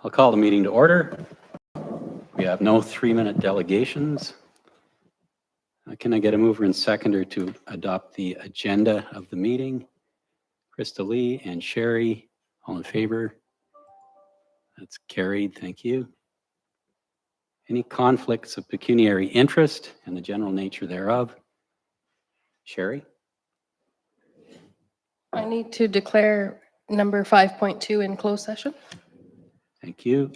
I'll call the meeting to order. We have no 3-minute delegations. Can I get a mover and seconder to adopt the agenda of the meeting? Krista Lee and Sherry, all in favor? That's carried, thank you. Any conflicts of pecuniary interest and the general nature thereof? Sherry? I need to declare number 5.2 in closed session. Thank you.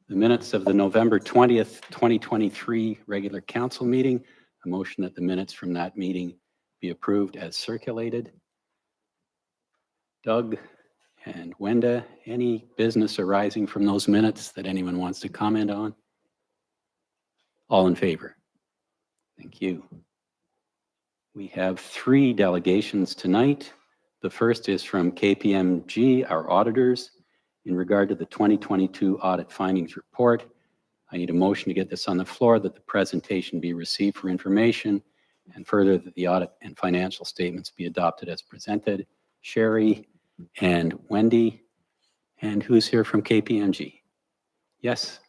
The minutes of the November 20th, 2023 regular council meeting. A motion that the minutes from that meeting be approved as circulated. Doug and Wenda, any business arising from those minutes that anyone wants to comment on? All in favor? Thank you. We have 3 delegations tonight. The first is from KPMG, our auditors, in regard to the 2022 audit findings report. I need a motion to get this on the floor, that the presentation be received for information, and further that the audit and financial statements be adopted as presented. Sherry and Wendy, and who's here from KPMG? Yes.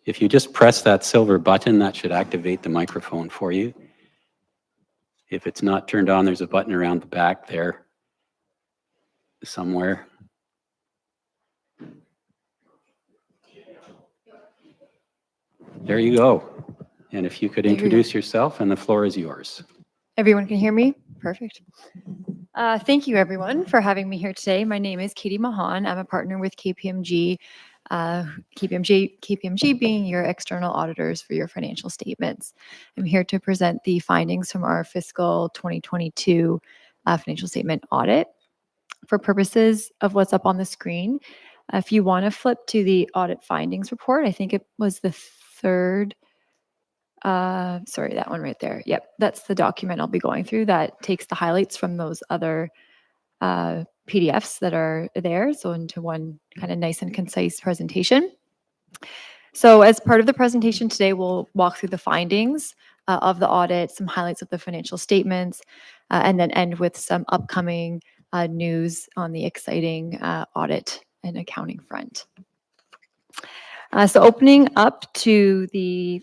If you just press that silver button, that should activate the microphone for you. If it's not turned on, there's a button around the back there somewhere. There you go. And if you could introduce yourself, and the floor is yours. Everyone can hear me? Perfect. Thank you, everyone, for having me here today. My name is Katie Mahan. I'm a partner with KPMG. KPMG being your external auditors for your financial statements. I'm here to present the findings from our fiscal 2022 financial statement audit. For purposes of what's up on the screen, if you want to flip to the audit findings report, I think it was the third, sorry, that one right there. Yep, that's the document I'll be going through that takes the highlights from those other PDFs that are there, so into one kind of nice and concise presentation. So as part of the presentation today, we'll walk through the findings of the audit, some highlights of the financial statements, and then end with some upcoming news on the exciting audit and accounting front. So opening up to the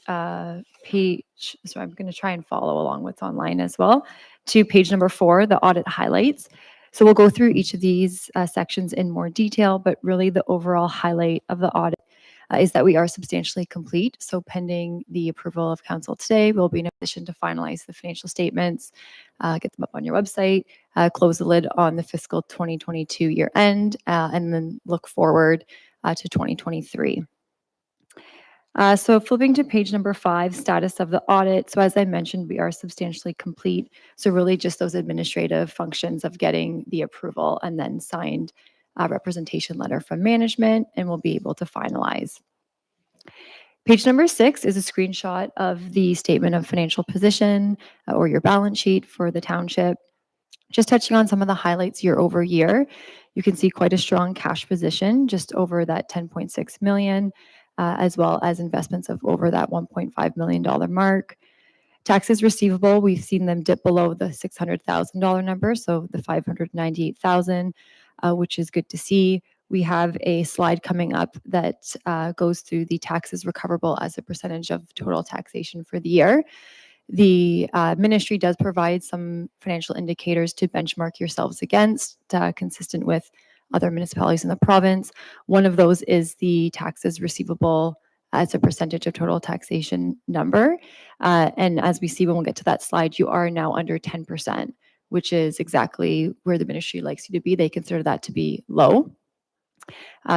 page, so I'm going to try and follow along what's online as well, to page number 4, the audit highlights. So we'll go through each of these sections in more detail, but really the overall highlight of the audit is that we are substantially complete. So pending the approval of council today, we'll be in a position to finalize the financial statements, get them up on your website, close the lid on the fiscal 2022 year end, and then look forward to 2023. So flipping to page number 5, status of the audit. So as I mentioned, we are substantially complete. So really just those administrative functions of getting the approval and then signed representation letter from management, and we'll be able to finalize. Page number 6 is a screenshot of the statement of financial position or your balance sheet for the township. Just touching on some of the highlights year over year, you can see quite a strong cash position, just over that 10.6 million. As well as investments of over that $1.5 million mark. Taxes receivable, we've seen them dip below the $600,000 number, so the $598,000, which is good to see. We have a slide coming up that goes through the taxes recoverable as a percentage of total taxation for the year. The ministry does provide some financial indicators to benchmark yourselves against, consistent with other municipalities in the province. One of those is the taxes receivable as a percentage of total taxation number. And as we see when we'll get to that slide, you are now under 10%, which is exactly where the ministry likes you to be. They consider that to be low.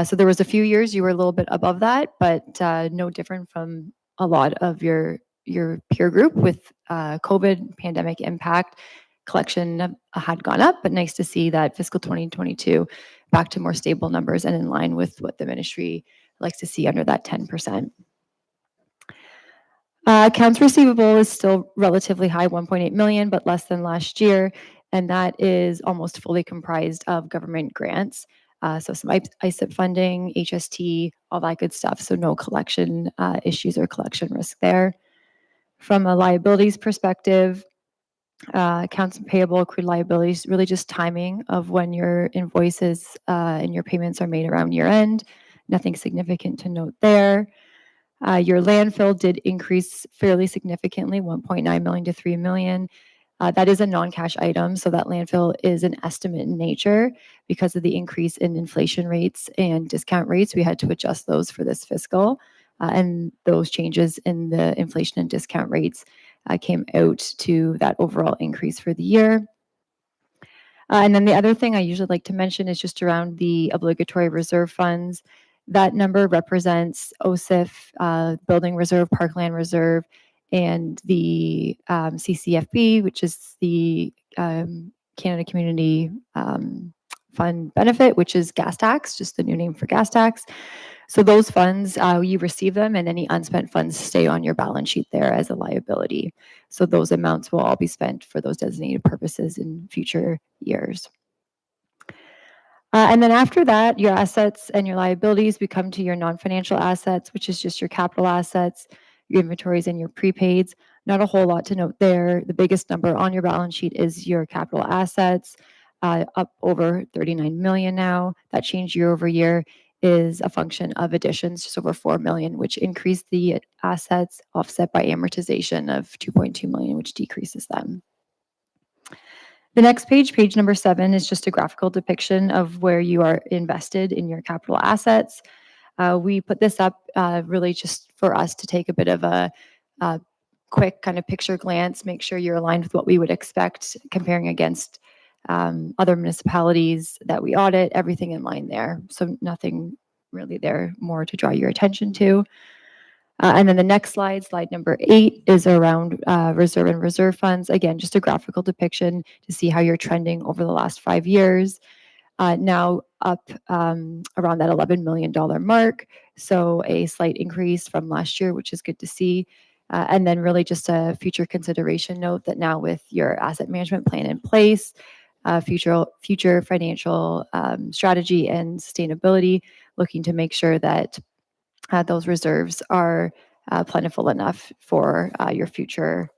So there was a few years you were a little bit above that, but no different from a lot of your peer group with COVID pandemic impact. Collection had gone up, but nice to see that fiscal 2022 back to more stable numbers and in line with what the ministry likes to see under that 10%. Accounts receivable is still relatively high, 1.8 million, but less than last year. And that is almost fully comprised of government grants. So some ISIP funding, HST, all that good stuff. So no collection issues or collection risk there. From a liabilities perspective, Accounts payable, accrued liabilities, really just timing of when your invoices and your payments are made around year end. Nothing significant to note there. Your landfill did increase fairly significantly, 1.9 million to 3 million. That is a non-cash item, so that landfill is an estimate in nature. Because of the increase in inflation rates and discount rates, we had to adjust those for this fiscal. And those changes in the inflation and discount rates came out to that overall increase for the year. And then the other thing I usually like to mention is just around the obligatory reserve funds. That number represents OSIF, Building Reserve, Parkland Reserve, and the CCFB, which is the Canada Community Fund Benefit, which is gas tax, just the new name for gas tax. So those funds, you receive them, and any unspent funds stay on your balance sheet there as a liability. So those amounts will all be spent for those designated purposes in future years. And then after that, your assets and your liabilities become to your non-financial assets, which is just your capital assets, your inventories, and your prepaids. Not a whole lot to note there. The biggest number on your balance sheet is your capital assets, up over 39 million now. That change year over year is a function of additions, just over 4 million, which increased the assets, offset by amortization of 2.2 million, which decreases them. The next page, page number 7, is just a graphical depiction of where you are invested in your capital assets. We put this up really just for us to take a bit of a quick kind of picture glance, make sure you're aligned with what we would expect, comparing against other municipalities that we audit, everything in line there. So nothing really there more to draw your attention to. And then the next slide, slide number 8, is around reserve and reserve funds. Again, just a graphical depiction to see how you're trending over the last 5 years. Now up around that $11 million mark. So a slight increase from last year, which is good to see. And then really just a future consideration note that now with your asset management plan in place, future financial strategy and sustainability, looking to make sure that those reserves are plentiful enough for your future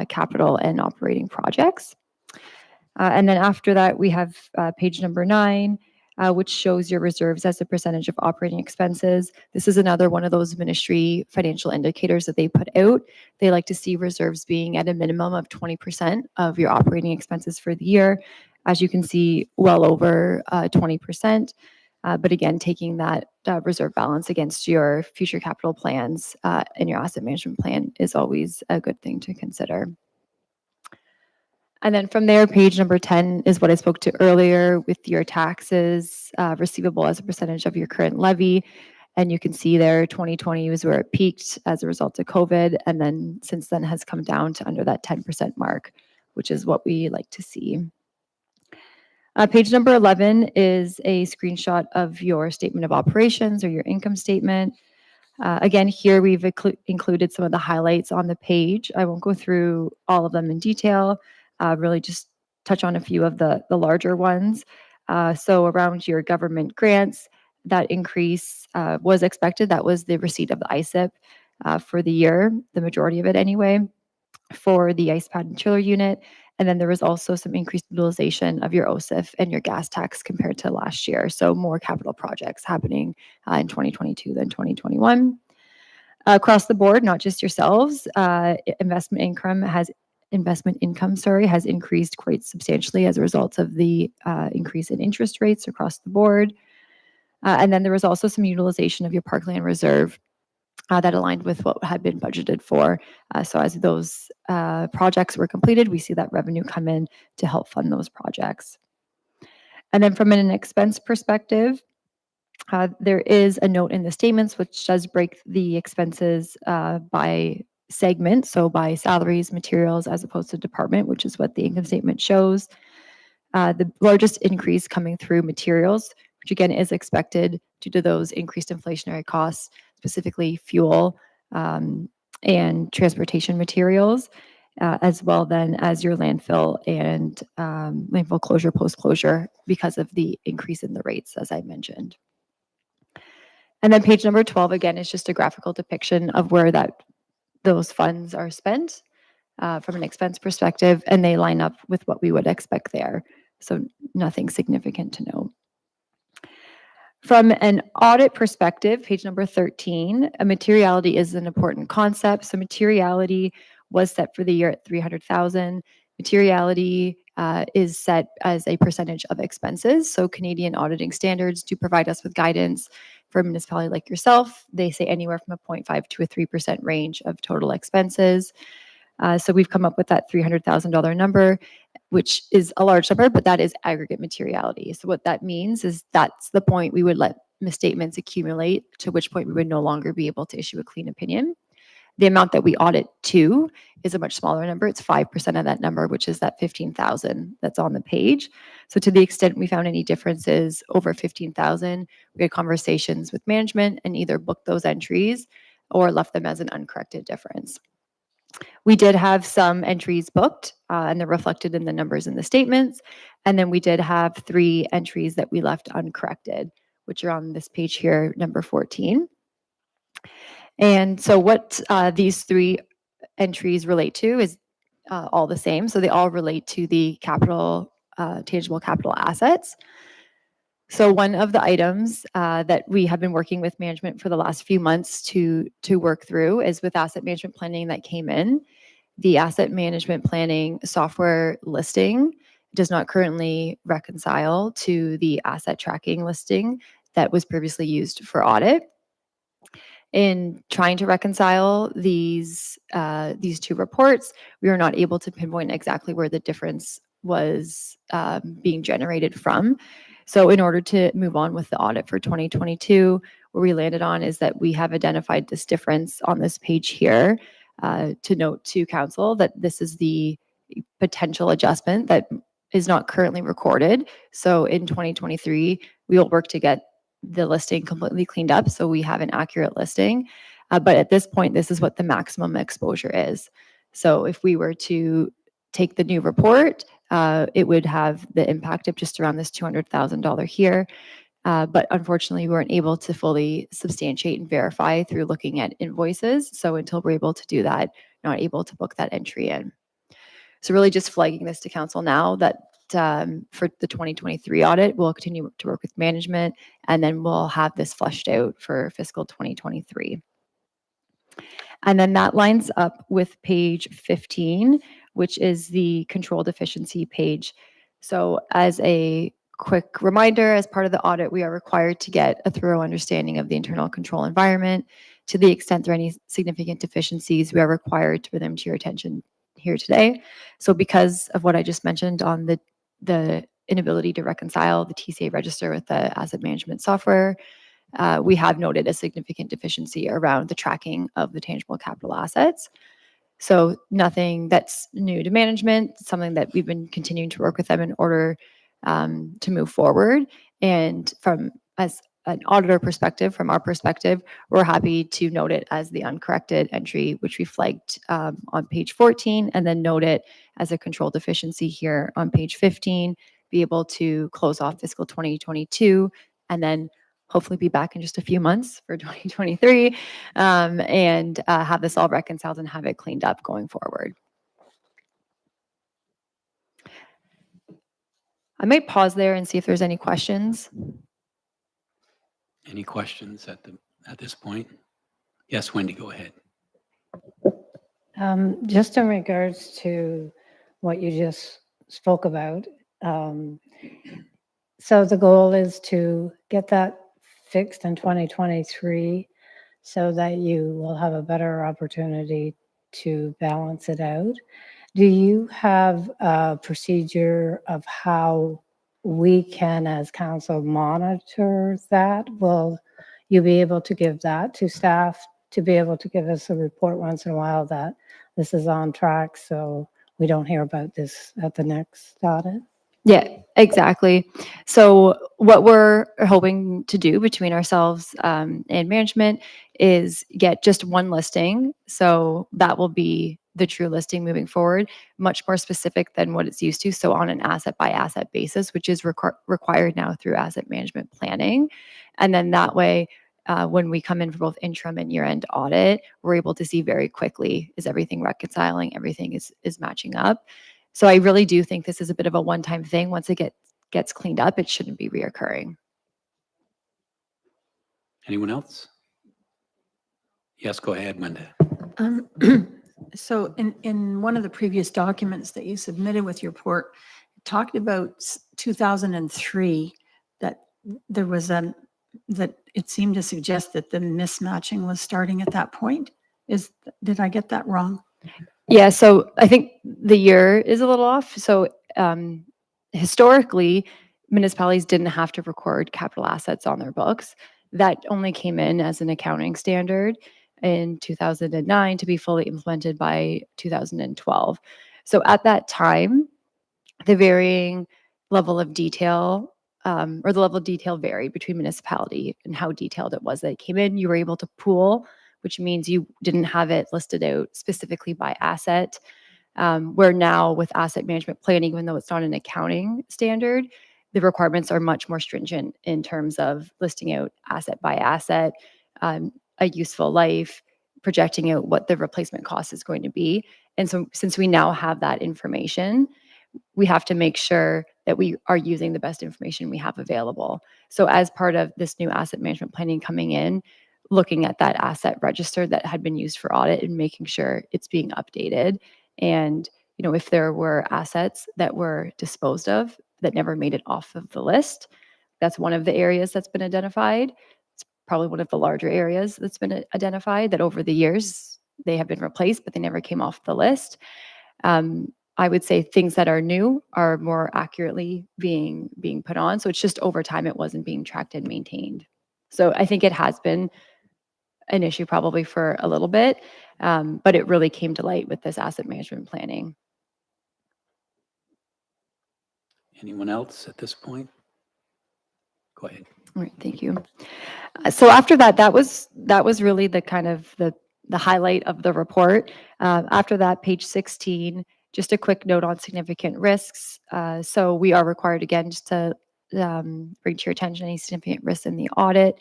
capital and operating projects. And then after that, we have page number 9, which shows your reserves as a percentage of operating expenses. This is another one of those ministry financial indicators that they put out. They like to see reserves being at a minimum of 20% of your operating expenses for the year. As you can see, well over 20%. But again, taking that reserve balance against your future capital plans and your asset management plan is always a good thing to consider. And then from there, page number 10 is what I spoke to earlier with your taxes receivable as a percentage of your current levy. And you can see there 2020 was where it peaked as a result of COVID, and then since then has come down to under that 10% mark, which is what we like to see. Page number 11 is a screenshot of your statement of operations or your income statement. Again, here we've included some of the highlights on the page. I won't go through all of them in detail, really just touch on a few of the larger ones. So around your government grants, that increase was expected. That was the receipt of the ISIP for the year, the majority of it anyway, for the ice pad and chiller unit. And then there was also some increased utilization of your OSIF and your gas tax compared to last year. So more capital projects happening in 2022 than 2021. Across the board, not just yourselves, investment income has increased quite substantially as a result of the increase in interest rates across the board. And then there was also some utilization of your Parkland Reserve that aligned with what had been budgeted for. So as those projects were completed, we see that revenue come in to help fund those projects. And then from an expense perspective, there is a note in the statements which does break the expenses by segment, so by salaries, materials, as opposed to department, which is what the income statement shows. The largest increase coming through materials, which again is expected due to those increased inflationary costs, specifically fuel and transportation materials, as well then as your landfill and landfill closure, post-closure, because of the increase in the rates, as I mentioned. And then page number 12, again, is just a graphical depiction of where those funds are spent. from an expense perspective, and they line up with what we would expect there. So nothing significant to note. From an audit perspective, page number 13, a materiality is an important concept. So materiality was set for the year at 300,000. Materiality is set as a percentage of expenses. So Canadian auditing standards do provide us with guidance for a municipality like yourself. They say anywhere from a 0.5 to a 3% range of total expenses. So we've come up with that $300,000 number, which is a large number, but that is aggregate materiality. So what that means is that's the point we would let misstatements accumulate, to which point we would no longer be able to issue a clean opinion. The amount that we audit to is a much smaller number. It's 5% of that number, which is that 15,000 that's on the page. So to the extent we found any differences over 15,000, we had conversations with management and either booked those entries or left them as an uncorrected difference. We did have some entries booked, and they're reflected in the numbers in the statements. And then we did have 3 entries that we left uncorrected, which are on this page here, number 14. And so what these 3 entries relate to is all the same. So they all relate to the capital, tangible capital assets. So one of the items that we have been working with management for the last few months to work through is with asset management planning that came in. The asset management planning software listing does not currently reconcile to the asset tracking listing that was previously used for audit. In trying to reconcile these 2 reports, we were not able to pinpoint exactly where the difference was being generated from. So in order to move on with the audit for 2022, where we landed on is that we have identified this difference on this page here to note to council that this is the potential adjustment that is not currently recorded. So in 2023, we will work to get the listing completely cleaned up so we have an accurate listing. But at this point, this is what the maximum exposure is. So if we were to take the new report, it would have the impact of just around this $200,000 here. But unfortunately, we weren't able to fully substantiate and verify through looking at invoices. So until we're able to do that, not able to book that entry in. So really just flagging this to council now that for the 2023 audit, we'll continue to work with management, and then we'll have this fleshed out for fiscal 2023. And then that lines up with page 15, which is the control deficiency page. So as a quick reminder, as part of the audit, we are required to get a thorough understanding of the internal control environment. To the extent there are any significant deficiencies, we are required to bring them to your attention here today. So because of what I just mentioned on the inability to reconcile the TCA register with the asset management software, we have noted a significant deficiency around the tracking of the tangible capital assets. So nothing that's new to management, something that we've been continuing to work with them in order to move forward. And from as an auditor perspective, from our perspective, we're happy to note it as the uncorrected entry, which we flagged on page 14, and then note it as a control deficiency here on page 15, be able to close off fiscal 2022, and then hopefully be back in just a few months for 2023 and have this all reconciled and have it cleaned up going forward. I might pause there and see if there's any questions. Any questions at this point? Yes, Wendy, go ahead. Just in regards to what you just spoke about, so the goal is to get that fixed in 2023 so that you will have a better opportunity to balance it out. Do you have a procedure of how we can, as council, monitor that? Will you be able to give that to staff to be able to give us a report once in a while that this is on track so we don't hear about this at the next audit? Yeah, exactly. So what we're hoping to do between ourselves and management is get just one listing. So that will be the true listing moving forward, much more specific than what it's used to. So on an asset by asset basis, which is required now through asset management planning. And then that way, when we come in for both interim and year-end audit, we're able to see very quickly, is everything reconciling, everything is matching up. So I really do think this is a bit of a one-time thing. Once it gets cleaned up, it shouldn't be reoccurring. Anyone else? Yes, go ahead, Wenda. So in one of the previous documents that you submitted with your report, it talked about 2003, that there was that it seemed to suggest that the mismatching was starting at that point. Did I get that wrong? Yeah, so I think the year is a little off. So historically, municipalities didn't have to record capital assets on their books. That only came in as an accounting standard in 2009 to be fully implemented by 2012. So at that time, the varying level of detail or the level of detail varied between municipality and how detailed it was that it came in. You were able to pool, which means you didn't have it listed out specifically by asset. Where now with asset management planning, even though it's not an accounting standard, the requirements are much more stringent in terms of listing out asset by asset, a useful life, projecting out what the replacement cost is going to be. And so since we now have that information, we have to make sure that we are using the best information we have available. So as part of this new asset management planning coming in, looking at that asset register that had been used for audit and making sure it's being updated. And, you know, if there were assets that were disposed of that never made it off of the list, that's one of the areas that's been identified. It's probably one of the larger areas that's been identified that over the years they have been replaced, but they never came off the list. I would say things that are new are more accurately being put on. So it's just over time it wasn't being tracked and maintained. So I think it has been an issue probably for a little bit, but it really came to light with this asset management planning. Anyone else at this point? Go ahead. All right, thank you. So after that, that was really the kind of the highlight of the report. After that, page 16, just a quick note on significant risks. So we are required again just to bring to your attention any significant risks in the audit.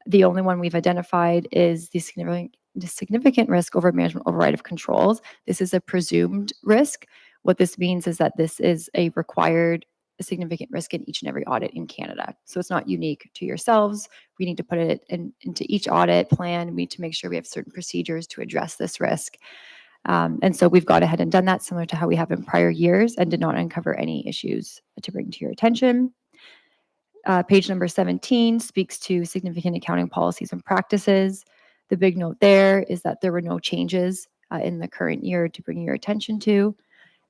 The only one we've identified is the significant risk over management override of controls. This is a presumed risk. What this means is that this is a required significant risk in each and every audit in Canada. So it's not unique to yourselves. We need to put it into each audit plan. We need to make sure we have certain procedures to address this risk. And so we've gone ahead and done that similar to how we have in prior years and did not uncover any issues to bring to your attention. Page number 17 speaks to significant accounting policies and practices. The big note there is that there were no changes in the current year to bring your attention to.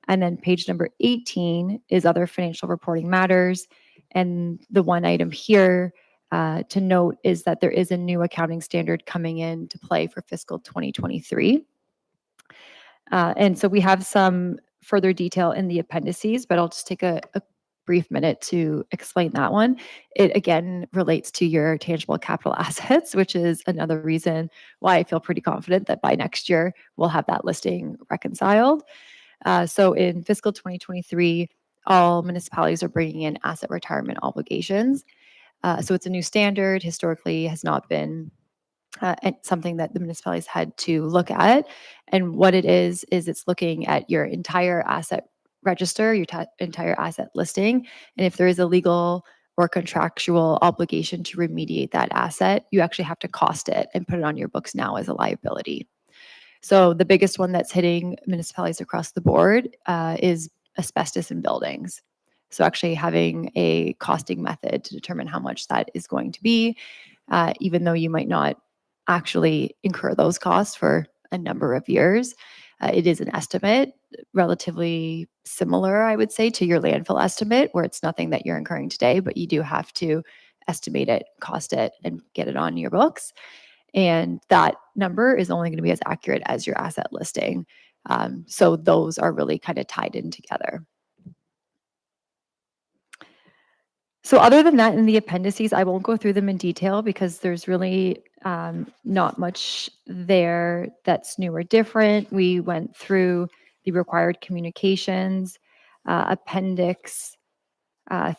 And then page number 18 is other financial reporting matters. And the one item here to note is that there is a new accounting standard coming into play for fiscal 2023. And so we have some further detail in the appendices, but I'll just take a brief minute to explain that one. It again relates to your tangible capital assets, which is another reason why I feel pretty confident that by next year we'll have that listing reconciled. So in fiscal 2023, all municipalities are bringing in asset retirement obligations. So it's a new standard, historically has not been something that the municipalities had to look at. And what it is it's looking at your entire asset register, your entire asset listing. And if there is a legal or contractual obligation to remediate that asset, you actually have to cost it and put it on your books now as a liability. So the biggest one that's hitting municipalities across the board is asbestos in buildings. So actually having a costing method to determine how much that is going to be, even though you might not actually incur those costs for a number of years. It is an estimate, relatively similar, I would say, to your landfill estimate, where it's nothing that you're incurring today, but you do have to estimate it, cost it, and get it on your books. And that number is only going to be as accurate as your asset listing. So those are really kind of tied in together. So other than that, in the appendices, I won't go through them in detail because there's really not much there that's new or different. We went through the required communications, appendix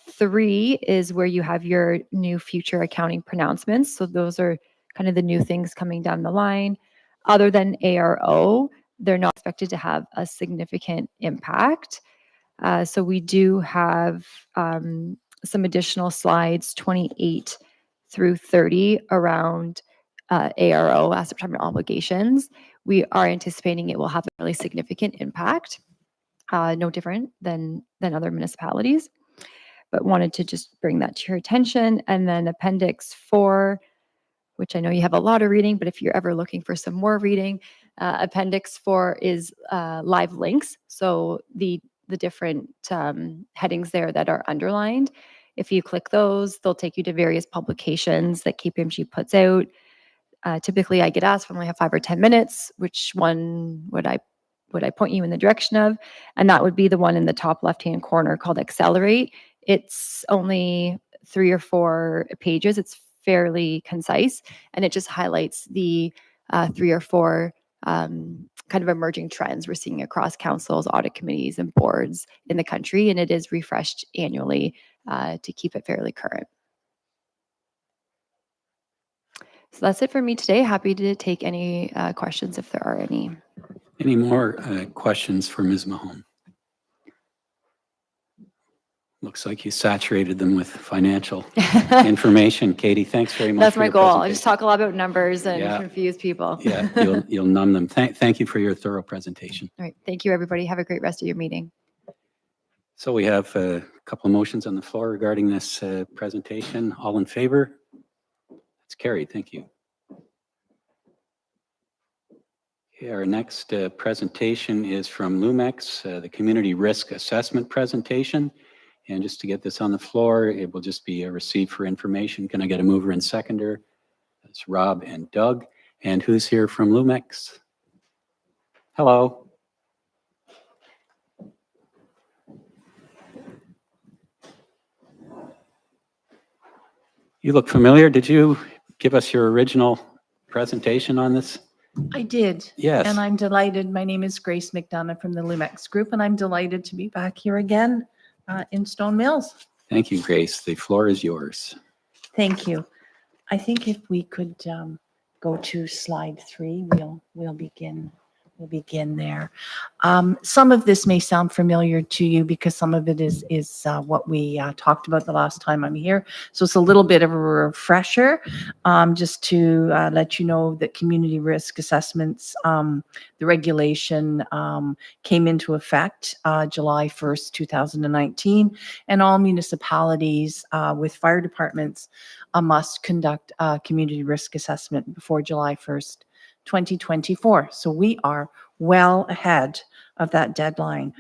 3 is where you have your new future accounting pronouncements. So those are kind of the new things coming down the line. Other than ARO, they're not expected to have a significant impact. So we do have some additional slides, 28 through 30, around ARO, asset retirement obligations. We are anticipating it will have a really significant impact, no different than other municipalities, but wanted to just bring that to your attention. And then Appendix 4, which I know you have a lot of reading, but if you're ever looking for some more reading, Appendix 4 is live links. So the different headings there that are underlined, if you click those, they'll take you to various publications that KPMG puts out. Typically, I get asked if I only have 5 or 10 minutes, which one would I point you in the direction of? And that would be the one in the top left-hand corner called Accelerate. It's only 3 or 4 pages. It's fairly concise, and it just highlights the 3 or 4 kind of emerging trends we're seeing across councils, audit committees, and boards in the country. And it is refreshed annually to keep it fairly current. So that's it for me today. Happy to take any questions if there are any. Any more questions for Ms. Mahone? Looks like you saturated them with financial information. Katie, thanks very much. That's for my your goal. I presentation. just talk a lot about numbers and Yeah. confuse people. Yeah, you'll numb them. Thank you for your thorough presentation. All right. Thank you, everybody. Have a great rest of your meeting. So we have a couple of motions on the floor regarding this presentation. All in favor? It's carried. Thank you. Okay, our next presentation is from Lumex, the Community Risk Assessment presentation. And just to get this on the floor, it will just be a receipt for information. Can I get a mover and seconder? That's Rob and Doug. And who's here from Lumex? Hello. You look familiar. Did you give us your original presentation on this? I did. Yes. And I'm delighted. My name is Grace McDonough from the Lumex Group, and I'm delighted to be back here again in Stone Mills. Thank you, Grace. The floor is yours. Thank you. I think if we could go to slide 3, we'll begin. We'll begin there. Some of this may sound familiar to you because some of it is what we talked about the last time I'm here. So it's a little bit of a refresher, just to let you know that community risk assessments, the regulation came into effect July 1st, 2019, and all municipalities with fire departments must conduct a community risk assessment before July 1st. 2024. So we are well ahead of that deadline.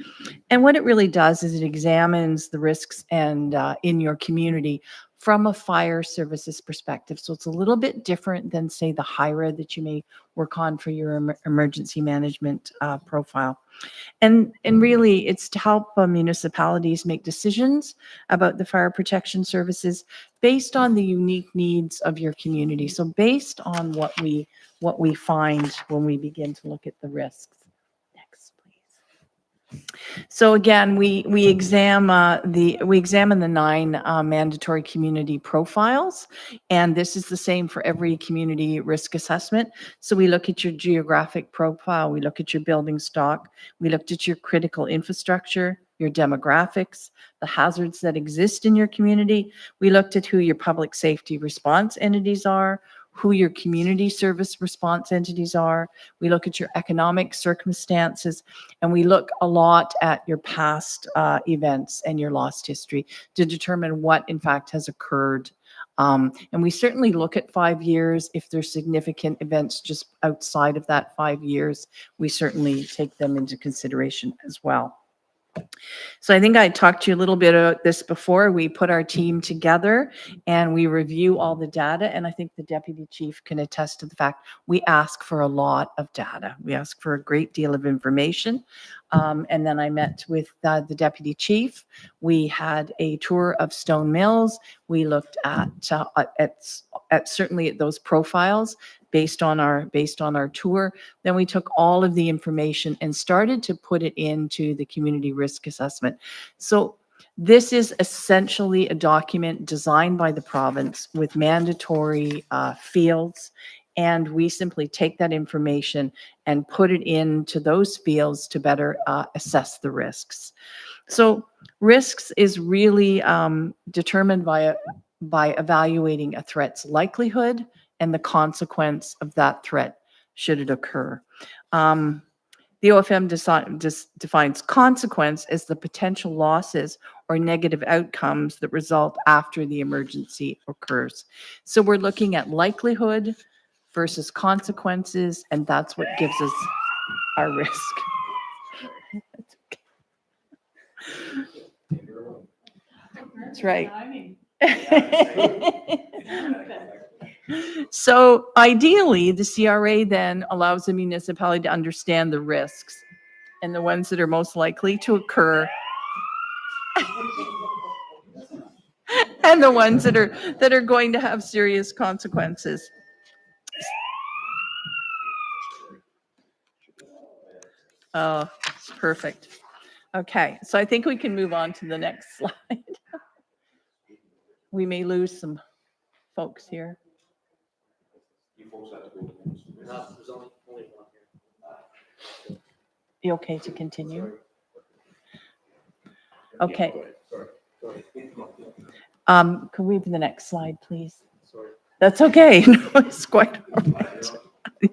And what it really does is it examines the risks and in your community from a fire services perspective. So it's a little bit different than, say, the HIRA that you may work on for your emergency management profile. And really, it's to help municipalities make decisions about the fire protection services based on the unique needs of your community. So based on what we find when we begin to look at the risks. Next, please. So again, we examine the 9 mandatory community profiles, and this is the same for every community risk assessment. So we look at your geographic profile, we look at your building stock, we looked at your critical infrastructure, your demographics, the hazards that exist in your community. We looked at who your public safety response entities are, who your community service response entities are. We look at your economic circumstances, and we look a lot at your past events and your lost history to determine what in fact has occurred. And we certainly look at 5 years. If there's significant events just outside of that 5 years, we certainly take them into consideration as well. So I think I talked to you a little bit about this before. We put our team together and we review all the data. And I think the deputy chief can attest to the fact we ask for a lot of data. We ask for a great deal of information. And then I met with the deputy chief. We had a tour of Stone Mills. We looked at certainly at those profiles based on our tour. Then we took all of the information and started to put it into the community risk assessment. So This is essentially a document designed by the province with mandatory fields, and we simply take that information and put it into those fields to better assess the risks. So risks is really determined by evaluating a threat's likelihood and the consequence of that threat should it occur. The OFM defines consequence as the potential losses or negative outcomes that result after the emergency occurs. So we're looking at likelihood versus consequences, and that's what gives us our risk. That's right. So ideally, the CRA then allows the municipality to understand the risks and the ones that are most likely to occur and the ones that are going to have serious consequences. Oh, perfect. Okay, so I think we can move on to the next slide. We may lose some folks here. You okay to continue? Okay. Can we have the next slide, please? That's okay. No, it's quite all right. Yeah.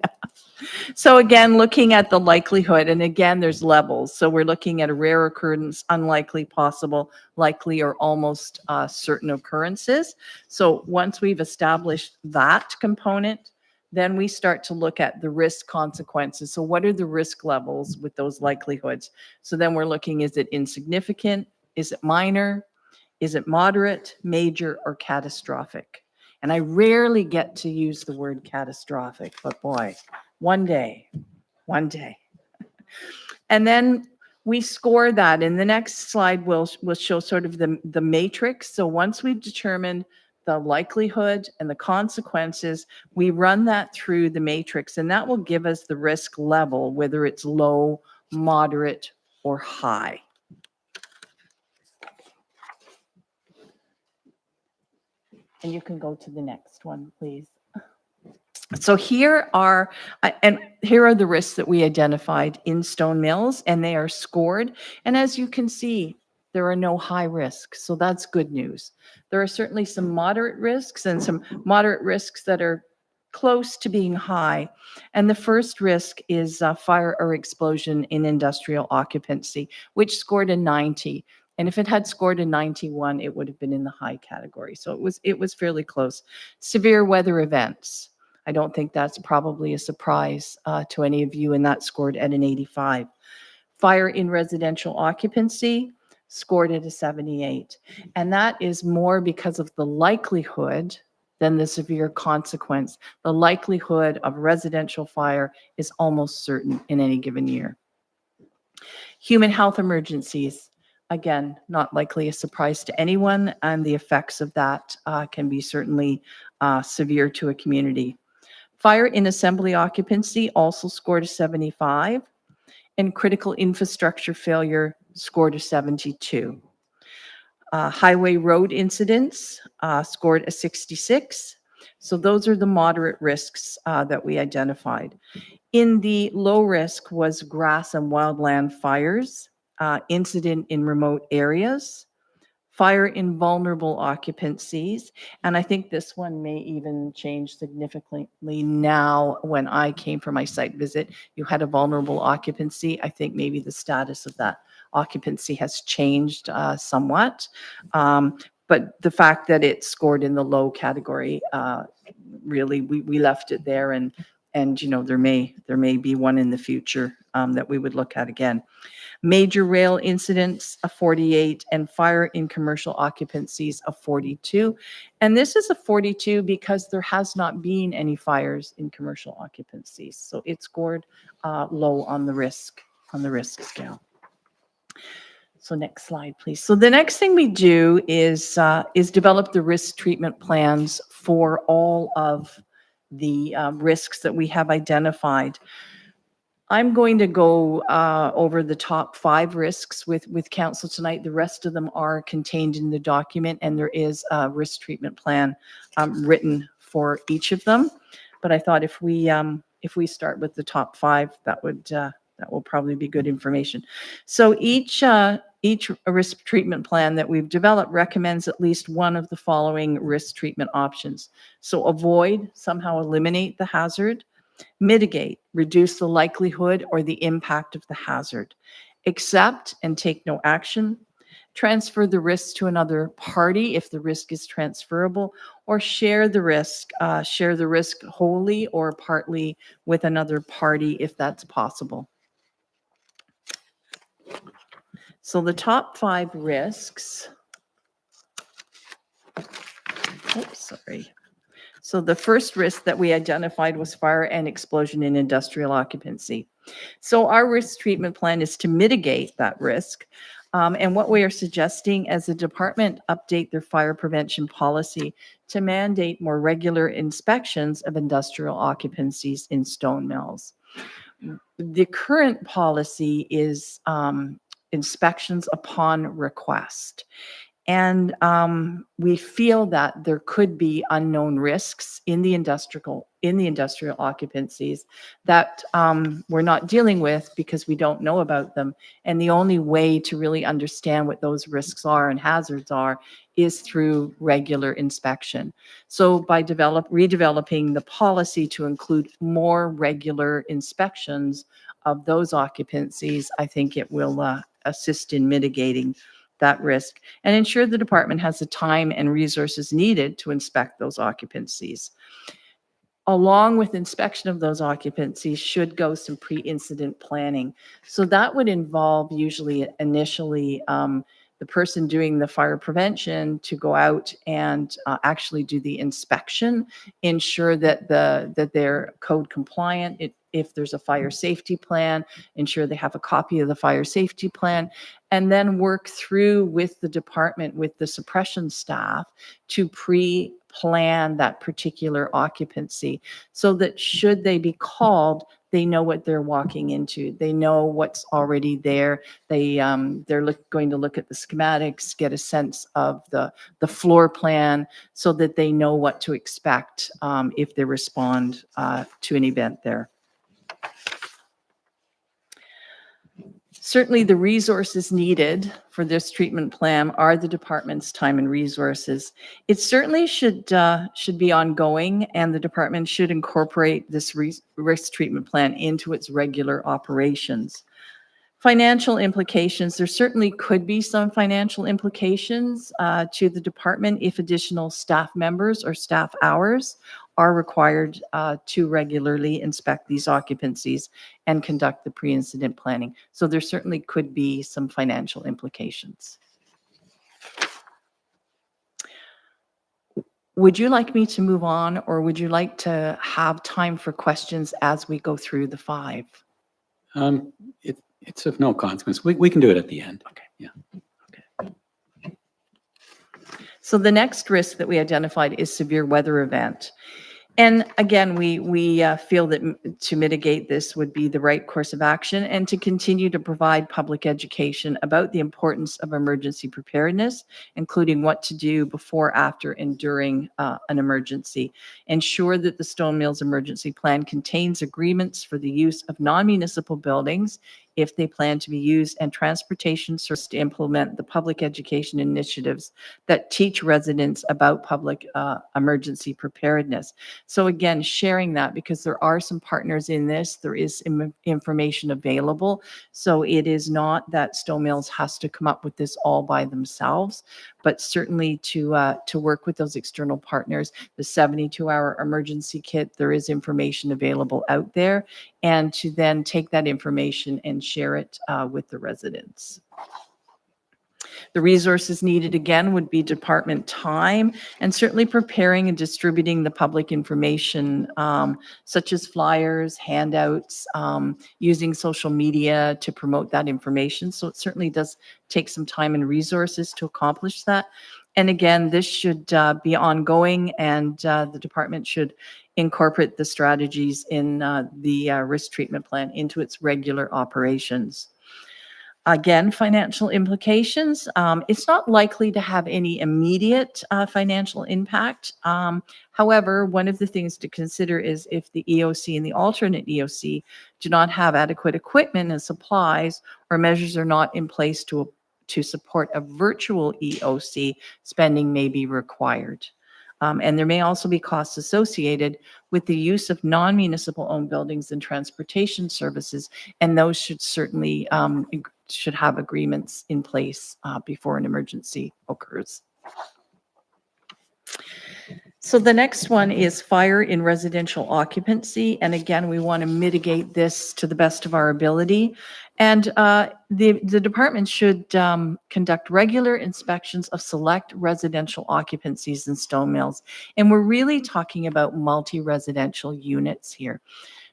So again, looking at the likelihood, and again, there's levels. So we're looking at a rare occurrence, unlikely, possible, likely, or almost certain occurrences. So once we've established that component, then we start to look at the risk consequences. So what are the risk levels with those likelihoods? So then we're looking, is it insignificant? Is it minor? Is it moderate, major, or catastrophic? And I rarely get to use the word catastrophic, but boy, one day. And then we score that. In the next slide, we'll show sort of the matrix. So once we've determined the likelihood and the consequences, we run that through the matrix, and that will give us the risk level, whether it's low, moderate, or high. And you can go to the next one, please. So here are the risks that we identified in Stone Mills, and they are scored. And as you can see, there are no high risks. So that's good news. There are certainly some moderate risks and some moderate risks that are close to being high. And the first risk is fire or explosion in industrial occupancy, which scored a 90. And if it had scored a 91, it would have been in the high category. So it was fairly close. Severe weather events. I don't think that's probably a surprise to any of you, and that scored at an 85. Fire in residential occupancy scored at a 78. And that is more because of the likelihood than the severe consequence. The likelihood of residential fire is almost certain in any given year. Human health emergencies. Again, not likely a surprise to anyone, and the effects of that can be certainly severe to a community. Fire in assembly occupancy also scored a 75, and critical infrastructure failure scored a 72. Highway road incidents scored a 66. So those are the moderate risks that we identified. In the low risk was grass and wildland fires, incident in remote areas, fire in vulnerable occupancies, and I think this one may even change significantly now. When I came for my site visit, you had a vulnerable occupancy. I think maybe the status of that occupancy has changed somewhat, but the fact that it scored in the low category, really, we left it there, and you know, there may be one in the future that we would look at again. Major rail incidents, a 48, and fire in commercial occupancies, a 42. And this is a 42 because there has not been any fires in commercial occupancies. So it scored low on the risk scale. So next slide, please. So the next thing we do is develop the risk treatment plans for all of the risks that we have identified. I'm going to go over the top 5 risks with council tonight. The rest of them are contained in the document, and there is a risk treatment plan written for each of them. But I thought if we start with the top 5, that will probably be good information. So each risk treatment plan that we've developed recommends at least one of the following risk treatment options. So avoid, somehow eliminate the hazard. Mitigate, reduce the likelihood or the impact of the hazard. Accept and take no action. Transfer the risk to another party if the risk is transferable, or share the risk wholly or partly with another party if that's possible. So the top 5 risks. Oops, sorry. So the first risk that we identified was fire and explosion in industrial occupancy. So our risk treatment plan is to mitigate that risk. And what we are suggesting as a department update their fire prevention policy to mandate more regular inspections of industrial occupancies in stone mills. The current policy is inspections upon request. And we feel that there could be unknown risks in the industrial occupancies that we're not dealing with because we don't know about them. And the only way to really understand what those risks are and hazards are is through regular inspection. So by redeveloping the policy to include more regular inspections of those occupancies, I think it will assist in mitigating that risk and ensure the department has the time and resources needed to inspect those occupancies. Along with inspection of those occupancies should go some pre-incident planning. So that would involve usually initially the person doing the fire prevention to go out and actually do the inspection, ensure that they're code compliant. If there's a fire safety plan, ensure they have a copy of the fire safety plan, and then work through with the department, with the suppression staff to pre-plan that particular occupancy so that should they be called, they know what they're walking into. They know what's already there. They're going to look at the schematics, get a sense of the floor plan so that they know what to expect if they respond to an event there. Certainly the resources needed for this treatment plan are the department's time and resources. It certainly should be ongoing, and the department should incorporate this risk treatment plan into its regular operations. Financial implications, there certainly could be some financial implications to the department if additional staff members or staff hours are required to regularly inspect these occupancies and conduct the pre-incident planning. So there certainly could be some financial implications. Would you like me to move on, or would you like to have time for questions as we go through the 5? It's of no consequence. We can do it at the end. Okay. Yeah. Okay. So the next risk that we identified is severe weather event. And again, we feel that to mitigate this would be the right course of action and to continue to provide public education about the importance of emergency preparedness, including what to do before, after, and during an emergency. Ensure that the Stone Mills Emergency Plan contains agreements for the use of non-municipal buildings if they plan to be used, and transportation source to implement the public education initiatives that teach residents about public emergency preparedness. So again, sharing that, because there are some partners in this, there is information available. So it is not that Stone Mills has to come up with this all by themselves, but certainly to work with those external partners. The 72-hour emergency kit, there is information available out there, and to then take that information and share it with the residents. The resources needed, again, would be department time and certainly preparing and distributing the public information, such as flyers, handouts, using social media to promote that information. So it certainly does take some time and resources to accomplish that. And again, this should be ongoing, and the department should incorporate the strategies in the risk treatment plan into its regular operations. Again, financial implications. It's not likely to have any immediate financial impact. However, one of the things to consider is if the EOC and the alternate EOC do not have adequate equipment and supplies, or measures are not in place to support a virtual EOC, spending may be required. And there may also be costs associated with the use of non-municipal owned buildings and transportation services, and those should certainly should have agreements in place before an emergency occurs. So the next one is fire in residential occupancy. And again, we want to mitigate this to the best of our ability. And the department should conduct regular inspections of select residential occupancies in stone mills. And we're really talking about multi-residential units here.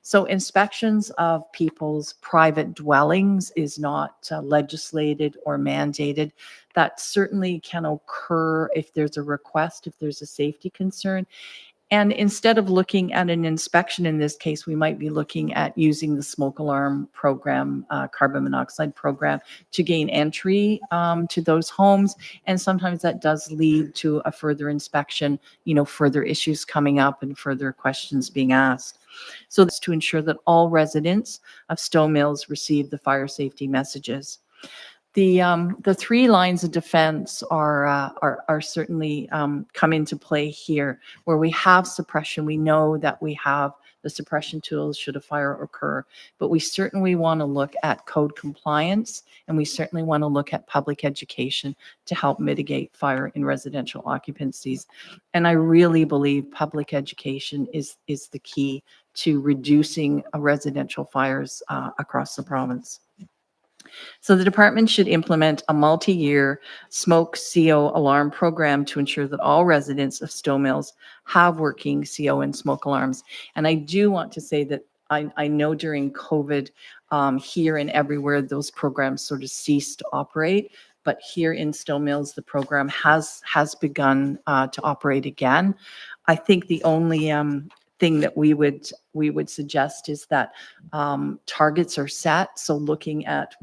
So inspections of people's private dwellings is not legislated or mandated. That certainly can occur if there's a request, if there's a safety concern. And instead of looking at an inspection in this case, we might be looking at using the smoke alarm program, carbon monoxide program, to gain entry to those homes. And sometimes that does lead to a further inspection, further issues coming up and further questions being asked. So that's to ensure that all residents of stone mills receive the fire safety messages. The three lines of defense are certainly come into play here, where we have suppression. We know that we have the suppression tools should a fire occur, but we certainly want to look at code compliance, and we certainly want to look at public education to help mitigate fire in residential occupancies. And I really believe public education is the key to reducing residential fires across the province. So the department should implement a multi-year smoke CO alarm program to ensure that all residents of stone mills have working CO and smoke alarms. And I do want to say that I know during COVID, here and everywhere, those programs sort of ceased to operate. But here in stone mills, the program has begun to operate again. I think the only thing that we would suggest is that targets are set. So looking at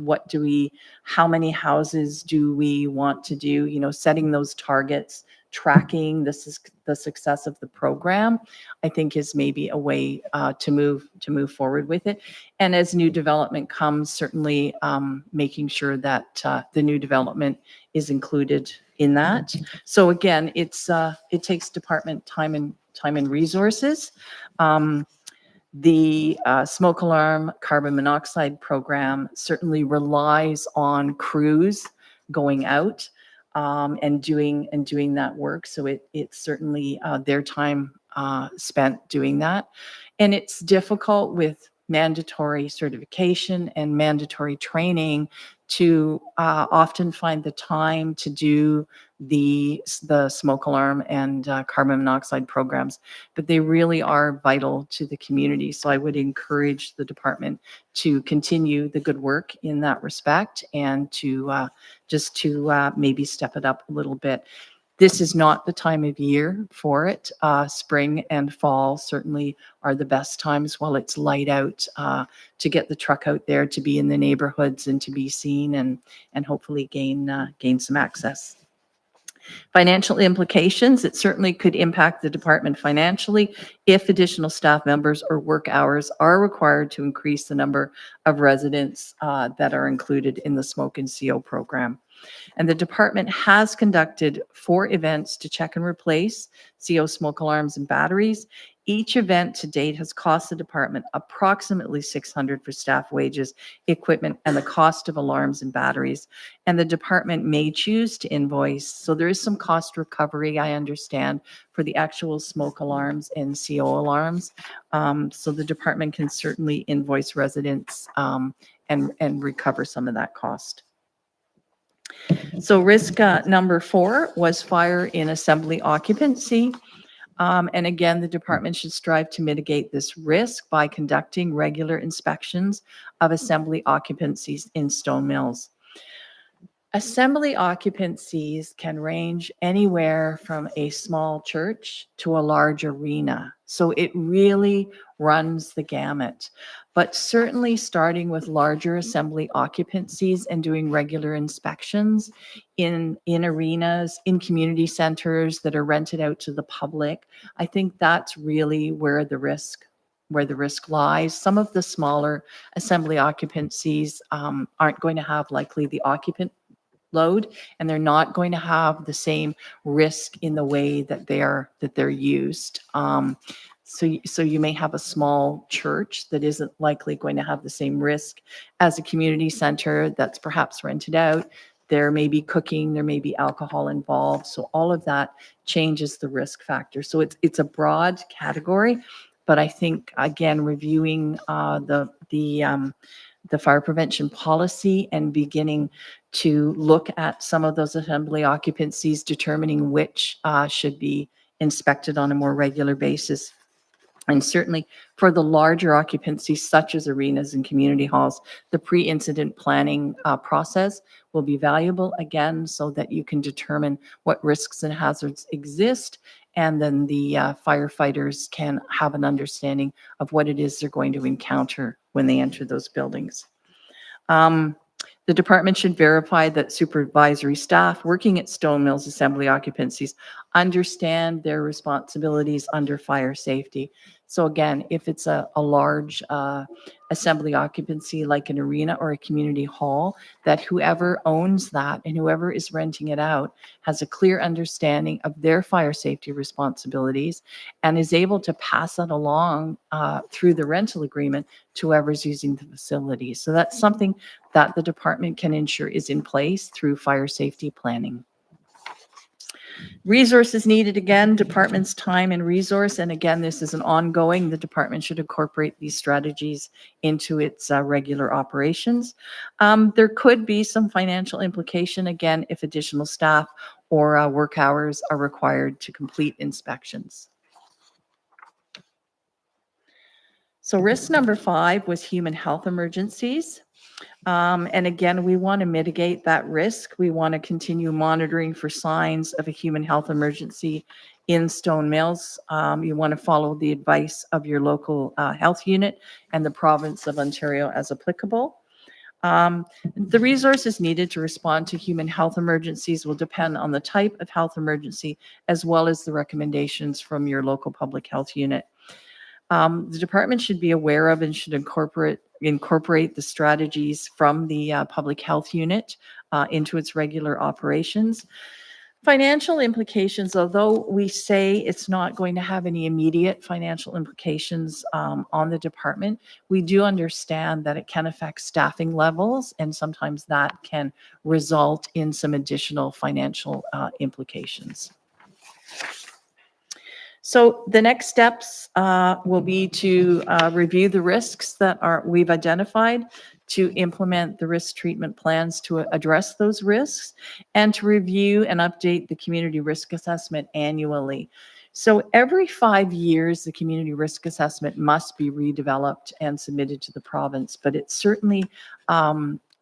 how many houses do we want to do, setting those targets, tracking the success of the program, I think is maybe a way to move forward with it. And as new development comes, certainly making sure that the new development is included in that. So again, it takes department time and resources. The smoke alarm carbon monoxide program certainly relies on crews going out and doing that work. So it's certainly their time spent doing that. And it's difficult with mandatory certification and mandatory training to often find the time to do the smoke alarm and carbon monoxide programs, but they really are vital to the community. So I would encourage the department to continue the good work in that respect, and to maybe step it up a little bit. This is not the time of year for it. Spring and fall certainly are the best times while it's light out to get the truck out there, to be in the neighborhoods and to be seen, and hopefully gain some access. Financial implications, it certainly could impact the department financially if additional staff members or work hours are required to increase the number of residents that are included in the smoke and CO program. And the department has conducted 4 events to check and replace CO smoke alarms and batteries. Each event to date has cost the department approximately $600 for staff wages, equipment, and the cost of alarms and batteries. And the department may choose to invoice. So there is some cost recovery, I understand, for the actual smoke alarms and CO alarms. So the department can certainly invoice residents and recover some of that cost. So risk number 4 was fire in assembly occupancy. And again, the department should strive to mitigate this risk by conducting regular inspections of assembly occupancies in stone mills. Assembly occupancies can range anywhere from a small church to a large arena. So it really runs the gamut. But certainly starting with larger assembly occupancies and doing regular inspections in arenas, in community centers that are rented out to the public, I think that's really where the risk lies. Some of the smaller assembly occupancies aren't going to have likely the occupant load, and they're not going to have the same risk in the way that they're used. So you may have a small church that isn't likely going to have the same risk as a community center that's perhaps rented out. There may be cooking, there may be alcohol involved. So all of that changes the risk factor. So it's a broad category, but I think again reviewing the fire prevention policy and beginning to look at some of those assembly occupancies, determining which should be inspected on a more regular basis. And certainly for the larger occupancies, such as arenas and community halls, the pre-incident planning process will be valuable, again, so that you can determine what risks and hazards exist, and then the firefighters can have an understanding of what it is they're going to encounter when they enter those buildings. The department should verify that supervisory staff working at Stone Mills assembly occupancies understand their responsibilities under fire safety. So again, if it's a large assembly occupancy like an arena or a community hall, that whoever owns that and whoever is renting it out has a clear understanding of their fire safety responsibilities and is able to pass that along through the rental agreement to whoever's using the facility. So that's something that the department can ensure is in place through fire safety planning. Resources needed, again, department's time and resource. And again, this is an ongoing, the department should incorporate these strategies into its regular operations. There could be some financial implication, again, if additional staff or work hours are required to complete inspections. So risk number 5 was human health emergencies. And again, we want to mitigate that risk. We want to continue monitoring for signs of a human health emergency in Stone Mills. You want to follow the advice of your local health unit and the province of Ontario as applicable. The resources needed to respond to human health emergencies will depend on the type of health emergency as well as the recommendations from your local public health unit. The department should be aware of and should incorporate the strategies from the public health unit into its regular operations. Financial implications, although we say it's not going to have any immediate financial implications on the department, we do understand that it can affect staffing levels, and sometimes that can result in some additional financial implications. So the next steps will be to review the risks that we've identified, to implement the risk treatment plans to address those risks, and to review and update the community risk assessment annually. So every 5 years, the community risk assessment must be redeveloped and submitted to the province, but it certainly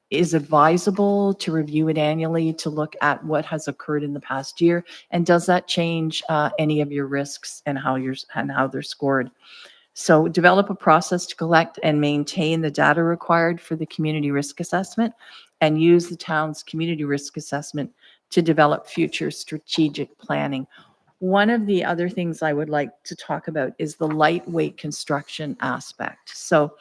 is advisable to review it annually to look at what has occurred in the past year, and does that change any of your risks and how they're scored. So develop a process to collect and maintain the data required for the community risk assessment, and use the town's community risk assessment to develop future strategic planning. One of the other things I would like to talk about is the lightweight construction aspect. So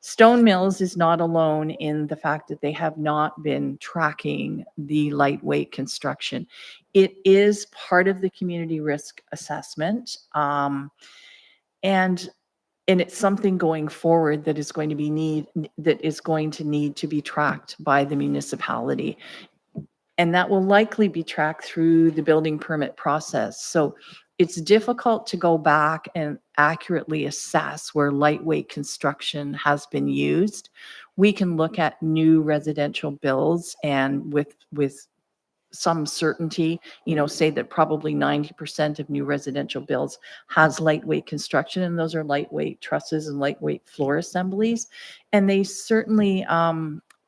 Stone Mills is not alone in the fact that they have not been tracking the lightweight construction. It is part of the community risk assessment, and it's something going forward that is going to need to be tracked by the municipality. And that will likely be tracked through the building permit process. So it's difficult to go back and accurately assess where lightweight construction has been used. We can look at new residential builds and with some certainty, say that probably 90% of new residential builds has lightweight construction, and those are lightweight trusses and lightweight floor assemblies. And they certainly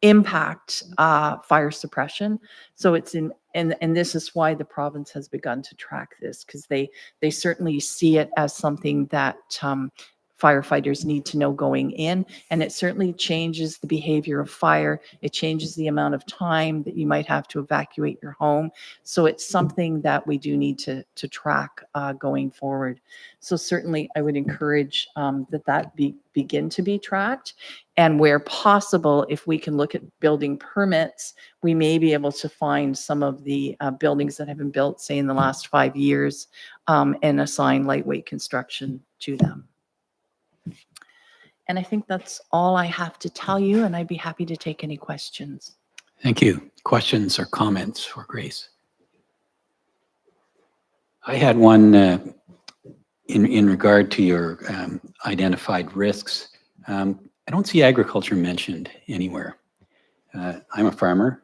impact fire suppression. So it's in, and this is why the province has begun to track this, because they certainly see it as something that firefighters need to know going in, and it certainly changes the behavior of fire. It changes the amount of time that you might have to evacuate your home. So it's something that we do need to track going forward. So certainly I would encourage that begin to be tracked. And where possible, if we can look at building permits, we may be able to find some of the buildings that have been built, say in the last 5 years, and assign lightweight construction to them. And I think that's all I have to tell you, and I'd be happy to take any questions. Thank you. Questions or comments for Grace? I had one in regard to your identified risks. I don't see agriculture mentioned anywhere. I'm a farmer.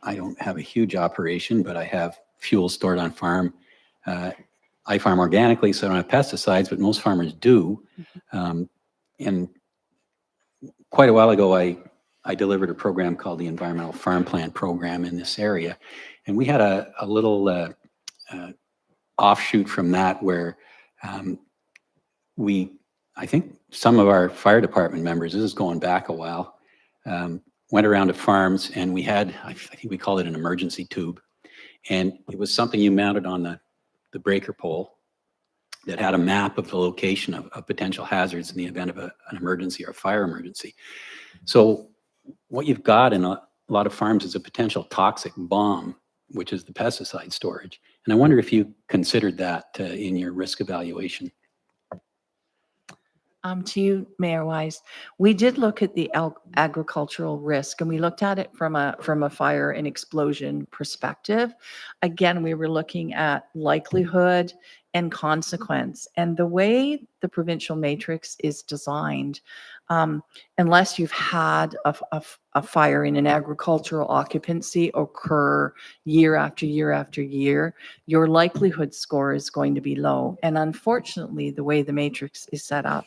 I don't have a huge operation, but I have fuel stored on farm. I farm organically, so I don't have pesticides, but most farmers do. And quite a while ago, I delivered a program called the Environmental Farm Plan Program in this area. And we had a little offshoot from that where I think some of our fire department members, this is going back a while, went around to farms, and we had, I think we call it an emergency tube. And it was something you mounted on the breaker pole that had a map of the location of potential hazards in the event of an emergency or a fire emergency. So what you've got in a lot of farms is a potential toxic bomb, which is the pesticide storage. And I wonder if you considered that in your risk evaluation. To you, Mayor Wise, we did look at the agricultural risk, and we looked at it from a fire and explosion perspective. Again, we were looking at likelihood and consequence. And the way the provincial matrix is designed, unless you've had a fire in an agricultural occupancy occur year after year after year, your likelihood score is going to be low. And unfortunately, the way the matrix is set up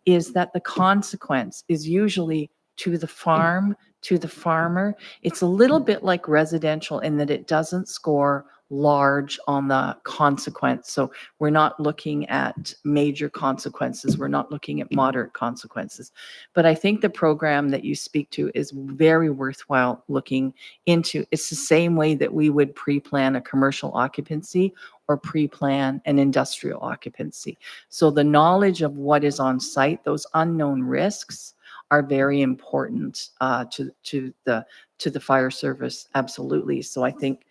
is that the consequence is usually to the farm, to the farmer. It's a little bit like residential in that it doesn't score large on the consequence. So we're not looking at major consequences. We're not looking at moderate consequences. But I think the program that you speak to is very worthwhile looking into. It's the same way that we would pre-plan a commercial occupancy or pre-plan an industrial occupancy. So the knowledge of what is on site, those unknown risks, are very important to the fire service. Absolutely. So I think,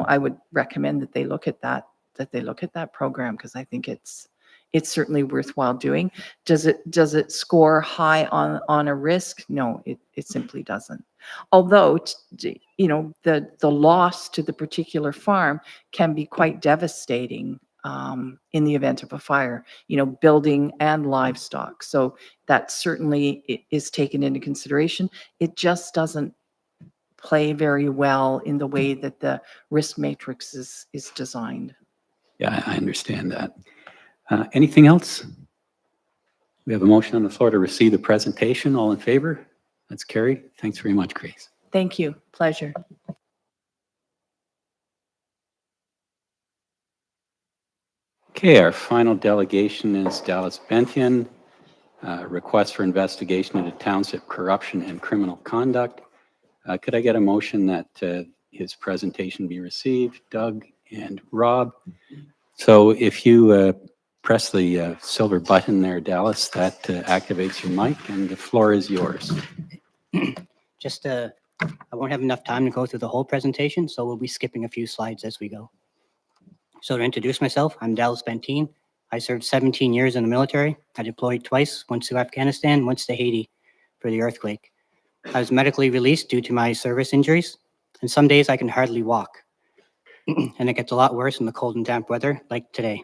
I would recommend that they look at that program, because I think it's certainly worthwhile doing. Does it score high on a risk? No, it simply doesn't. Although, the loss to the particular farm can be quite devastating in the event of a fire, building and livestock. So that certainly is taken into consideration. It just doesn't play very well in the way that the risk matrix is designed. Yeah, I understand that. Anything else? We have a motion on the floor to receive the presentation. All in favor? That's carried. Thanks very much, Grace. Thank you. Pleasure. Okay, our final delegation is Dallas Bentian, request for investigation into township corruption and criminal conduct. Could I get a motion that his presentation be received? Doug and Rob. So if you press the silver button there, Dallas, that activates your mic, and the floor is yours. Just, I won't have enough time to go through the whole presentation, so we'll be skipping a few slides as we go. So to introduce myself, I'm Dallas Bentian. I served 17 years in the military. I deployed twice, once to Afghanistan, once to Haiti for the earthquake. I was medically released due to my service injuries, and some days I can hardly walk. And it gets a lot worse in the cold and damp weather like today.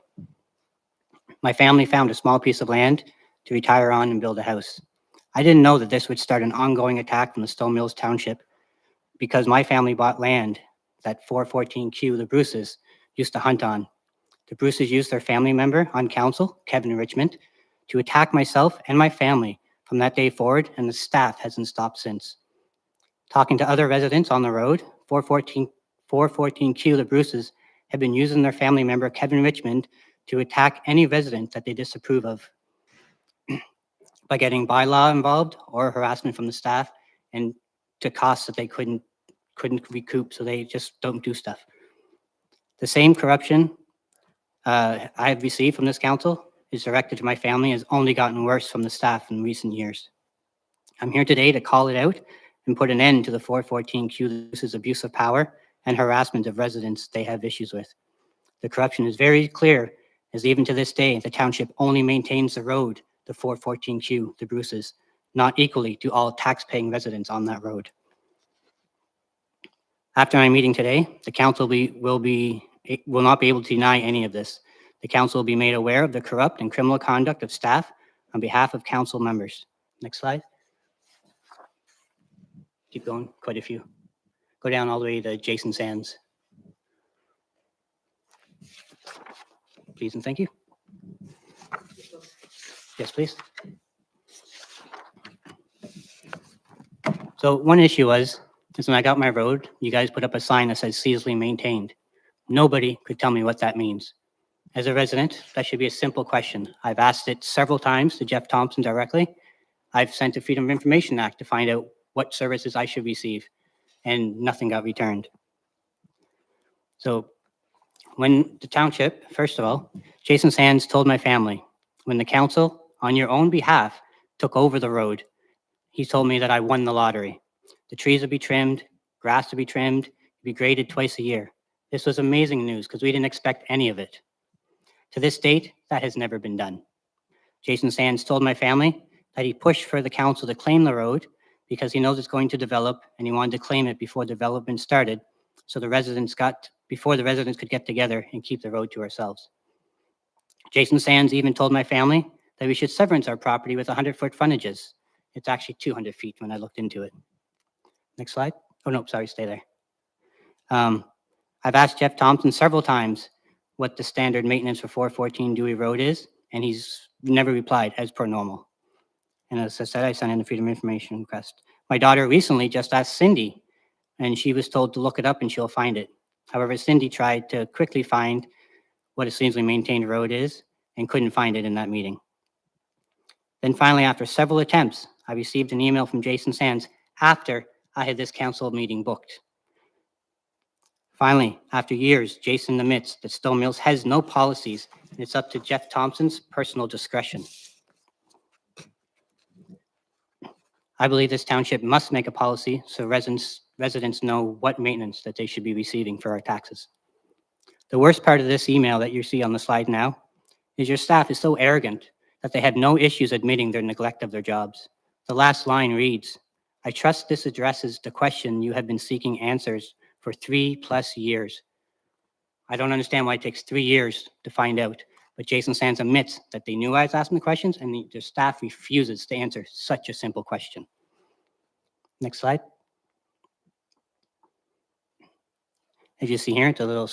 My family found a small piece of land to retire on and build a house. I didn't know that this would start an ongoing attack from the Stone Mills Township, because my family bought land that 414Q, the Bruces, used to hunt on. The Bruces used their family member on council, Kevin Richmond, to attack myself and my family from that day forward, and the staff hasn't stopped since. Talking to other residents on the road, 414Q, the Bruces, have been using their family member, Kevin Richmond, to attack any resident that they disapprove of by getting bylaw involved or harassment from the staff and to costs that they couldn't recoup, so they just don't do stuff. The same corruption I've received from this council is directed to my family has only gotten worse from the staff in recent years. I'm here today to call it out and put an end to the 414Q. This is abuse of power and harassment of residents they have issues with. The corruption is very clear, as even to this day, the township only maintains the road, the 414Q, the Bruces, not equally to all tax-paying residents on that road. After my meeting today, the council will not be able to deny any of this. The council will be made aware of the corrupt and criminal conduct of staff on behalf of council members. Next slide. Keep going, quite a few. Go down all the way to Jason Sands. Please and thank you. Yes, please. So one issue is when I got my road, you guys put up a sign that says seasonally maintained. Nobody could tell me what that means. As a resident, that should be a simple question. I've asked it several times to Jeff Thompson directly. I've sent a Freedom of Information Act to find out what services I should receive, and nothing got returned. So when the township, first of all, Jason Sands told my family, when the council, on your own behalf, took over the road, he told me that I won the lottery. The trees would be trimmed, grass would be trimmed, be graded twice a year. This was amazing news because we didn't expect any of it. To this date, that has never been done. Jason Sands told my family that he pushed for the council to claim the road because he knows it's going to develop and he wanted to claim it before development started so before the residents could get together and keep the road to ourselves. Jason Sands even told my family that we should severance our property with 100-foot frontages. It's actually 200 feet when I looked into it. Next slide. Oh, no, sorry, stay there. I've asked Jeff Thompson several times what the standard maintenance for 414 Dewey Road is, and he's never replied as per normal. And as I said, I sent in the Freedom of Information request. My daughter recently just asked Cindy, and she was told to look it up and she'll find it. However, Cindy tried to quickly find what a seasonally maintained road is and couldn't find it in that meeting. Then finally, after several attempts, I received an email from Jason Sands after I had this council meeting booked. Finally, after years, Jason admits that Stone Mills has no policies and it's up to Jeff Thompson's personal discretion. I believe this township must make a policy so residents know what maintenance that they should be receiving for our taxes. The worst part of this email that you see on the slide now is your staff is so arrogant that they have no issues admitting their neglect of their jobs. The last line reads, "I trust this addresses the question you have been seeking answers for 3+ years." I don't understand why it takes 3 years to find out, but Jason Sands admits that they knew I was asking the questions and their staff refuses to answer such a simple question. Next slide. As you see here, it's a little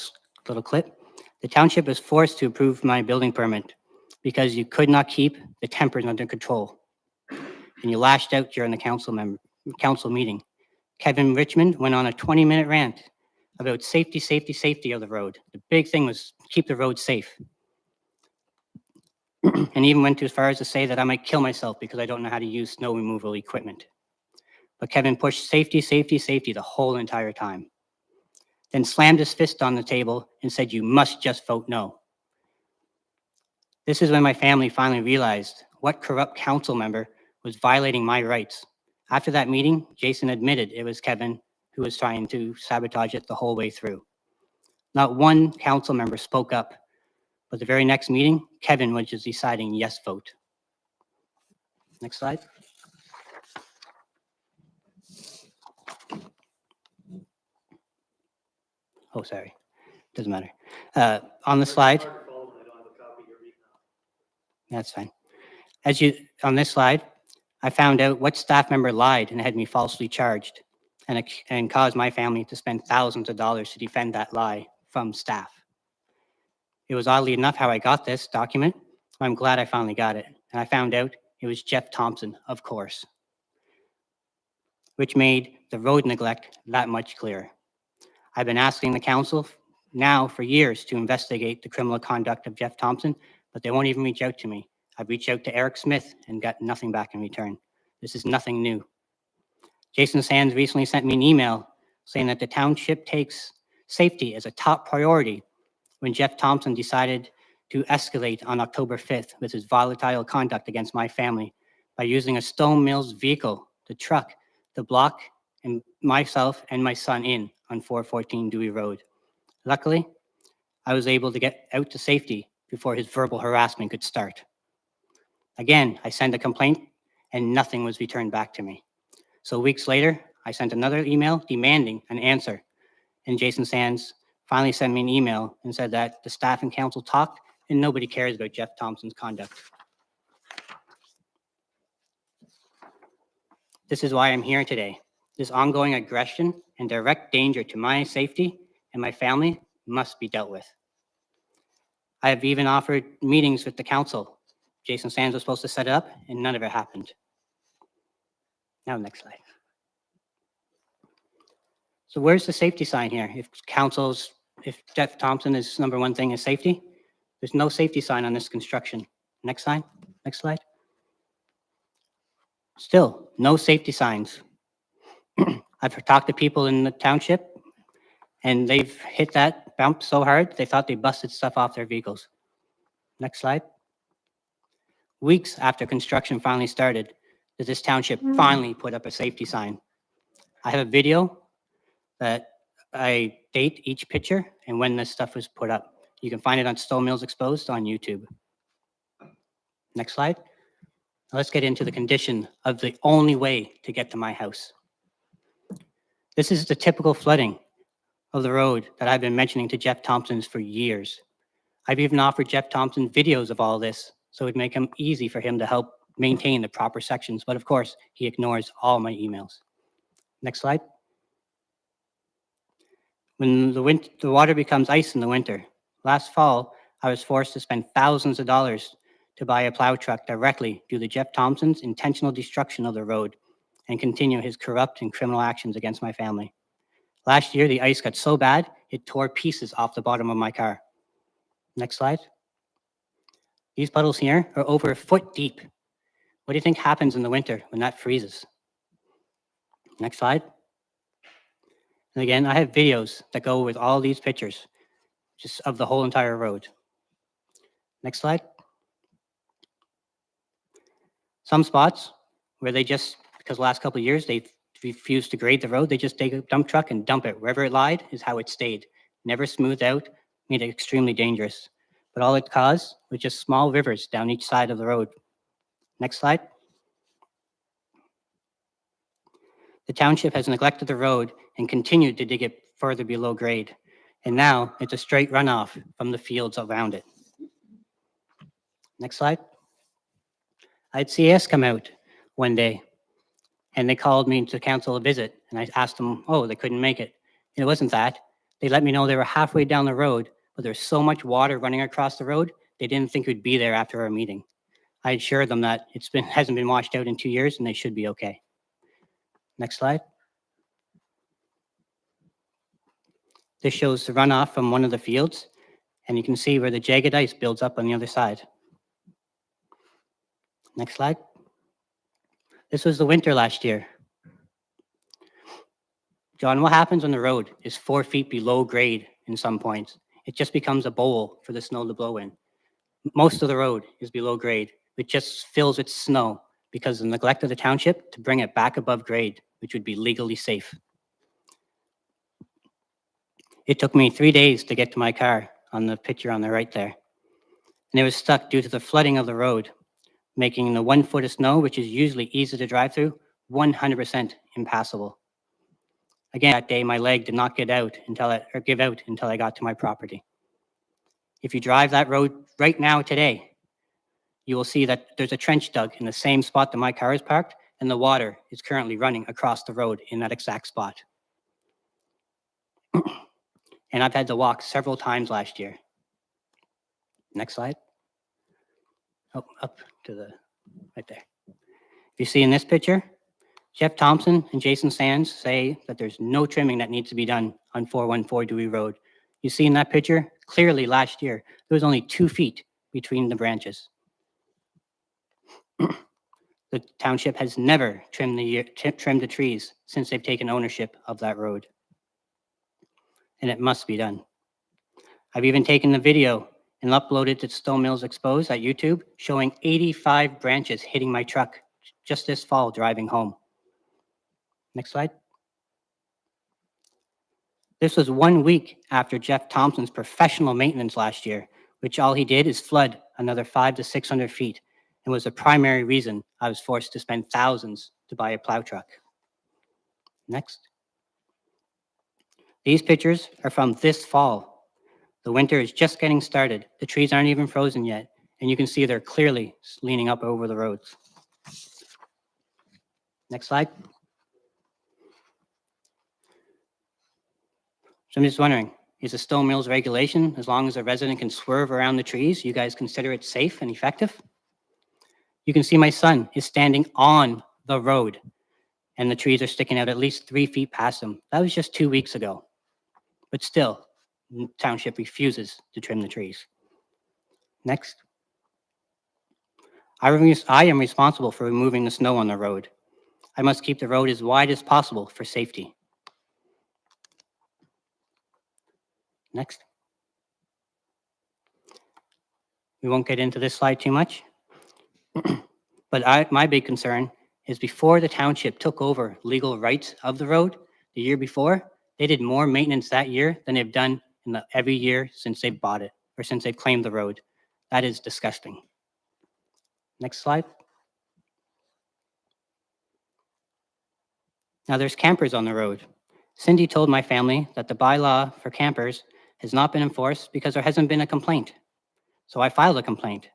clip. The township was forced to approve my building permit because you could not keep the tempers under control. And you lashed out during the council meeting. Kevin Richmond went on a 20-minute rant about safety of the road. The big thing was keep the road safe. And even went as far as to say that I might kill myself because I don't know how to use snow removal equipment. But Kevin pushed safety the whole entire time. Then slammed his fist on the table and said, "You must just vote no." This is when my family finally realized what corrupt council member was violating my rights. After that meeting, Jason admitted it was Kevin who was trying to sabotage it the whole way through. Not one council member spoke up, but the very next meeting, Kevin was just deciding yes vote. Next slide. Oh, sorry. Doesn't matter. On the slide. That's fine. On this slide, I found out what staff member lied and had me falsely charged and caused my family to spend thousands of dollars to defend that lie from staff. It was oddly enough how I got this document. I'm glad I finally got it. And I found out It was Jeff Thompson, of course, which made the road neglect that much clearer. I've been asking the council now for years to investigate the criminal conduct of Jeff Thompson, but they won't even reach out to me. I've reached out to Eric Smith and got nothing back in return. This is nothing new. Jason Sands recently sent me an email saying that the township takes safety as a top priority when Jeff Thompson decided to escalate on October 5th with his volatile conduct against my family by using a Stone Mills vehicle, the truck, to block and myself and my son in on 414 Dewey Road. Luckily, I was able to get out to safety before his verbal harassment could start. Again, I sent a complaint and nothing was returned back to me. So weeks later, I sent another email demanding an answer. And Jason Sands finally sent me an email and said that the staff and council talked and nobody cares about Jeff Thompson's conduct. This is why I'm here today. This ongoing aggression and direct danger to my safety and my family must be dealt with. I have even offered meetings with the council. Jason Sands was supposed to set it up and none of it happened. Now, next slide. So where's the safety sign here? If Jeff Thompson is number one thing is safety, there's no safety sign on this construction. Next slide, next slide. Still, no safety signs. I've talked to people in the township and they've hit that bump so hard, they thought they busted stuff off their vehicles. Next slide. Weeks after construction finally started, did this township finally put up a safety sign. I have a video that I date each picture and when this stuff was put up. You can find it on Stone Mills Exposed on YouTube. Next slide. Now let's get into the condition of the only way to get to my house. This is the typical flooding of the road that I've been mentioning to Jeff Thompson for years. I've even offered Jeff Thompson videos of all this so it'd make him easy for him to help maintain the proper sections. But of course, he ignores all my emails. Next slide. When the water becomes ice in the winter, last fall, I was forced to spend thousands of dollars to buy a plow truck directly due to Jeff Thompson's intentional destruction of the road and continue his corrupt and criminal actions against my family. Last year, the ice got so bad, it tore pieces off the bottom of my car. Next slide. These puddles here are over a foot deep. What do you think happens in the winter when that freezes? Next slide. And again, I have videos that go with all these pictures, just of the whole entire road. Next slide. Some spots where they just, because the last couple of years, they've refused to grade the road, they just take a dump truck and dump it. Wherever it lied is how it stayed. Never smoothed out, made it extremely dangerous. But all it caused was just small rivers down each side of the road. Next slide. The township has neglected the road and continued to dig it further below grade. And now it's a straight runoff from the fields around it. Next slide. I had CS come out one day and they called me to cancel a visit. And I asked them, oh, they couldn't make it. And it wasn't that. They let me know they were halfway down the road, but there's so much water running across the road, they didn't think we'd be there after our meeting. I assured them that hasn't been washed out in 2 years and they should be okay. Next slide. This shows the runoff from one of the fields, and you can see where the jagged ice builds up on the other side. Next slide. This was the winter last year. John, what happens when the road is 4 feet below grade in some points? It just becomes a bowl for the snow to blow in. Most of the road is below grade. It just fills with snow because of the neglect of the township to bring it back above grade, which would be legally safe. It took me 3 days to get to my car on the picture on the right there. And it was stuck due to the flooding of the road, making the 1 foot of snow, which is usually easy to drive through, 100% impassable. Again, that day, my leg did not give out until I got to my property. If you drive that road right now today, you will see that there's a trench dug in the same spot that my car is parked, and the water is currently running across the road in that exact spot. And I've had to walk several times last year. Next slide. Oh, up to the, right there. you see in this picture, Jeff Thompson and Jason Sands say that there's no trimming that needs to be done on 414 Dewey Road. You see in that picture, clearly last year, there was only 2 feet between the branches. The township has never trimmed the trees since they've taken ownership of that road. And it must be done. I've even taken the video and uploaded to Stone Mills Exposed at YouTube, showing 85 branches hitting my truck just this fall driving home. Next slide. This was 1 week after Jeff Thompson's professional maintenance last year, which all he did is flood another 500 to 600 feet, and was the primary reason I was forced to spend thousands to buy a plow truck. Next. These pictures are from this fall. The winter is just getting started. The trees aren't even frozen yet, and you can see they're clearly leaning up over the roads. Next slide. So I'm just wondering, is the Stone Mills regulation, as long as a resident can swerve around the trees, you guys consider it safe and effective? You can see my son is standing on the road, and the trees are sticking out at least 3 feet past him. That was just 2 weeks ago. But still, the township refuses to trim the trees. Next. I am responsible for removing the snow on the road. I must keep the road as wide as possible for safety. Next. We won't get into this slide too much. But my big concern is before the township took over legal rights of the road, the year before, they did more maintenance that year than they've done in every year since they bought it or since they claimed the road. That is disgusting. Next slide. Now there's campers on the road. Cindy told my family that the bylaw for campers has not been enforced because there hasn't been a complaint. So I filed a complaint.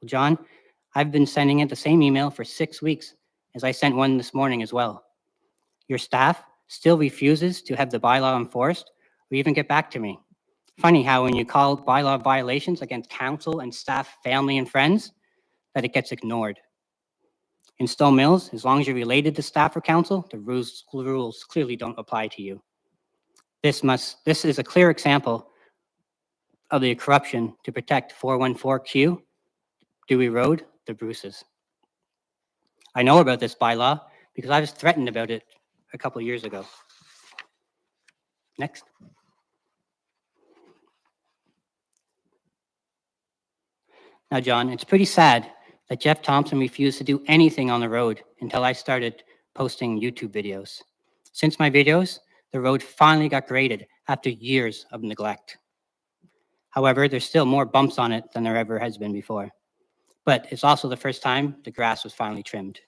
Well, John, I've been sending it the same email for 6 weeks, as I sent one this morning as well. Your staff still refuses to have the bylaw enforced or even get back to me. Funny how when you call bylaw violations against council and staff, family and friends, that it gets ignored. In Stone Mills, as long as you're related to staff or council, the rules clearly don't apply to you. This is a clear example of the corruption to protect 414Q, Dewey Road, the Bruces. I know about this bylaw because I was threatened about it a couple of years ago. Next. Now, John, it's pretty sad that Jeff Thompson refused to do anything on the road until I started posting YouTube videos. Since my videos, the road finally got graded after years of neglect. However, there's still more bumps on it than there ever has been before. But it's also the first time the grass was finally trimmed.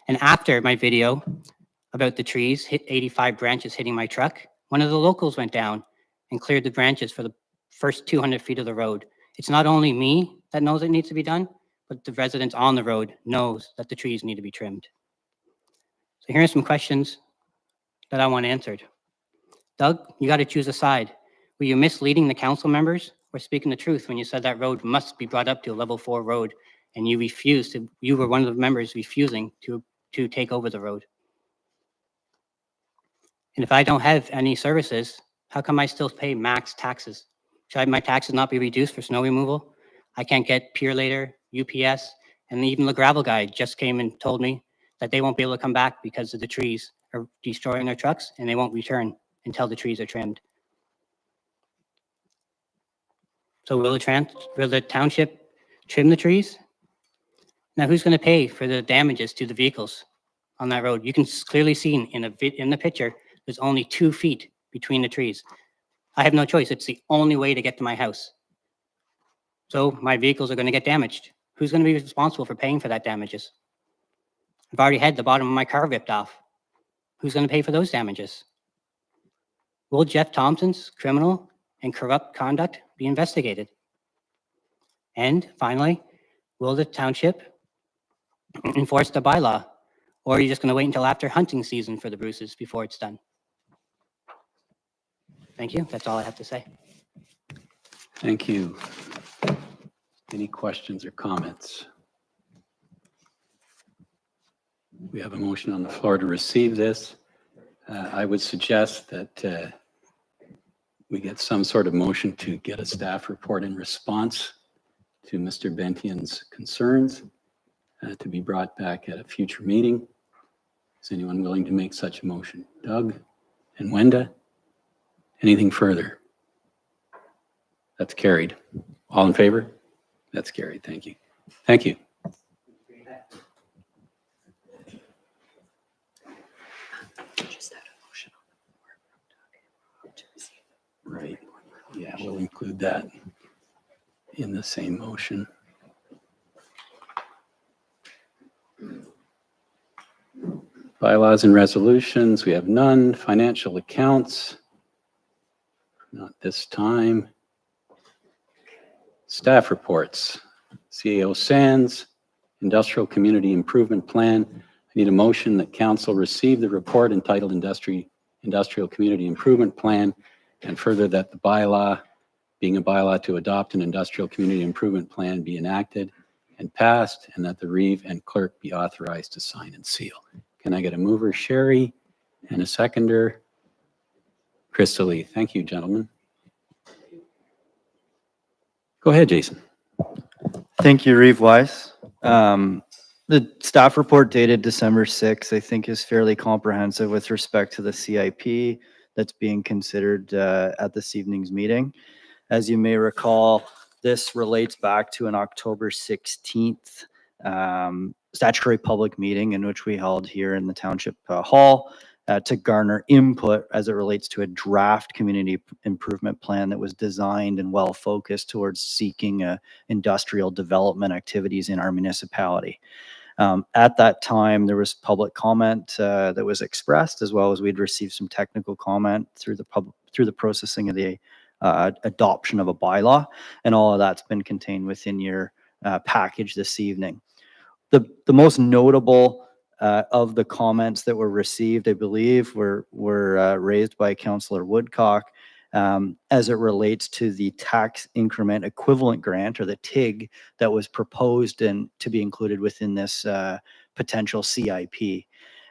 And after my video about the trees, 85 branches hitting my truck, one of the locals went down and cleared the branches for the first 200 feet of the road. It's not only me that knows it needs to be done, but the residents on the road knows that the trees need to be trimmed. So here are some questions that I want answered. Doug, you got to choose a side. Were you misleading the council members or speaking the truth when you said that road must be brought up to a level 4 road and you were one of the members refusing to take over the road? And if I don't have any services, how come I still pay max taxes? Should my taxes not be reduced for snow removal? I can't get Peer Later, UPS, and even the gravel guy just came and told me that they won't be able to come back because of the trees are destroying their trucks and they won't return until the trees are trimmed. So will the township trim the trees? Now who's going to pay for the damages to the vehicles on that road? You can clearly see in the picture, there's only 2 feet between the trees. I have no choice. It's the only way to get to my house. So my vehicles are going to get damaged. Who's going to be responsible for paying for that damages? I've already had the bottom of my car ripped off. Who's going to pay for those damages? Will Jeff Thompson's criminal and corrupt conduct be investigated? And finally, will the township enforce the bylaw? Or are you just going to wait until after hunting season for the Bruces before it's done? Thank you. That's all I have to say. Thank you. Any questions or comments? We have a motion on the floor to receive this. I would suggest that we get some sort of motion to get a staff report in response to Mr. Bentian's concerns to be brought back at a future meeting. Is anyone willing to make such a motion? Doug and Wenda? Anything further? That's carried. All in favor? That's carried. Thank you. Thank you. Right. Yeah, we'll include that in the same motion. Bylaws and resolutions, we have none. Financial accounts, not this time. Staff reports, CAO Sands, Industrial Community Improvement Plan. I need a motion that council receive the report entitled Industrial Community Improvement Plan, and further that the bylaw, being a bylaw to adopt an industrial community improvement plan, be enacted and passed, and that the Reeve and clerk be authorized to sign and seal. Can I get a mover, Sherry, and a seconder, Crystal Lee? Thank you, gentlemen. Go ahead, Jason. Thank you, Reeve Weiss. The staff report dated December 6th, I think, is fairly comprehensive with respect to the CIP that's being considered at this evening's meeting. As you may recall, this relates back to an October 16th statutory public meeting in which we held here in the Township Hall to garner input as it relates to a draft community improvement plan that was designed and well focused towards seeking industrial development activities in our municipality. At that time, there was public comment that was expressed, as well as we'd received some technical comment through the processing of the adoption of a bylaw, and all of that's been contained within your package this evening. The most notable of the comments that were received, I believe, were raised by Councillor Woodcock as it relates to the tax increment equivalent grant, or the TIG, that was proposed and to be included within this potential CIP.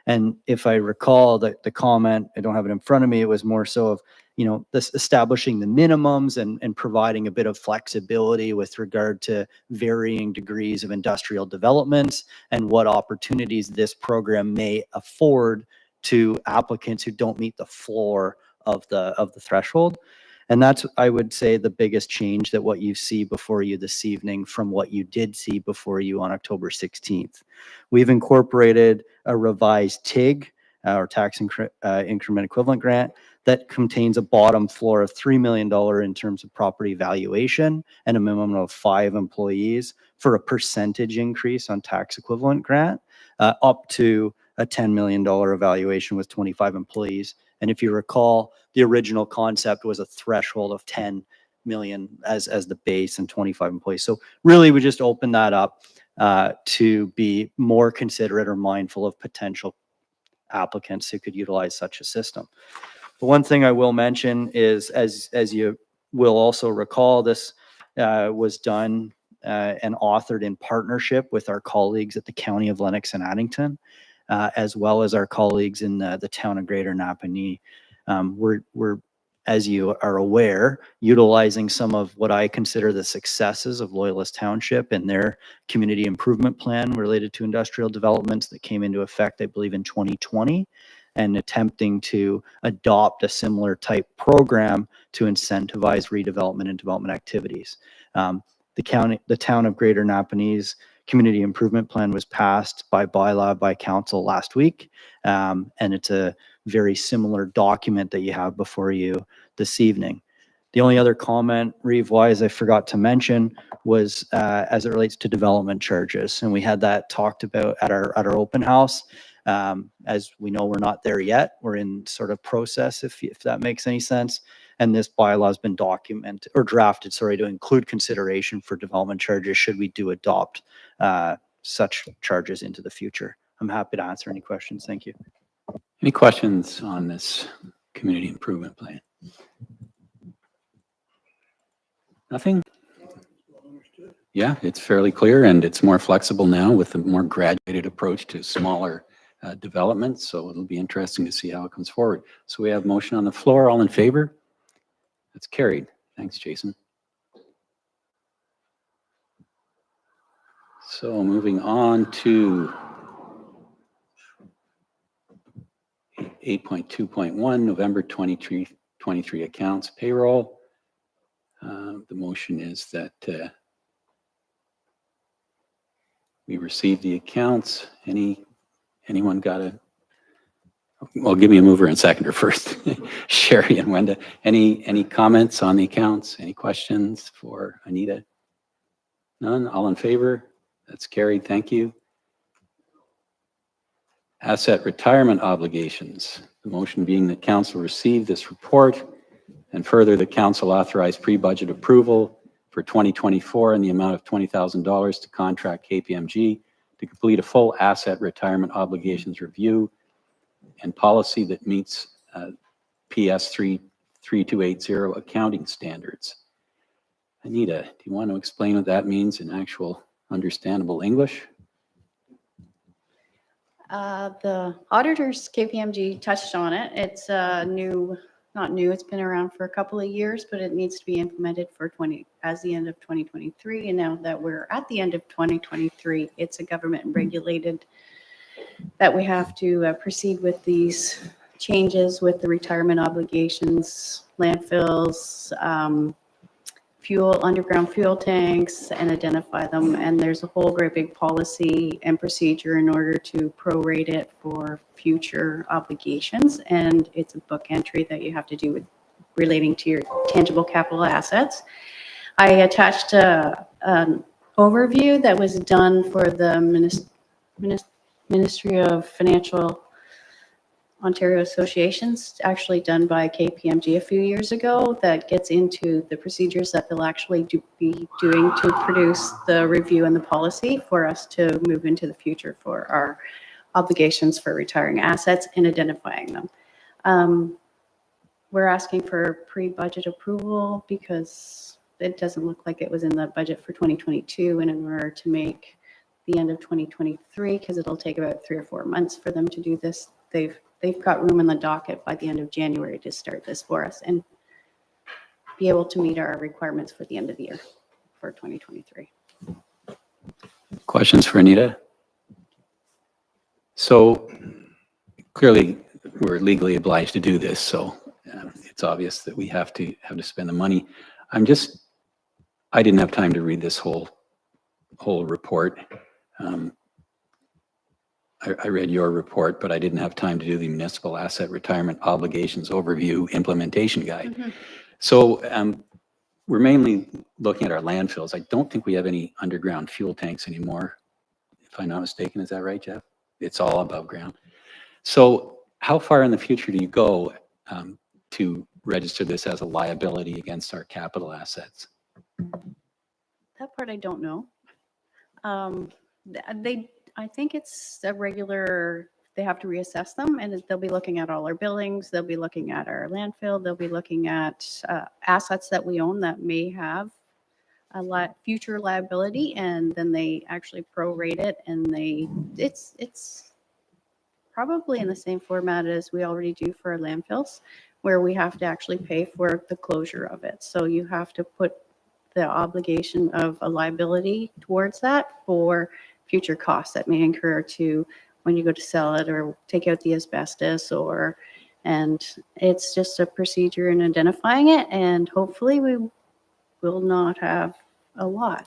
And if I recall the comment, I don't have it in front of me, it was more so of, this establishing the minimums and providing a bit of flexibility with regard to varying degrees of industrial developments and what opportunities this program may afford to applicants who don't meet the floor of the threshold. And that's, I would say, the biggest change that what you see before you this evening from what you did see before you on October 16th. We've incorporated a revised TIG, or tax increment equivalent grant, that contains a bottom floor of $3 million in terms of property valuation and a minimum of 5 employees for a percentage increase on tax equivalent grant, up to a $10 million evaluation with 25 employees. And if you recall, the original concept was a threshold of 10 million as the base and 25 employees. So really, we just opened that up to be more considerate or mindful of potential applicants who could utilize such a system. The one thing I will mention is, as you will also recall, this was done and authored in partnership with our colleagues at the County of Lennox and Addington, as well as our colleagues in the town of Greater Napanee. We're, as you are aware, utilizing some of what I consider the successes of Loyalist Township and their community improvement plan related to industrial developments that came into effect, I believe, in 2020, and attempting to adopt a similar type program to incentivize redevelopment and development activities. The town of Greater Napanee's community improvement plan was passed by bylaw by council last week, and it's a very similar document that you have before you this evening. The only other comment, Reeve Wise, I forgot to mention was as it relates to development charges, and we had that talked about at our open house. As we know, we're not there yet. We're in sort of process, if that makes any sense. And this bylaw has been documented or drafted, sorry, to include consideration for development charges should we do adopt such charges into the future. I'm happy to answer any questions. Thank you. Any questions on this community improvement plan? Nothing? Yeah, it's fairly clear, and it's more flexible now with a more graduated approach to smaller development, so it'll be interesting to see how it comes forward. So we have motion on the floor. All in favor? That's carried. Thanks, Jason. So moving on to 8.2.1, November 23 accounts payroll. The motion is that we receive the accounts. Anyone got a, well, give me a mover and seconder first. Sherry and Wenda. Any comments on the accounts? Any questions for Anita? None? All in favor? That's carried. Thank you. Asset retirement obligations. The motion being that council receive this report, and further the council authorize pre-budget approval for 2024 in the amount of $20,000 to contract KPMG to complete a full asset retirement obligations review and policy that meets PS 3280 accounting standards. Anita, do you want to explain what that means in actual understandable English? The auditors, KPMG, touched on it. It's new, not new, it's been around for a couple of years, but it needs to be implemented for as the end of 2023. And now that we're at the end of 2023, it's a government regulated that we have to proceed with these changes with the retirement obligations, landfills, underground fuel tanks, and identify them. And there's a whole great big policy and procedure in order to prorate it for future obligations. And it's a book entry that you have to do with relating to your tangible capital assets. I attached an overview that was done for the Ministry of Financial Ontario Associations, actually done by KPMG a few years ago, that gets into the procedures that they'll actually be doing to produce the review and the policy for us to move into the future for our obligations for retiring assets and identifying them. We're asking for pre-budget approval because it doesn't look like it was in the budget for 2022, and in order to make the end of 2023, because it'll take about 3 or 4 months for them to do this, they've got room in the docket by the end of January to start this for us and be able to meet our requirements for the end of the year for 2023. Questions for Anita? So clearly we're legally obliged to do this, so it's obvious that we have to spend the money. I didn't have time to read this whole report. I read your report, but I didn't have time to do the municipal asset retirement obligations overview implementation guide. Mm-hmm. So we're mainly looking at our landfills. I don't think we have any underground fuel tanks anymore, if I'm not mistaken. Is that right, Jeff? It's all above ground. So how far in the future do you go to register this as a liability against our capital assets? That part I don't know. I think it's a regular, they have to reassess them, and they'll be looking at all our buildings, they'll be looking at our landfill, they'll be looking at assets that we own that may have a future liability, and then they actually prorate it, and it's probably in the same format as we already do for our landfills, where we have to actually pay for the closure of it. So you have to put the obligation of a liability towards that for future costs that may incur to when you go to sell it or take out the asbestos, and it's just a procedure in identifying it, and hopefully we will not have a lot.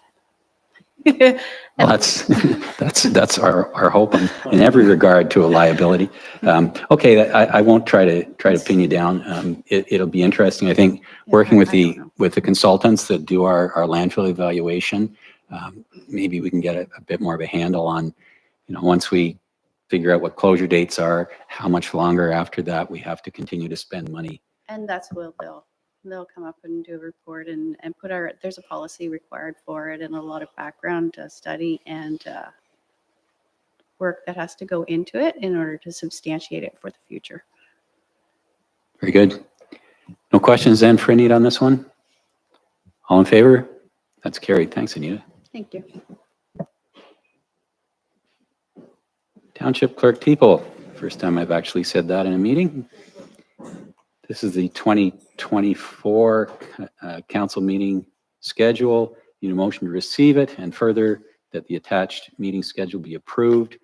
Well, that's our hope in every regard to a liability. Okay, I won't try to pin you down. It'll be interesting. I think working with the consultants that do our landfill evaluation, maybe we can get a bit more of a handle on, once we figure out what closure dates are, how much longer after that we have to continue to spend money. And that's what they'll come up and do a report and put there's a policy required for it, and a lot of background study and work that has to go into it in order to substantiate it for the future. Very good. No questions then for Anita on this one? All in favor? That's carried. Thanks, Anita. Thank you. Township Clerk Teeple, first time I've actually said that in a meeting. This is the 2024 council meeting schedule. Need a motion to receive it, and further that the attached meeting schedule be approved,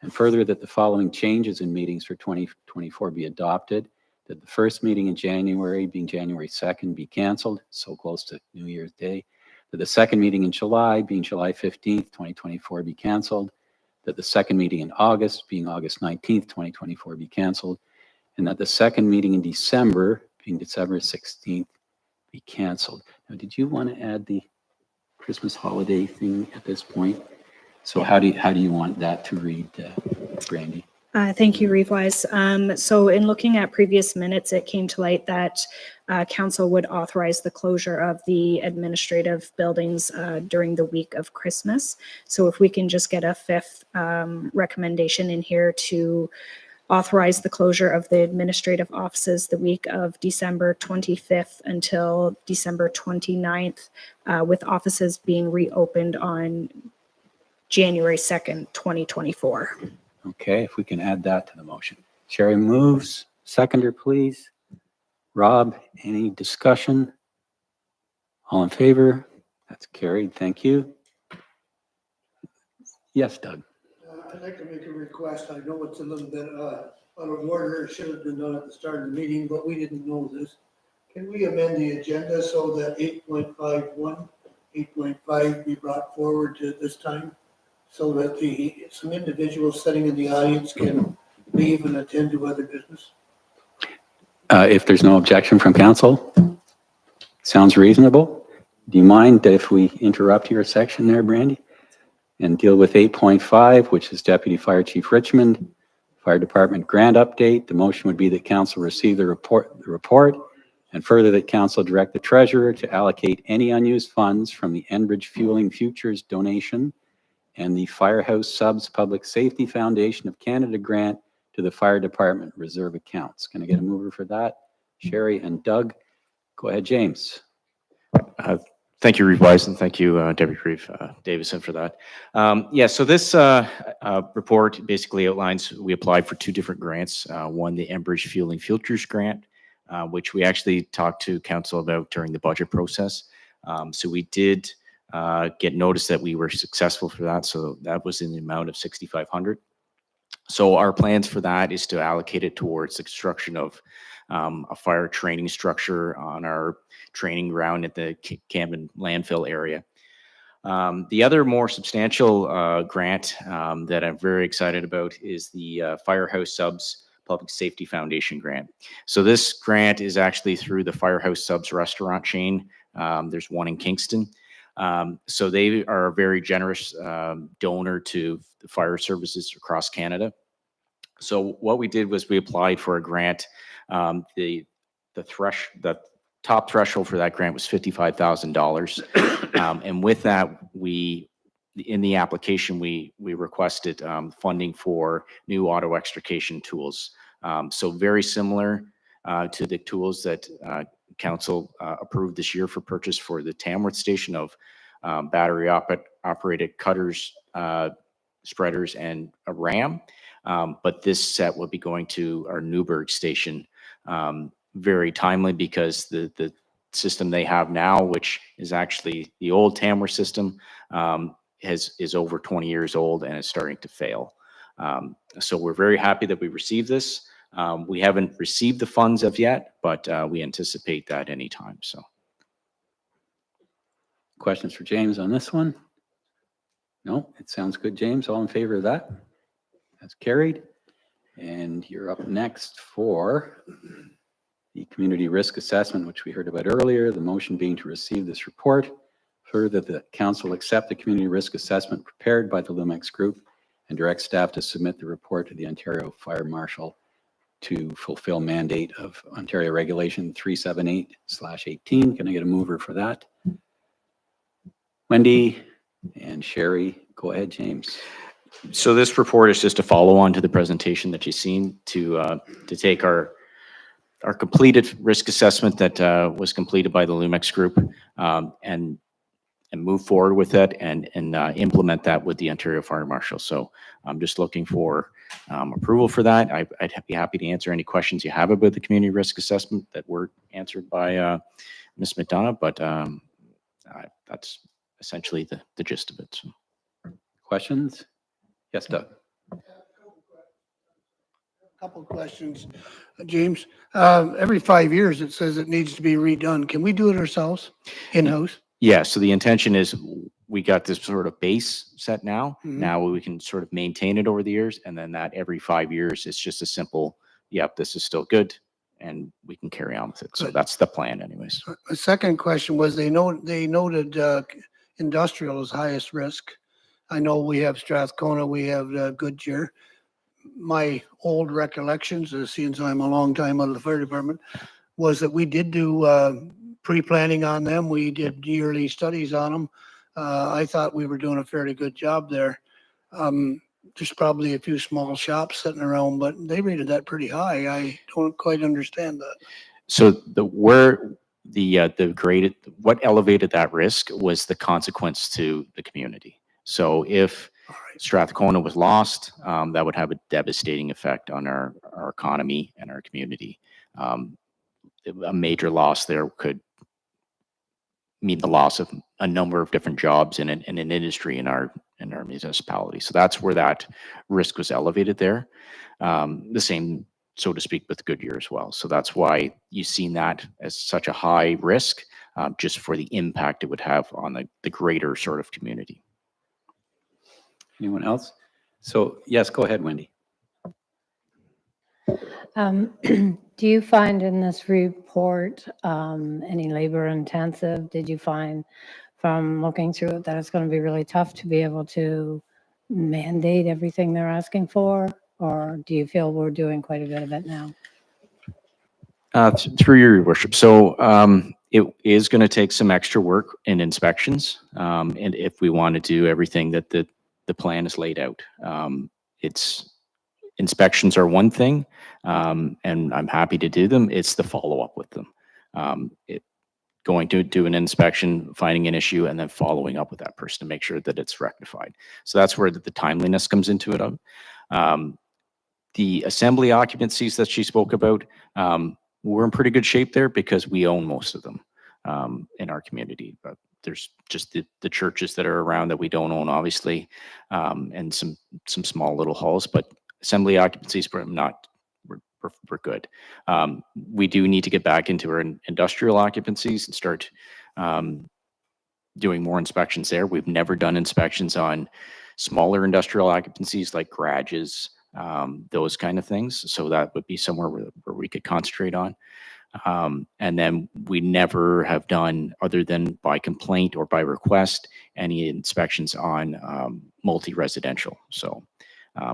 and further that the following changes in meetings for 2024 be adopted. That the first meeting in January, being January 2nd, be canceled, so close to New Year's Day. That the second meeting in July, being July 15th, 2024, be canceled. That the second meeting in August, being August 19th, 2024, be canceled. And that the second meeting in December, being December 16th, be canceled. Now, did you want to add the Christmas holiday thing at this point? So how do you want that to read, Brandy? Thank you, Reeve-Wise. So in looking at previous minutes, it came to light that council would authorize the closure of the administrative buildings during the week of Christmas. So if we can just get a fifth recommendation in here to authorize the closure of the administrative offices the week of December 25th until December 29th, with offices being reopened on January 2nd, 2024. Okay, if we can add that to the motion. Sherry moves. Seconder, please. Rob, any discussion? All in favor? That's carried. Thank you. Yes, Doug. I'd like to make a request. I know it's a little bit out of order. It should have been done at the start of the meeting, but we didn't know this. Can we amend the agenda so that 8.51, 8.5 be brought forward to this time? So that some individuals sitting in the audience can leave and attend to other business? If there's no objection from council, sounds reasonable. Do you mind if we interrupt your section there, Brandy, and deal with 8.5, which is Deputy Fire Chief Richmond, Fire Department grant update? The motion would be that council receive the report, and further that council direct the treasurer to allocate any unused funds from the Enbridge Fueling Futures donation and the Firehouse Subs Public Safety Foundation of Canada grant to the Fire Department reserve accounts. Can I get a mover for that? Sherry and Doug. Go ahead, James. Thank you, Reeve Wise, and thank you, Deputy Reeve Davison, for that. Yeah, so this report basically outlines we applied for two different grants. One, the Enbridge Fueling Futures grant, which we actually talked to council about during the budget process. So we did get notice that we were successful for that. So that was in the amount of $6,500. So our plans for that is to allocate it towards the construction of a fire training structure on our training ground at the Camden landfill area. The other more substantial grant that I'm very excited about is the Firehouse Subs Public Safety Foundation grant. So this grant is actually through the Firehouse Subs restaurant chain. There's one in Kingston. So they are a very generous donor to the fire services across Canada. So what we did was we applied for a grant. The top threshold for that grant was $55,000. And with that, in the application, we requested funding for new auto extrication tools. So very similar to the tools that council approved this year for purchase for the Tamworth station of battery operated cutters, spreaders, and a ram. But this set will be going to our Newburgh station very timely because the system they have now, which is actually the old Tamworth system, is over 20 years old and is starting to fail. So we're very happy that we received this. We haven't received the funds of yet, but we anticipate that anytime. So, questions for James on this one? No, it sounds good, James. All in favor of that? That's carried. And you're up next for the community risk assessment, which we heard about earlier. The motion being to receive this report. Further, that the council accept the community risk assessment prepared by the Lumex Group and direct staff to submit the report to the Ontario Fire Marshal to fulfill mandate of Ontario Regulation 378/18. Can I get a mover for that? Wendy and Sherry. Go ahead, James. So this report is just a follow-on to the presentation that you've seen to take our completed risk assessment that was completed by the Lumex Group and move forward with it and implement that with the Ontario Fire Marshal. So I'm just looking for approval for that. I'd be happy to answer any questions you have about the community risk assessment that were answered by Ms. McDonough, but that's essentially the gist of it. So. Questions? Yes, Doug. Couple of questions, James. Every 5 years, it says it needs to be redone. Can we do it ourselves in-house? Yeah, so the intention is we got this sort of base set now. Mhm. Now we can sort of maintain it over the years, and then that every 5 years, it's just a simple, yep, this is still good, and we can carry on with it. So Good. that's the plan anyways. A second question was they noted industrial as highest risk. I know we have Strathcona, we have Goodyear. My old recollections, seeing as I'm a long time out of the fire department, was that we did do pre-planning on them. We did yearly studies on them. I thought we were doing a fairly good job there. There's probably a few small shops sitting around, but they rated that pretty high. I don't quite understand that. So what elevated that risk was the consequence to the community. So if Strathcona was lost, that would have a devastating effect on our economy and our community. A major loss there could mean the loss of a number of different jobs in an industry in our municipality. So that's where that risk was elevated there. The same, so to speak, with Goodyear as well. So that's why you've seen that as such a high risk, just for the impact it would have on the greater sort of community. Anyone else? So yes, go ahead, Wendy. Do you find in this report any labor intensive? Did you find from looking through it that it's going to be really tough to be able to mandate everything they're asking for? Or do you feel we're doing quite a bit of it now? Through your worship. So it is going to take some extra work in inspections. And if we want to do everything that the plan is laid out, inspections are one thing, and I'm happy to do them. It's the follow-up with them. Going to do an inspection, finding an issue, and then following up with that person to make sure that it's rectified. So that's where the timeliness comes into it. The assembly occupancies that she spoke about, we're in pretty good shape there because we own most of them in our community. But there's just the churches that are around that we don't own, obviously, and some small little halls. But assembly occupancies, we're good. We do need to get back into our industrial occupancies and start doing more inspections there. We've never done inspections on smaller industrial occupancies like garages, those kind of things. So that would be somewhere where we could concentrate on. And then we never have done, other than by complaint or by request, any inspections on multi-residential. So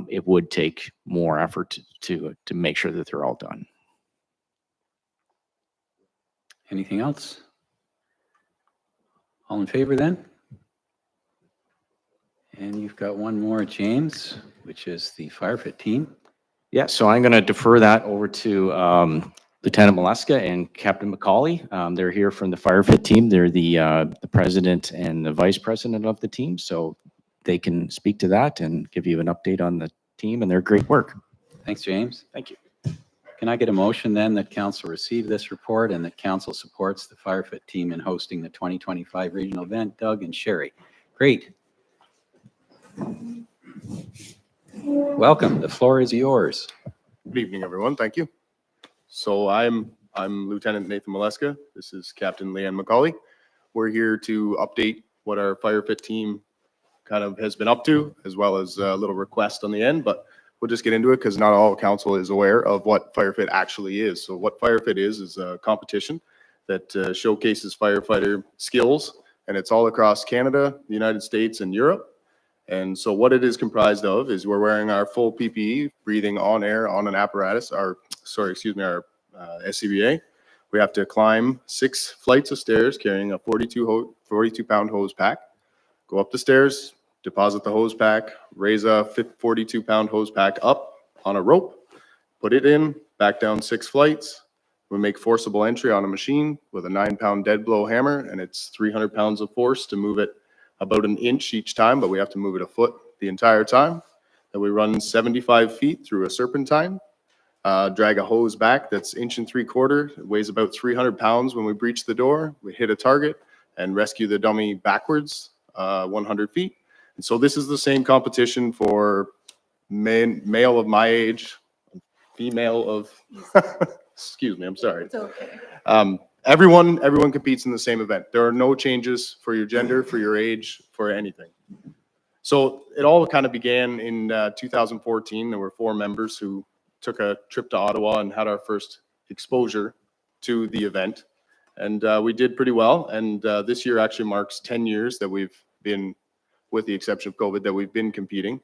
it would take more effort to make sure that they're all done. Anything else? All in favor then? And you've got one more, James, which is the firefit team. Yeah, so I'm going to defer that over to Lieutenant Maleska and Captain McCauley. They're here from the firefit team. They're the president and the vice president of the team, so they can speak to that and give you an update on the team and their great work. Thanks, James. Thank you. Can I get a motion then that council receive this report and that council supports the firefit team in hosting the 2025 regional event? Doug and Sherry. Great. Welcome. The floor is yours. Good evening, everyone. Thank you. So I'm Lieutenant Nathan Maleska. This is Captain Leanne McCauley. We're here to update what our firefit team kind of has been up to, as well as a little request on the end, but we'll just get into it because not all council is aware of what firefit actually is. So what firefit is a competition that showcases firefighter skills, and it's all across Canada, the United States, and Europe. And so what it is comprised of is we're wearing our full PPE, breathing on air on an apparatus, our SCBA. We have to climb 6 flights of stairs carrying a 42-pound hose pack, go up the stairs, deposit the hose pack, raise a 42-pound hose pack up on a rope, put it in, back down 6 flights. We make forcible entry on a machine with a 9-pound dead blow hammer, and it's 300 pounds of force to move it about an inch each time, but we have to move it a foot the entire time. that we run 75 feet through a serpentine, drag a hose back that's 1.75 inches, it weighs about 300 pounds when we breach the door, we hit a target and rescue the dummy backwards 100 feet. And so this is the same competition for male of my age, female of, excuse me, I'm sorry. It's okay. Everyone competes in the same event. There are no changes for your gender, for your age, for anything. So it all kind of began in 2014. There were 4 members who took a trip to Ottawa and had our first exposure to the event. And we did pretty well. And this year actually marks 10 years that we've been, with the exception of COVID, that we've been competing.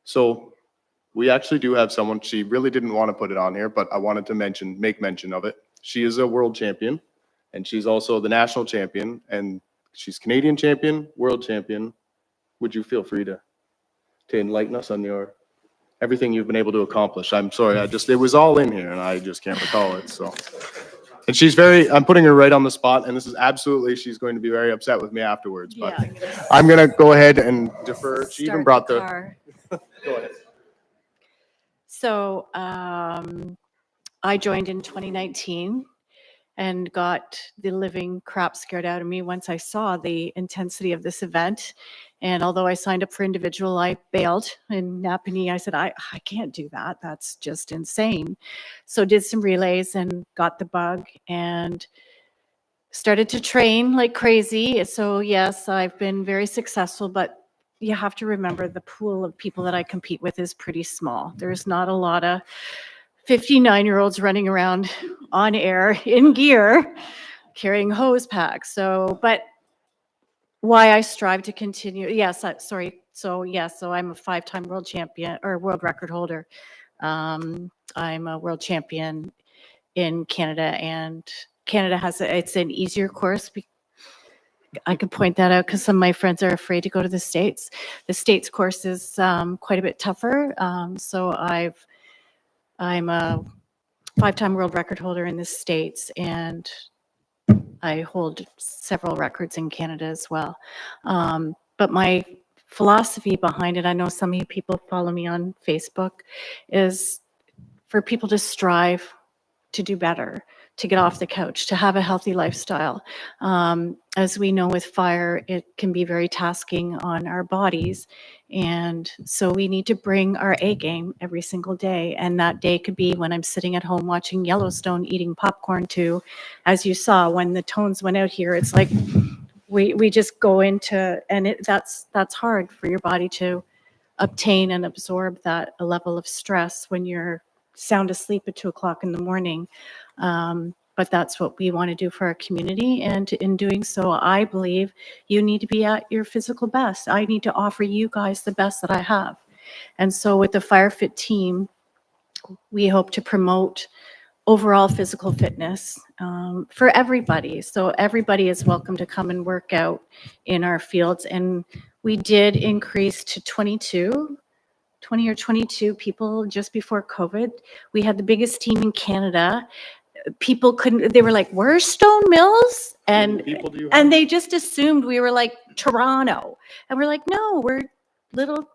So we actually do have someone, she really didn't want to put it on here, but I wanted to make mention of it. She is a world champion, and she's also the national champion, and she's Canadian champion, world champion. Would you feel free to enlighten us on everything you've been able to accomplish? I'm sorry, it was all in here and I just can't recall it, so. And she's I'm putting her right on the spot, and this is absolutely, she's going to be very upset with me afterwards, but I'm gonna go ahead and defer. She even brought the go ahead. So I joined in 2019 and got the living crap scared out of me once I saw the intensity of this event. And although I signed up for individual, I bailed in Napanee. I said, I can't do that. That's just insane. So did some relays and got the bug and started to train like crazy. So yes, I've been very successful, but you have to remember the pool of people that I compete with is pretty small. There's not a lot of 59-year-olds running around on air in gear, carrying hose packs. So, but why I strive to continue. Yes, So I'm a 5-time world champion or world record holder. I'm a world champion in Canada, and Canada it's an easier course. I could point that out because some of my friends are afraid to go to the States. The States course is quite a bit tougher. So I'm a 5-time world record holder in the States, and I hold several records in Canada as well. But my philosophy behind it, I know some of you people follow me on Facebook, is for people to strive to do better, to get off the couch, to have a healthy lifestyle. As we know with fire, it can be very tasking on our bodies. And so we need to bring our A game every single day. And that day could be when I'm sitting at home watching Yellowstone, eating popcorn too. As you saw, when the tones went out here, it's like we just go into, and that's hard for your body to obtain and absorb that a level of stress when you're sound asleep at 2 o'clock in the morning. But that's what we want to do for our community. And in doing so, I believe you need to be at your physical best. I need to offer you guys the best that I have. And so with the FireFit team, we hope to promote overall physical fitness for everybody. So everybody is welcome to come and work out in our fields. And we did increase to 20 or 22 people just before COVID. We had the biggest team in Canada. People they were like, where's Stone Mills? And they just assumed we were like Toronto. And we're like, no, we're little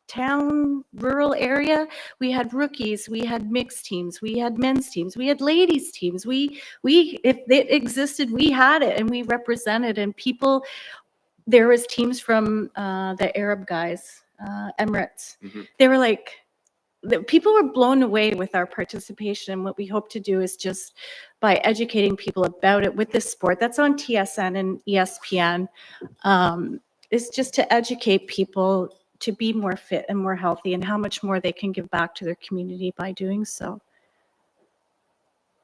town, rural area. We had rookies, we had mixed teams, we had men's teams, we had ladies teams. We if it existed, we had it, and we represented. And people, there was teams from the Arab guys, Emirates. They were like, people were blown away with our participation. What we hope to do is just by educating people about it with this sport that's on TSN and ESPN, is just to educate people to be more fit and more healthy, and how much more they can give back to their community by doing so.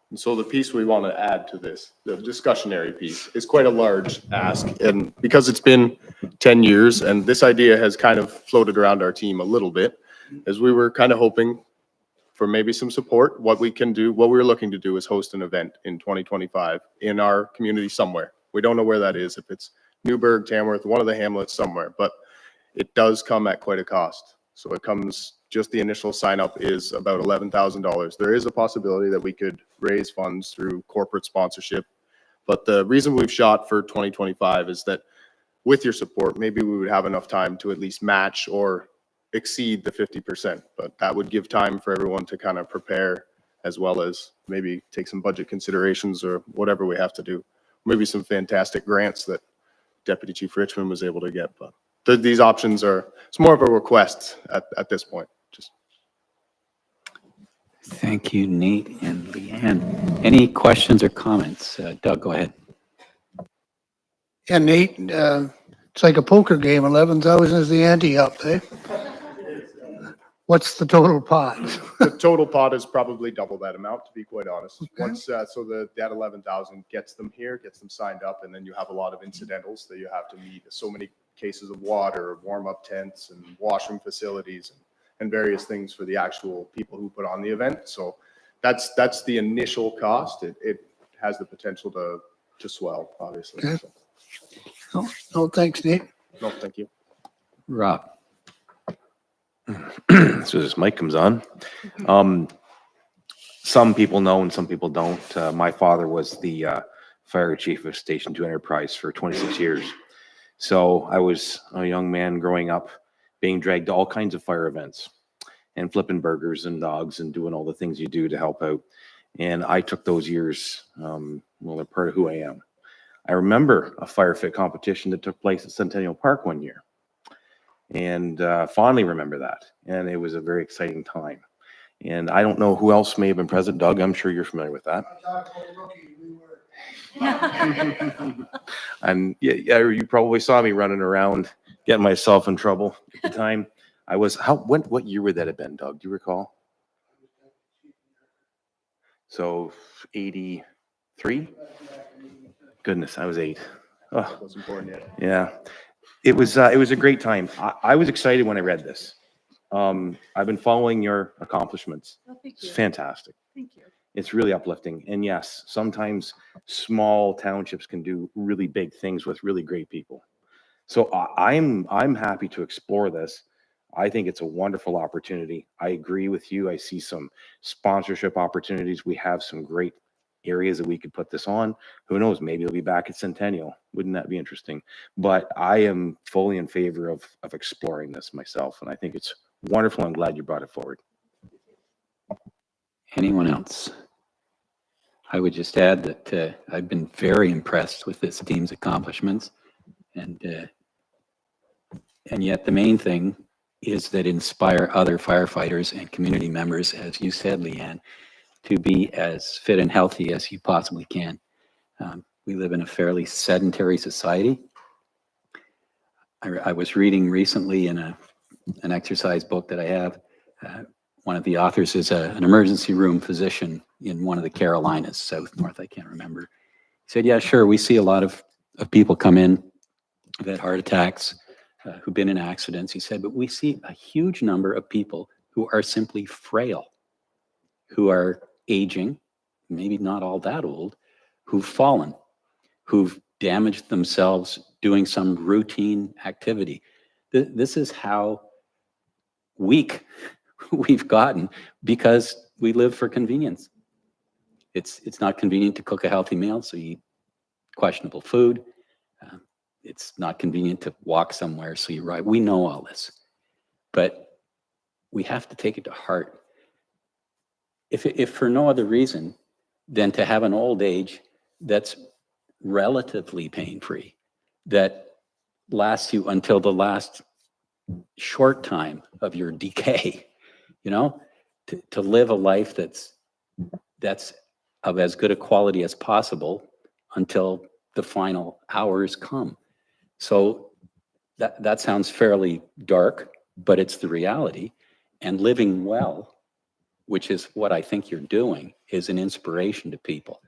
And so the piece we want to add to this, the discussionary piece, is quite a large ask. And because it's been 10 years and this idea has kind of floated around our team a little bit, as we were kind of hoping for maybe some support, what we can do, what we're looking to do is host an event in 2025 in our community somewhere. We don't know where that is, if it's Newburgh, Tamworth, one of the hamlets somewhere, but it does come at quite a cost. So it comes, just the initial sign up is about $11,000. There is a possibility that we could raise funds through corporate sponsorship. But the reason we've shot for 2025 is that with your support, maybe we would have enough time to at least match or exceed the 50%, but that would give time for everyone to kind of prepare, as well as maybe take some budget considerations or whatever we have to do. Maybe some fantastic grants that Deputy Chief Richmond was able to get, but these options are, it's more of a request at this point. Just Thank you, Nate and Leanne. Any questions or comments? Doug, go ahead. Yeah, Nate, it's like a poker game. 11,000 is the ante up, eh? What's the total pot? the total pot is probably double that amount, to be quite honest. Okay. Once, so that 11,000 gets them here, gets them signed up, and then you have a lot of incidentals that you have to meet. So many cases of water, warm-up tents, and washroom facilities, and various things for the actual people who put on the event. So that's the initial cost. It has the potential to swell, obviously. Okay. So, No, thanks, Nate. no, thank you. Rob. So this mic comes on. Some people know and some people don't. My father was the fire chief of Station 2 Enterprise for 26 years. So I was a young man growing up, being dragged to all kinds of fire events and flipping burgers and dogs and doing all the things you do to help out. And I took those years, well, they're part of who I am. I remember a fire fit competition that took place at Centennial Park one year, and fondly remember that. And it was a very exciting time. And I don't know who else may have been present. Doug, I'm sure you're familiar with that. And yeah, you probably saw me running around, getting myself in trouble at the time. I was, what year would that have been, Doug? Do you recall? So 83? Goodness, I was 8. Oh, That wasn't born yet. yeah. It was a great time. I was excited when I read this. I've been following your accomplishments. Oh, thank It's you. fantastic. Thank you. It's really uplifting. And yes, sometimes small townships can do really big things with really great people. So I'm happy to explore this. I think it's a wonderful opportunity. I agree with you. I see some sponsorship opportunities. We have some great areas that we could put this on. Who knows? Maybe it'll be back at Centennial. Wouldn't that be interesting? But I am fully in favor of exploring this myself. And I think it's wonderful. I'm glad you brought it forward. Anyone else? I would just add that I've been very impressed with this team's accomplishments. And yet the main thing is that inspire other firefighters and community members, as you said, Leanne, to be as fit and healthy as you possibly can. We live in a fairly sedentary society. I was reading recently in an exercise book that I have. One of the authors is an emergency room physician in one of the Carolinas, south, north, I can't remember. He said, yeah, sure, we see a lot of people come in who've had heart attacks, who've been in accidents. He said, but we see a huge number of people who are simply frail, who are aging, maybe not all that old, who've fallen, who've damaged themselves doing some routine activity. This is how weak we've gotten because we live for convenience. It's not convenient to cook a healthy meal, so you eat questionable food. It's not convenient to walk somewhere, so you ride. We know all this, but we have to take it to heart. If for no other reason than to have an old age that's relatively pain-free, that lasts you until the last short time of your decay, you know, to live a life that's of as good a quality as possible until the final hours come. So that sounds fairly dark, but it's the reality. And living well, which is what I think you're doing, is an inspiration to people.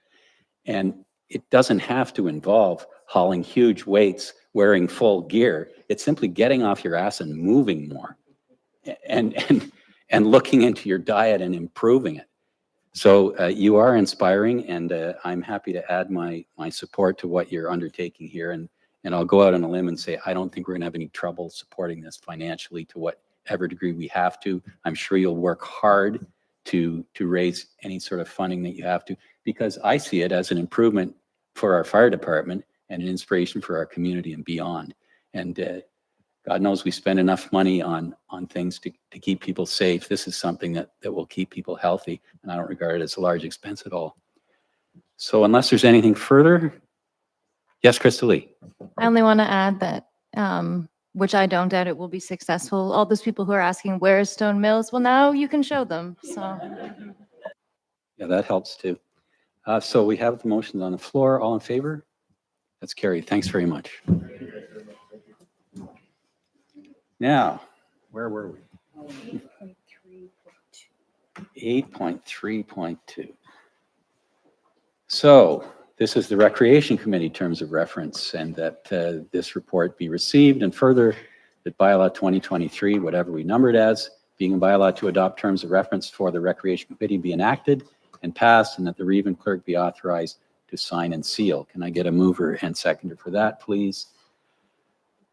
And it doesn't have to involve hauling huge weights, wearing full gear. It's simply getting off your ass and moving more and looking into your diet and improving it. So you are inspiring, and I'm happy to add my support to what you're undertaking here. And I'll go out on a limb and say, I don't think we're gonna have any trouble supporting this financially to whatever degree we have to. I'm sure you'll work hard to raise any sort of funding that you have to, because I see it as an improvement for our fire department and an inspiration for our community and beyond. And God knows we spend enough money on things to keep people safe. This is something that will keep people healthy, and I don't regard it as a large expense at all. So unless there's anything further, yes, Krista Lee. I only want to add that, which I don't doubt it will be successful. All those people who are asking, where is Stone Mills? Well, now you can show them. So Yeah, that helps too. So we have the motions on the floor. All in favor? That's carried. Thanks very much. Now, where were we? 8.3.2. So this is the Recreation Committee terms of reference, and that this report be received, and further that bylaw 2023, whatever we numbered as, being a bylaw to adopt terms of reference for the Recreation Committee be enacted and passed, and that the Reeve and clerk be authorized to sign and seal. Can I get a mover and seconder for that, please?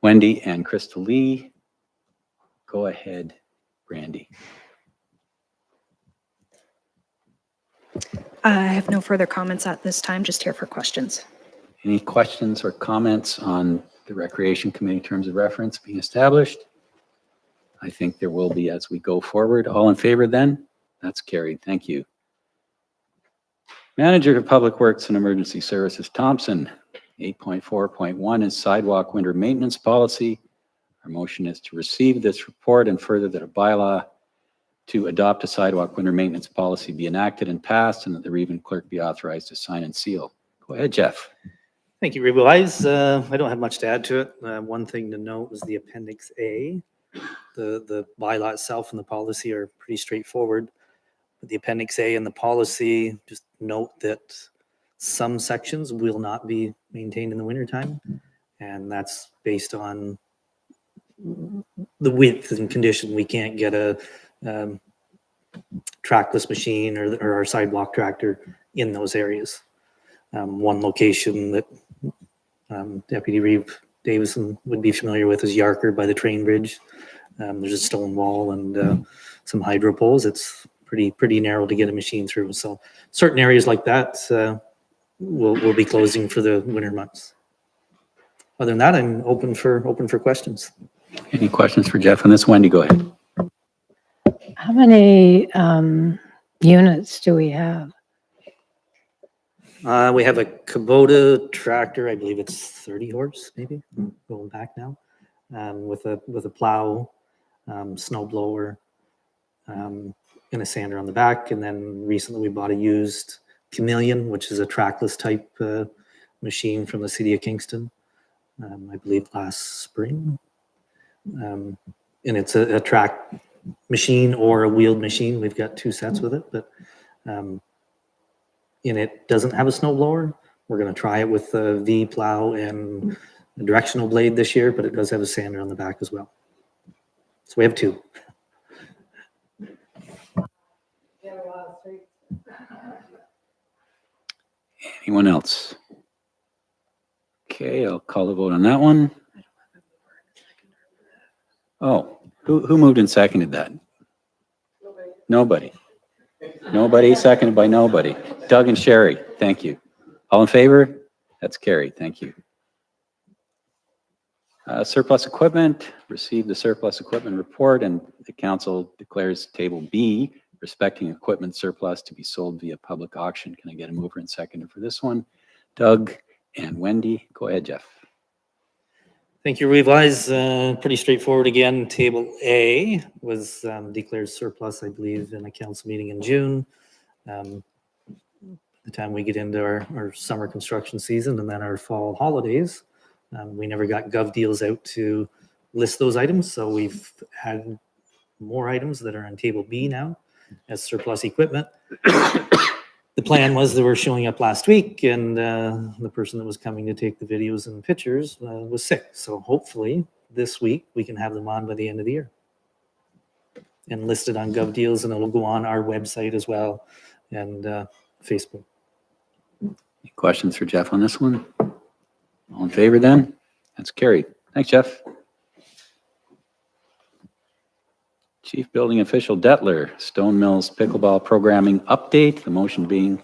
Wendy and Krista Lee. Go ahead, Brandy. I have no further comments at this time, just here for questions. Any questions or comments on the Recreation Committee terms of reference being established? I think there will be as we go forward. All in favor then? That's carried. Thank you. Manager of Public Works and Emergency Services Thompson. 8.4.1 is sidewalk winter maintenance policy. Our motion is to receive this report, and further that a bylaw to adopt a sidewalk winter maintenance policy be enacted and passed, and that the Reeve and clerk be authorized to sign and seal. Go ahead, Jeff. Thank you, Reeve Wise. I don't have much to add to it. One thing to note was the Appendix A. The bylaw itself and the policy are pretty straightforward. But the Appendix A and the policy, just note that some sections will not be maintained in the wintertime, and that's based on the width and condition. We can't get a trackless machine or our sidewalk tractor in those areas. One location that Deputy Reeve Davison would be familiar with is Yarker by the train bridge. There's a stone wall and some hydro poles. It's pretty narrow to get a machine through. So certain areas like that will be closing for the winter months. Other than that, I'm open for questions. Any questions for Jeff on this? Wendy, go ahead. How many units do we have? We have a Kubota tractor. I believe it's 30 horse, maybe going back now, with a plow, snow blower, and a sander on the back. And then recently we bought a used Chameleon, which is a trackless type machine from the city of Kingston. I believe last spring. And it's a track machine or a wheeled machine. We've got two sets with it, but and it doesn't have a snow blower. We're going to try it with a V plow and a directional blade this year, but it does have a sander on the back as well. So we have two. Anyone else? Okay, I'll call the vote on that one. Oh, who moved and seconded that? Nobody. Nobody, seconded by nobody. Doug and Sherry, thank you. All in favor? That's carried, thank you. Surplus equipment, received the surplus equipment report, and the council declares table B, respecting equipment surplus to be sold via public auction. Can I get a mover and seconder for this one? Doug and Wendy. Go ahead, Jeff. Thank you, Reeve Wise. Pretty straightforward again. Table A was declared surplus, I believe, in a council meeting in June. The time we get into our summer construction season and then our fall holidays, we never got gov deals out to list those items. So we've had more items that are on table B now as surplus equipment. The plan was they were showing up last week, and the person that was coming to take the videos and pictures was sick. So hopefully this week we can have them on by the end of the year and listed on Gov Deals, and it'll go on our website as well and Facebook. Any questions for Jeff on this one? All in favor then? That's carried. Thanks, Jeff. Chief Building Official Detler, Stone Mills Pickleball Programming Update. The motion being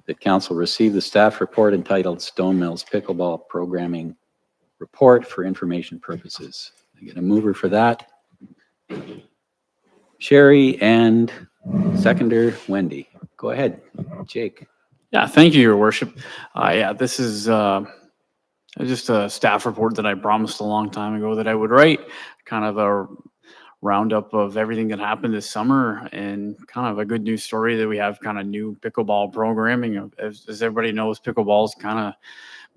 that council receive the staff report entitled Stone Mills Pickleball Programming Report for information purposes. I get a mover for that. Sherry and seconder Wendy. Go ahead, Jake. Yeah, thank you, Your Worship. Yeah, this is just a staff report that I promised a long time ago that I would write, kind of a roundup of everything that happened this summer and kind of a good news story that we have kind of new pickleball programming. As everybody knows, pickleball is kind of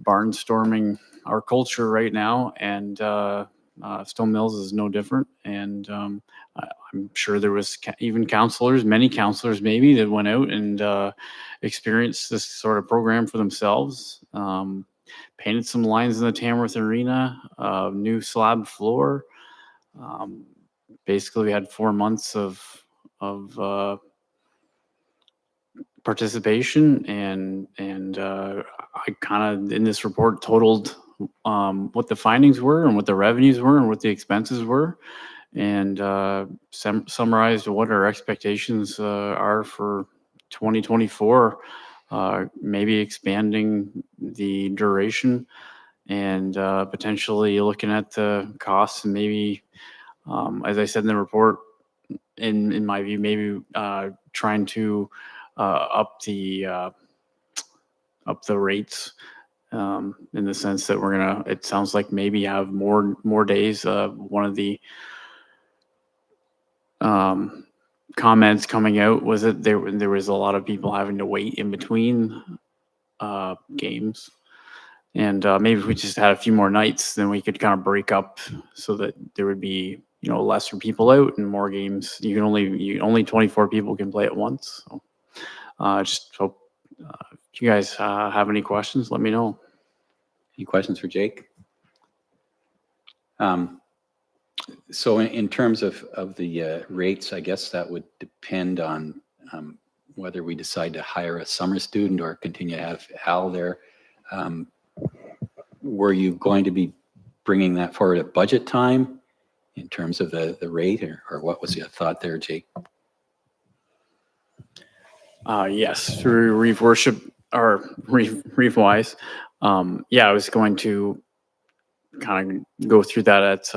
barnstorming our culture right now, and Stone Mills is no different. And I'm sure there was even counselors, many counselors maybe, that went out and experienced this sort of program for themselves. Painted some lines in the Tamworth Arena, new slab floor. Basically, we had 4 months of participation, and I kind of in this report totaled what the findings were and what the revenues were and what the expenses were, and summarized what our expectations are for 2024. Maybe expanding the duration and potentially looking at the costs and maybe, as I said in the report, in my view, maybe trying to up the rates in the sense that we're gonna. It sounds like maybe have more days. One of the comments coming out was that there was a lot of people having to wait in between games. And maybe if we just had a few more nights, then we could kind of break up so that there would be, lesser people out and more games. Only 24 people can play at once. So just hope if you guys have any questions, let me know. Any questions for Jake? So in terms of the rates, I guess that would depend on whether we decide to hire a summer student or continue to have Al there. Were you going to be bringing that forward at budget time in terms of the rate, or what was your thought there, Jake? Yes, through Reeve Worship or Reeve Wise. Yeah, I was going to kind of go through that at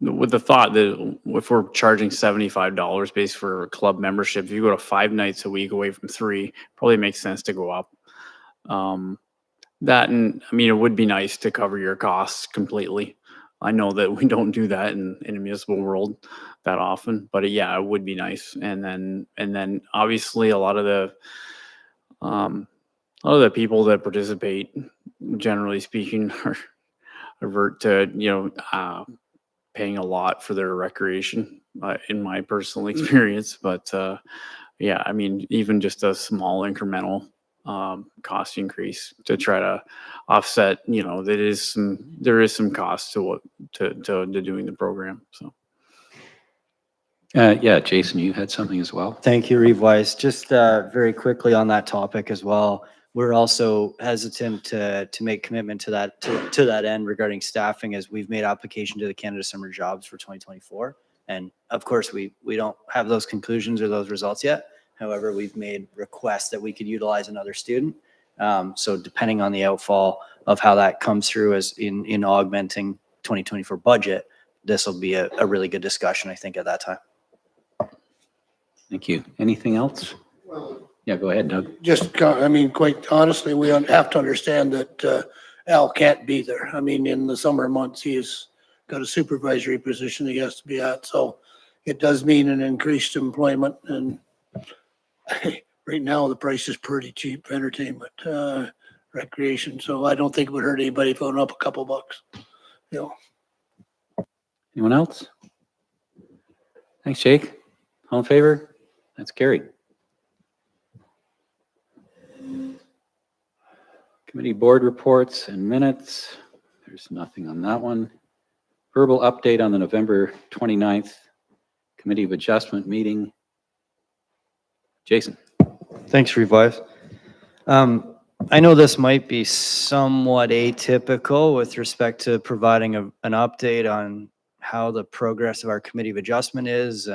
with the thought that if we're charging $75 base for a club membership, if you go to 5 nights a week away from 3, probably makes sense to go up. That, and I mean, it would be nice to cover your costs completely. I know that we don't do that in a municipal world that often, but yeah, it would be nice. And then obviously a lot of the people that participate, generally speaking, are revert to paying a lot for their recreation, in my personal experience. But yeah, I mean, even just a small incremental cost increase to try to offset, there is some cost to doing the program. So Yeah, Jason, you had something as well. Thank you, Reeve Weiss. Just very quickly on that topic as well. We're also hesitant to make commitment to that end regarding staffing, as we've made application to the Canada Summer Jobs for 2024. And of course, we don't have those conclusions or those results yet. However, we've made requests that we could utilize another student. So depending on the outfall of how that comes through as in augmenting 2024 budget, this will be a really good discussion, I think, at that time. Thank you. Anything else? Well, yeah, go ahead, Doug. Quite honestly, we have to understand that Al can't be there. I mean, in the summer months, he's got a supervisory position he has to be at. So it does mean an increased employment. And right now, the price is pretty cheap for entertainment, recreation. So I don't think it would hurt anybody if it went up a couple bucks. Anyone else? Thanks, Jake. All in favor? That's carried. Committee board reports and minutes. There's nothing on that one. Verbal update on the November 29th Committee of Adjustment meeting. Jason. Thanks, Revive. I know this might be somewhat atypical with respect to providing an update on how the progress of our Committee of Adjustment is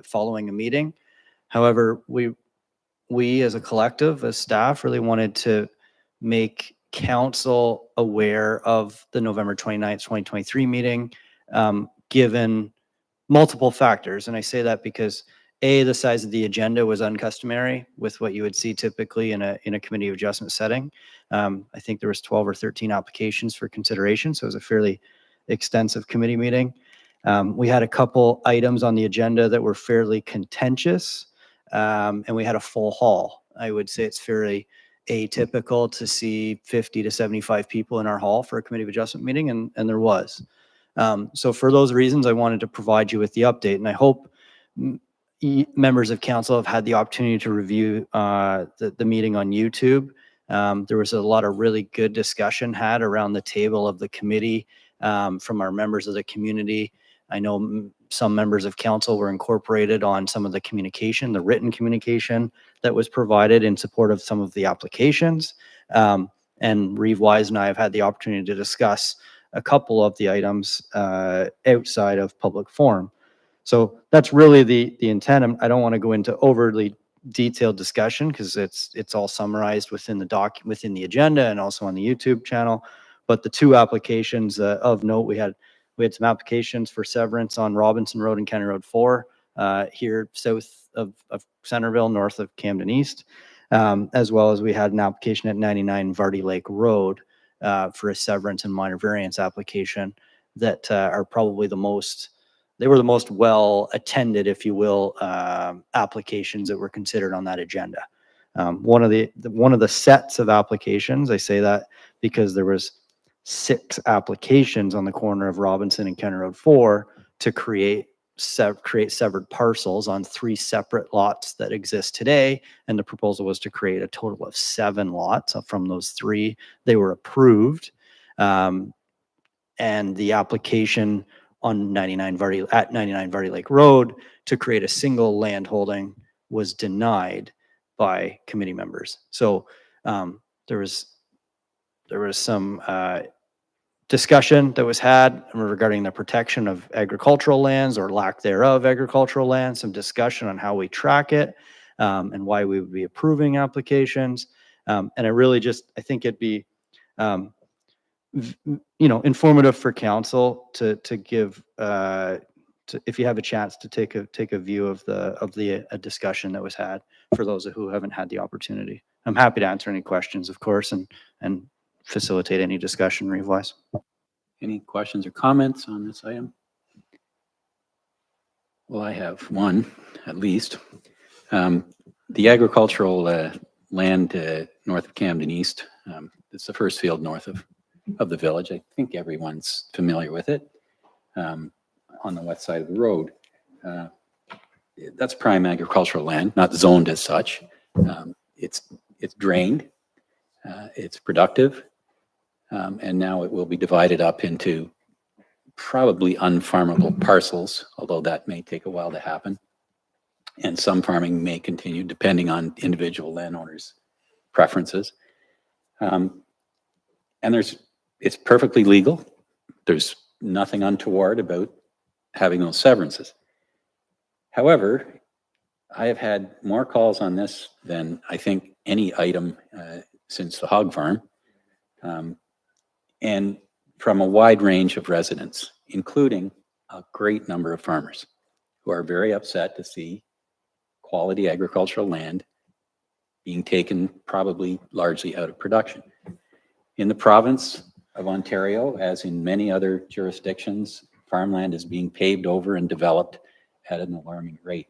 following a meeting. However, we as a collective, as staff, really wanted to make council aware of the November 29th, 2023 meeting, given multiple factors. And I say that because A, the size of the agenda was uncustomary with what you would see typically in a committee of adjustment setting. I think there was 12 or 13 applications for consideration, so it was a fairly extensive committee meeting. We had a couple items on the agenda that were fairly contentious, and we had a full hall. I would say it's fairly atypical to see 50 to 75 people in our hall for a committee of adjustment meeting, and there was. So for those reasons, I wanted to provide you with the update, and I hope members of council have had the opportunity to review the meeting on YouTube. There was a lot of really good discussion had around the table of the committee from our members of the community. I know some members of council were incorporated on some of the communication, the written communication that was provided in support of some of the applications. And Reeve Wise and I have had the opportunity to discuss a couple of the items outside of public forum. So that's really the intent. I don't want to go into overly detailed discussion because it's all summarized within the agenda and also on the YouTube channel. But the two applications of note, we had some applications for severance on Robinson Road and County Road 4 here south of Centerville, north of Camden East, as well as we had an application at 99 Vardy Lake Road for a severance and minor variance application that are probably the most well attended, if you will, applications that were considered on that agenda. One of the sets of applications, I say that because there was 6 applications on the corner of Robinson and County Road 4 to create severed parcels on 3 separate lots that exist today. And the proposal was to create a total of 7 lots. From those 3, they were approved. And the application on 99 Vardy Lake Road to create a single land holding was denied by committee members. So there was some discussion that was had regarding the protection of agricultural lands or lack thereof agricultural land, some discussion on how we track it and why we would be approving applications. And I think it'd be informative for council to give if you have a chance to take a view of the discussion that was had for those who haven't had the opportunity. I'm happy to answer any questions, of course, and facilitate any discussion, Reeve-wise. Any questions or comments on this item? Well, I have one, at least. The agricultural land north of Camden East, it's the first field north of the village. I think everyone's familiar with it, on the west side of the road. That's prime agricultural land, not zoned as such. It's drained, it's productive, and now it will be divided up into probably unfarmable parcels, although that may take a while to happen. And some farming may continue depending on individual landowners' preferences. And it's perfectly legal. There's nothing untoward about having those severances. However, I have had more calls on this than I think any item since the hog farm, and from a wide range of residents, including a great number of farmers who are very upset to see quality agricultural land being taken probably largely out of production. In the province of Ontario, as in many other jurisdictions, farmland is being paved over and developed at an alarming rate.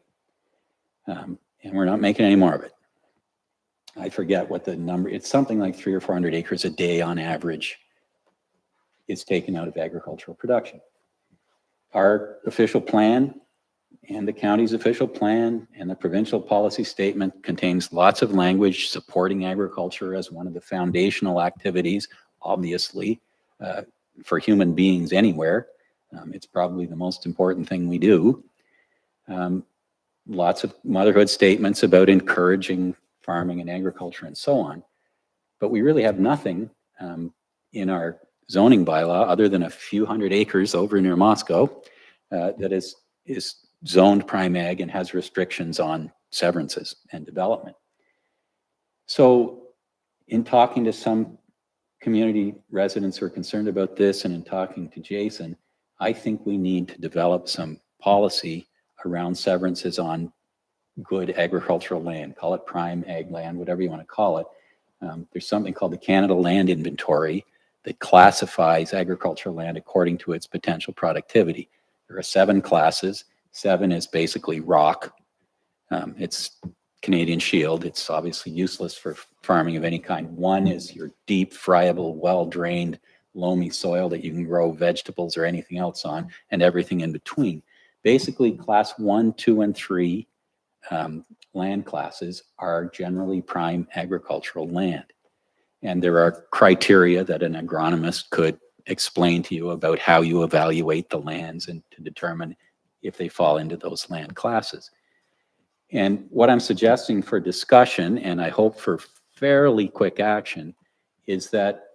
And we're not making any more of it. I forget what the number, it's something like 300 or 400 acres a day on average is taken out of agricultural production. Our official plan and the county's official plan and the provincial policy statement contains lots of language supporting agriculture as one of the foundational activities, obviously, for human beings anywhere. It's probably the most important thing we do. Lots of motherhood statements about encouraging farming and agriculture and so on. But we really have nothing in our zoning bylaw other than a few hundred acres over near Moscow that is zoned prime ag and has restrictions on severances and development. So in talking to some community residents who are concerned about this and in talking to Jason, I think we need to develop some policy around severances on good agricultural land, call it prime ag land, whatever you want to call it. There's something called the Canada Land Inventory that classifies agricultural land according to its potential productivity. There are 7 classes. 7 is basically rock. It's Canadian Shield. It's obviously useless for farming of any kind. 1 is your deep, friable, well-drained, loamy soil that you can grow vegetables or anything else on, and everything in between. Basically, class 1, 2, and 3 land classes are generally prime agricultural land. And there are criteria that an agronomist could explain to you about how you evaluate the lands and to determine if they fall into those land classes. And what I'm suggesting for discussion, and I hope for fairly quick action, is that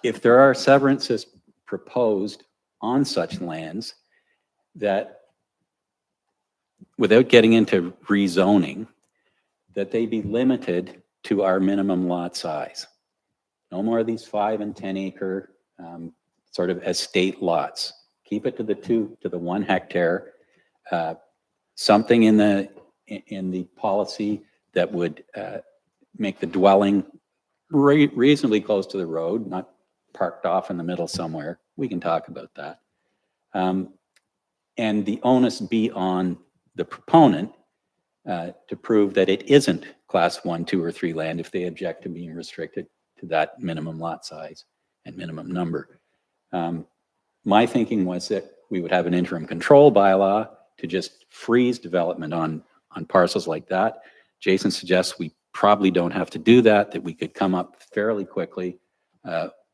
if there are severances proposed on such lands, that without getting into rezoning, that they be limited to our minimum lot size. No more of these 5 and 10 acre sort of estate lots. Keep it to the 1 hectare. Something in the policy that would make the dwelling reasonably close to the road, not parked off in the middle somewhere. We can talk about that. And the onus be on the proponent to prove that it isn't class 1, 2, or 3 land if they object to being restricted to that minimum lot size and minimum number. My thinking was that we would have an interim control bylaw to just freeze development on parcels like that. Jason suggests we probably don't have to do that, that we could come up fairly quickly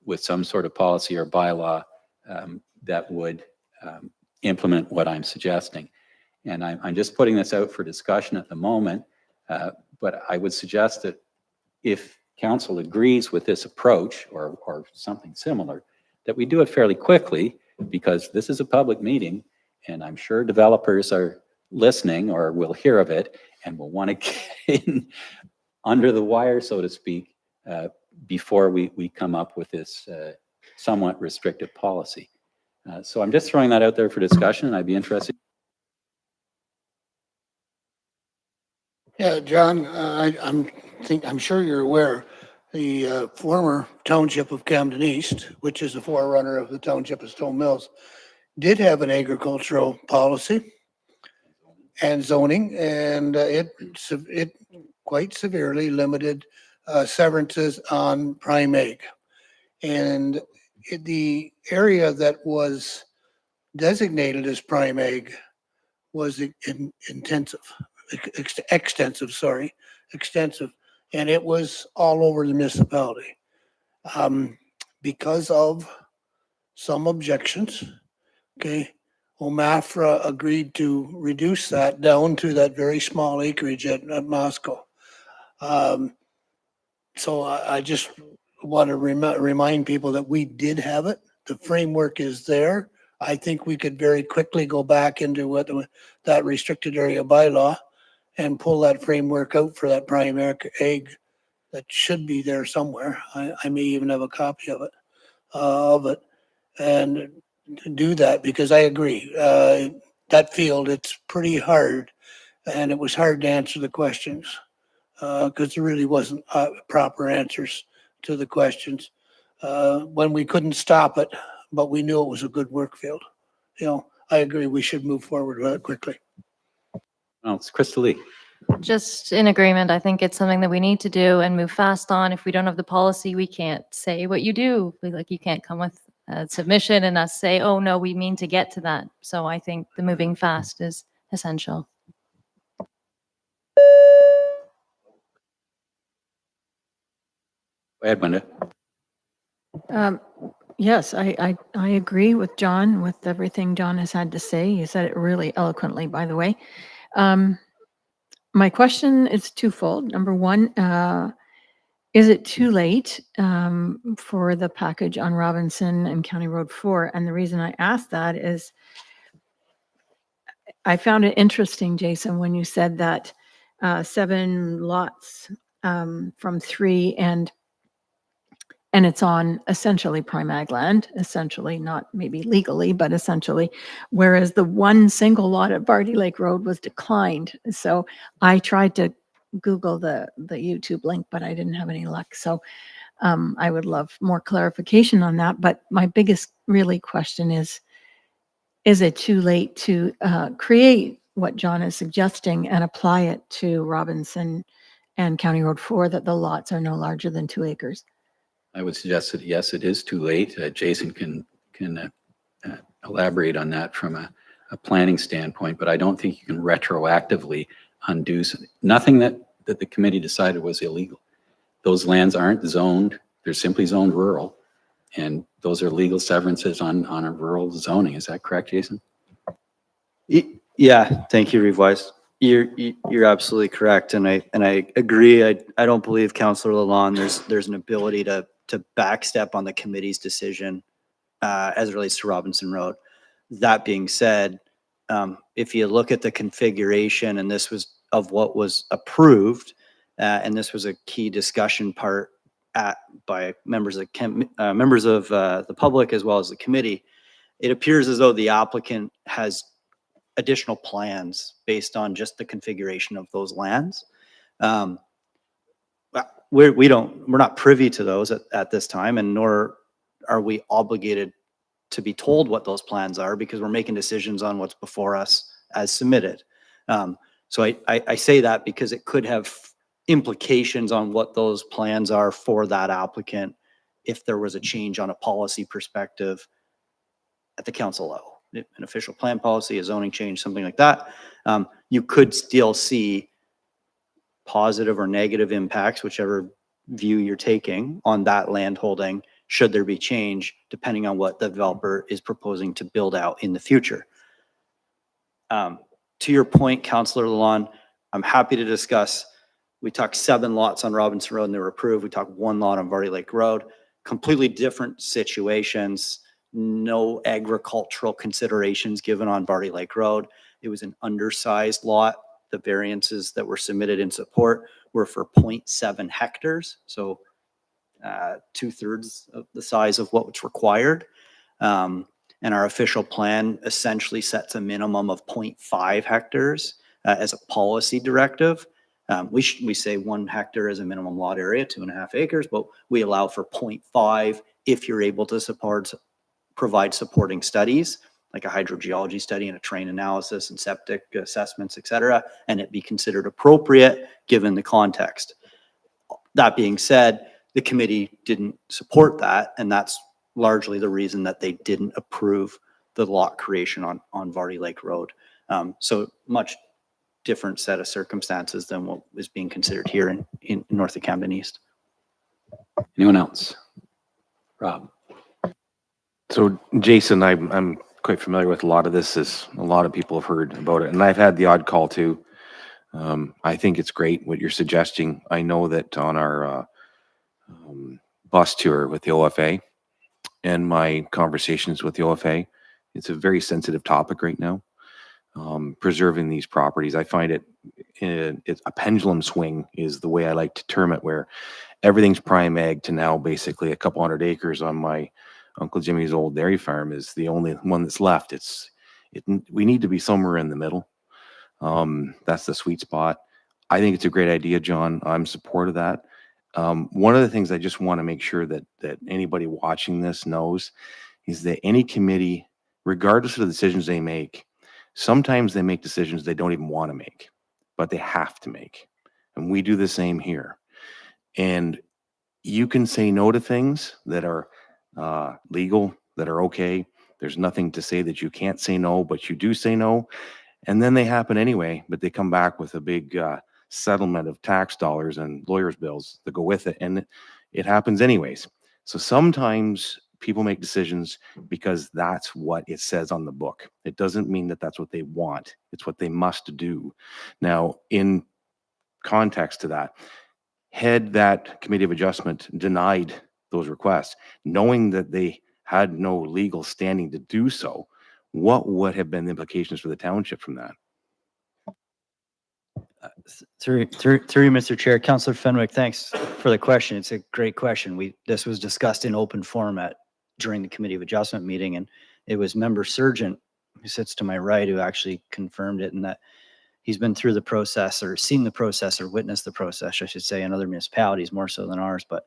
with some sort of policy or bylaw that would implement what I'm suggesting. And I'm just putting this out for discussion at the moment, but I would suggest that if council agrees with this approach or something similar, that we do it fairly quickly, because this is a public meeting, and I'm sure developers are listening or will hear of it and will want to get in under the wire, so to speak, before we come up with this somewhat restrictive policy. So I'm just throwing that out there for discussion, and I'd be interested. Yeah, John, I'm sure you're aware, the former township of Camden East, which is a forerunner of the township of Stone Mills, did have an agricultural policy and zoning, and it quite severely limited severances on prime ag. And the area that was designated as prime ag was extensive, and it was all over the municipality. Because of some objections, okay, OMAFRA agreed to reduce that down to that very small acreage at Moscow. So I just want to remind people that we did have it. The framework is there. I think we could very quickly go back into that restricted area bylaw and pull that framework out for that prime ag that should be there somewhere. I may even have a copy of it, and do that, because I agree. That field, it's pretty hard, and it was hard to answer the questions because there really wasn't proper answers to the questions when we couldn't stop it, but we knew it was a good work field. I agree. We should move forward with it quickly. Well, it's Crystal Lee. Just in agreement. I think it's something that we need to do and move fast on. If we don't have the policy, we can't say what you do. Like, you can't come with a submission and us say, oh, no, we mean to get to that. So I think the moving fast is essential. Go ahead, Wenda. Yes, I agree with John, with everything John has had to say. He said it really eloquently, by the way. My question is twofold. Number one, is it too late for the package on Robinson and County Road 4? And the reason I asked that is I found it interesting, Jason, when you said that 7 lots from 3 and and it's on essentially prime ag land, essentially, not maybe legally, but essentially, whereas the one single lot at Barty Lake Road was declined. So I tried to Google the YouTube link, but I didn't have any luck. So I would love more clarification on that. But my biggest really question is it too late to create what John is suggesting and apply it to Robinson and County Road 4, that the lots are no larger than 2 acres? I would suggest that, yes, it is too late. Jason can elaborate on that from a planning standpoint, but I don't think you can retroactively undo nothing that the committee decided was illegal. Those lands aren't zoned. They're simply zoned rural. And those are legal severances on a rural zoning. Is that correct, Jason? Yeah, thank you, Reeve Wise. You're absolutely correct, and I agree. I don't believe, Councillor Lalonde, there's an ability to backstep on the committee's decision as it relates to Robinson Road. That being said, if you look at the configuration, and this was of what was approved, and this was a key discussion part by members of the public as well as the committee, it appears as though the applicant has additional plans based on just the configuration of those lands. We're not privy to those at this time, and nor are we obligated to be told what those plans are, because we're making decisions on what's before us as submitted. So I say that because it could have implications on what those plans are for that applicant if there was a change on a policy perspective at the council level, an official plan policy, a zoning change, something like that. You could still see positive or negative impacts, whichever view you're taking on that land holding, should there be change, depending on what the developer is proposing to build out in the future. To your point, Councillor Lalonde, I'm happy to discuss. We talked 7 lots on Robinson Road and they were approved. We talked 1 lot on Barty Lake Road. Completely different situations. No agricultural considerations given on Barty Lake Road. It was an undersized lot. The variances that were submitted in support were for 0.7 hectares. So 2/3 of the size of what was required. And our official plan essentially sets a minimum of 0.5 hectares as a policy directive. We say 1 hectare is a minimum lot area, 2.5 acres, but we allow for 0.5 if you're able to provide supporting studies, like a hydrogeology study and a terrain analysis and septic assessments, et cetera, and it be considered appropriate given the context. That being said, the committee didn't support that, and that's largely the reason that they didn't approve the lot creation on Barty Lake Road. So much different set of circumstances than what is being considered here in North of Camden East. Anyone else? Rob. So Jason, I'm quite familiar with a lot of this, as a lot of people have heard about it, and I've had the odd call too. I think it's great what you're suggesting. I know that on our bus tour with the OFA and my conversations with the OFA, it's a very sensitive topic right now. Preserving these properties, I find it's a pendulum swing is the way I like to term it, where everything's prime ag to now basically a couple hundred acres on my Uncle Jimmy's old dairy farm is the only one that's left. We need to be somewhere in the middle. That's the sweet spot. I think it's a great idea, John. I'm supportive of that. One of the things I just want to make sure that anybody watching this knows is that any committee, regardless of the decisions they make, sometimes they make decisions they don't even want to make, but they have to make. And we do the same here. And you can say no to things that are legal, that are okay. There's nothing to say that you can't say no, but you do say no. And then they happen anyway, but they come back with a big settlement of tax dollars and lawyers' bills that go with it. And it happens anyways. So sometimes people make decisions because that's what it says on the book. It doesn't mean that that's what they want. It's what they must do. Now, in context to that, had that committee of adjustment denied those requests, knowing that they had no legal standing to do so, what would have been the implications for the township from that? Through you, Mr. Chair, Councillor Fenwick, thanks for the question. It's a great question. This was discussed in open forum during the Committee of Adjustment meeting, and it was Member Surgeon, who sits to my right, who actually confirmed it, and that he's been through the process or seen the process or witnessed the process, I should say, in other municipalities more so than ours. But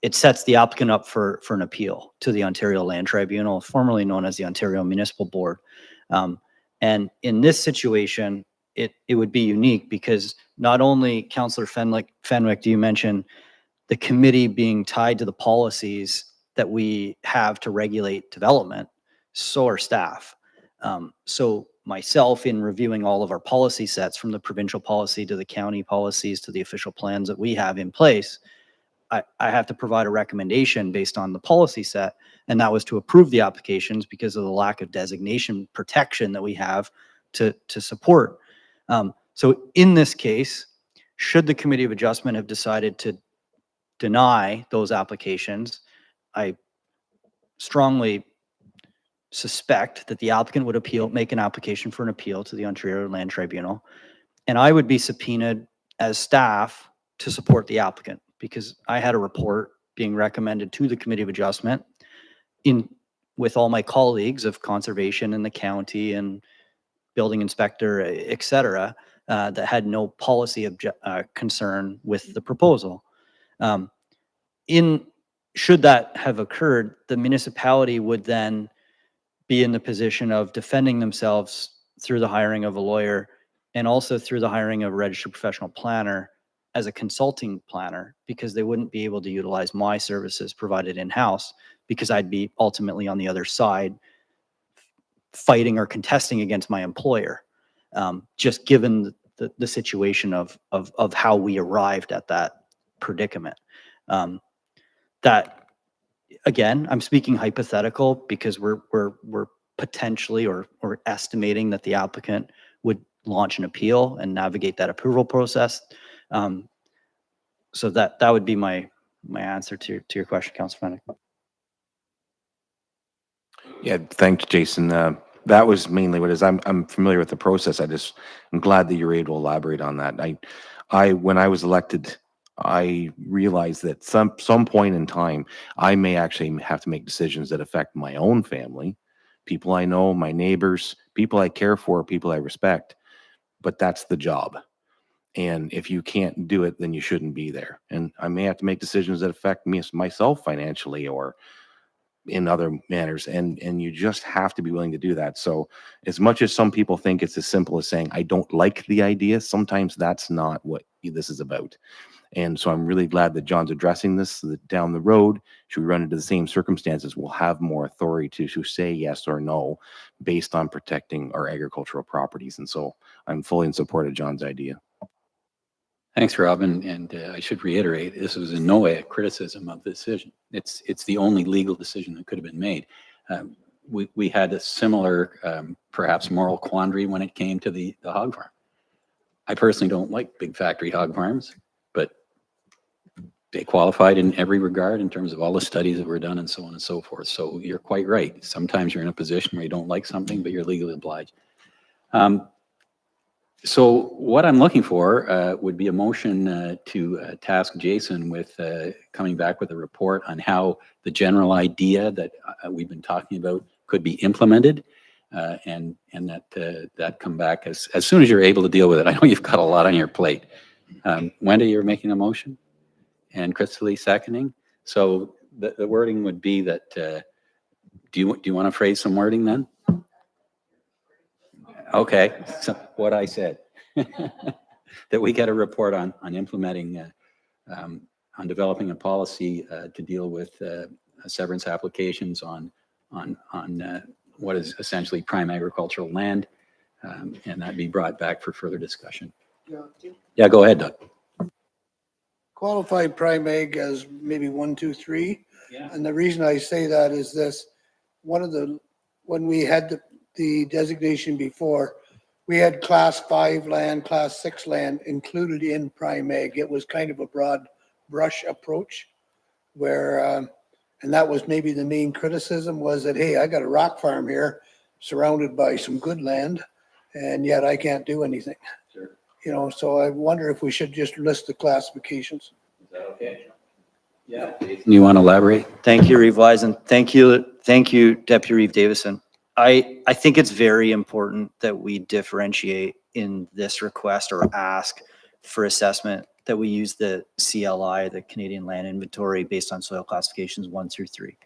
it sets the applicant up for an appeal to the Ontario Land Tribunal, formerly known as the Ontario Municipal Board. And in this situation, it would be unique because not only, Councillor Fenwick, do you mention the committee being tied to the policies that we have to regulate development, so are staff. So myself, in reviewing all of our policy sets, from the provincial policy to the county policies to the official plans that we have in place, I have to provide a recommendation based on the policy set, and that was to approve the applications because of the lack of designation protection that we have to support. So in this case, should the Committee of Adjustment have decided to deny those applications, I strongly suspect that the applicant would make an application for an appeal to the Ontario Land Tribunal, and I would be subpoenaed as staff to support the applicant because I had a report being recommended to the Committee of Adjustment with all my colleagues of conservation in the county and building inspector, et cetera, that had no policy concern with the proposal. Should that have occurred, the municipality would then be in the position of defending themselves through the hiring of a lawyer and also through the hiring of a registered professional planner as a consulting planner, because they wouldn't be able to utilize my services provided in-house because I'd be ultimately on the other side fighting or contesting against my employer, just given the situation of how we arrived at that predicament. That, again, I'm speaking hypothetical because we're potentially or estimating that the applicant would launch an appeal and navigate that approval process. So that would be my answer to your question, Councilor Fenwick. Yeah, thanks, Jason. That was mainly what it is. I'm familiar with the process. I'm glad that you're able to elaborate on that. When I was elected, I realized that some point in time, I may actually have to make decisions that affect my own family, people I know, my neighbors, people I care for, people I respect. But that's the job. And if you can't do it, then you shouldn't be there. And I may have to make decisions that affect myself financially or in other manners, and you just have to be willing to do that. So as much as some people think it's as simple as saying I don't like the idea, sometimes that's not what this is about. And so I'm really glad that John's addressing this, so that down the road, should we run into the same circumstances, we'll have more authority to say yes or no based on protecting our agricultural properties. And so I'm fully in support of John's idea. Thanks, Robin. And I should reiterate, this was in no way a criticism of the decision. It's the only legal decision that could have been made. We had a similar, perhaps moral quandary when it came to the hog farm. I personally don't like big factory hog farms, but they qualified in every regard in terms of all the studies that were done and so on and so forth. So you're quite right. Sometimes you're in a position where you don't like something, but you're legally obliged. So what I'm looking for would be a motion to task Jason with coming back with a report on how the general idea that we've been talking about could be implemented, and that come back as soon as you're able to deal with it. I know you've got a lot on your plate. Wendy, you're making a motion, and Crystal seconding. So the wording would be that. Do you want to phrase some wording then? Okay, so what I said, that we get a report on implementing, on developing a policy to deal with severance applications on what is essentially prime agricultural land, and that be brought back for further discussion. Yeah, go ahead, Doug. Qualified prime ag as maybe 1, 2, 3. Yeah. And the reason I say that is this: when we had the designation before, we had class 5 land, class 6 land included in prime ag. It was kind of a broad brush approach where, and that was maybe the main criticism, was that, hey, I got a rock farm here surrounded by some good land, and yet I can't do anything. Sure. You know, so I wonder if we should just list the classifications. Is that okay? Yeah. You want to elaborate? Thank you, Reeve Wise, and thank you, Deputy Reeve Davison. I think it's very important that we differentiate in this request or ask for assessment that we use the CLI, the Canadian Land Inventory, based on soil classifications 1 through 3.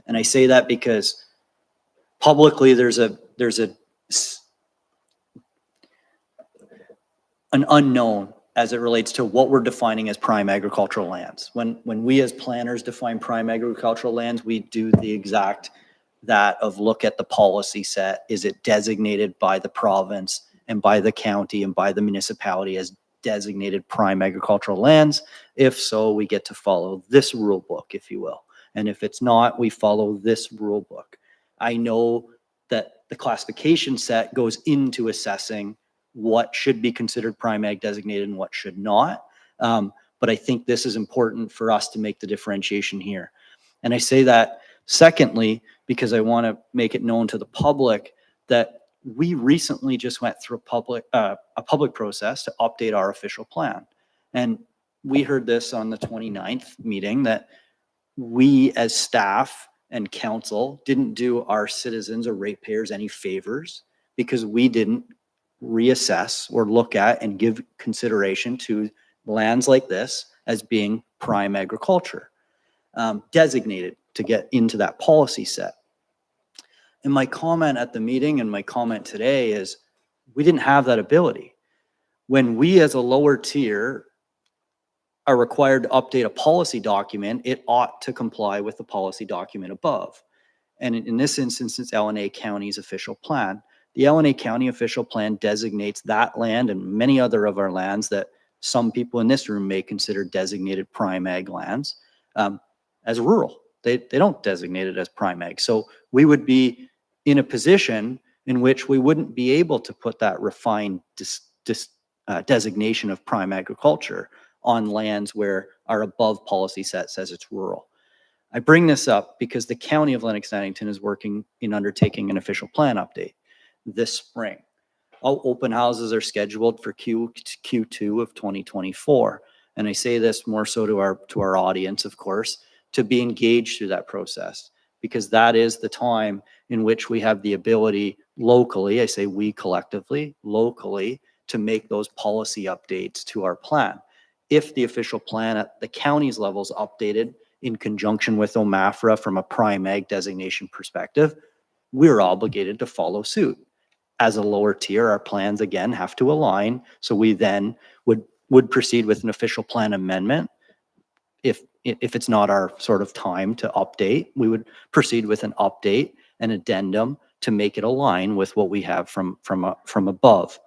And I say that because publicly there's an unknown as it relates to what we're defining as prime agricultural lands. When we as planners define prime agricultural lands, we do the exact that of look at the policy set. Is it designated by the province and by the county and by the municipality as designated prime agricultural lands? If so, we get to follow this rule book, if you will. And if it's not, we follow this rule book. I know that the classification set goes into assessing what should be considered prime ag designated and what should not. But I think this is important for us to make the differentiation here. And I say that secondly, because I want to make it known to the public that we recently just went through a public process to update our official plan. And we heard this on the 29th meeting that we as staff and council didn't do our citizens or ratepayers any favors because we didn't reassess or look at and give consideration to lands like this as being prime agriculture, designated to get into that policy set. And my comment at the meeting and my comment today is we didn't have that ability. When we as a lower tier are required to update a policy document, it ought to comply with the policy document above. And in this instance, it's LNA County's official plan. The LNA County official plan designates that land and many other of our lands that some people in this room may consider designated prime ag lands as rural. They don't designate it as prime ag. So we would be in a position in which we wouldn't be able to put that refined designation of prime agriculture on lands where our above policy set says it's rural. I bring this up because the County of Lennox-Addington is working in undertaking an official plan update this spring. All open houses are scheduled for Q2 of 2024. And I say this more so to our audience, of course, to be engaged through that process, because that is the time in which we have the ability locally, I say we collectively, locally, to make those policy updates to our plan. If the official plan at the county's level is updated in conjunction with OMAFRA from a prime ag designation perspective, we're obligated to follow suit. As a lower tier, our plans again have to align. So we then would proceed with an official plan amendment. If it's not our sort of time to update, we would proceed with an update, an addendum to make it align with what we have from above.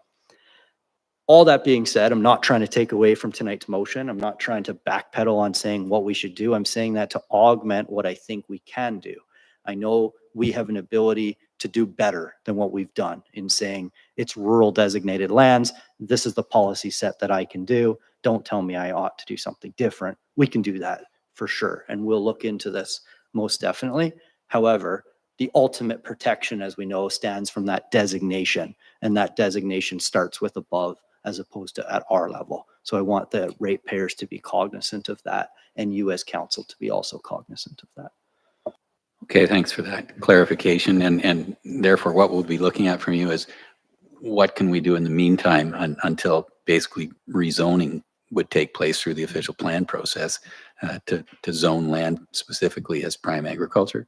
All that being said, I'm not trying to take away from tonight's motion. I'm not trying to backpedal on saying what we should do. I'm saying that to augment what I think we can do. I know we have an ability to do better than what we've done in saying it's rural designated lands. This is the policy set that I can do. Don't tell me I ought to do something different. We can do that for sure. And we'll look into this most definitely. However, the ultimate protection, as we know, stands from that designation, and that designation starts with above as opposed to at our level. So I want the ratepayers to be cognizant of that, and you as council to be also cognizant of that. Okay, thanks for that clarification. And therefore, what we'll be looking at from you is what can we do in the meantime until basically rezoning would take place through the official plan process to zone land specifically as prime agriculture?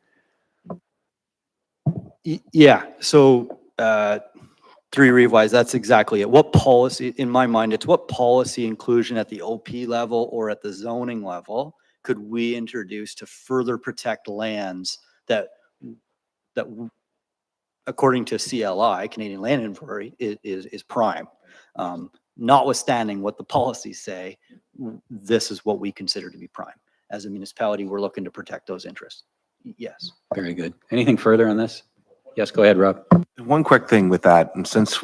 Yeah, so three revise, that's exactly it. What policy, in my mind, it's what policy inclusion at the OP level or at the zoning level could we introduce to further protect lands that according to CLI, Canadian Land Inventory, is prime. Notwithstanding what the policies say, this is what we consider to be prime. As a municipality, we're looking to protect those interests. Yes. Very good. Anything further on this? Yes, go ahead, Rob. One quick thing with that, and since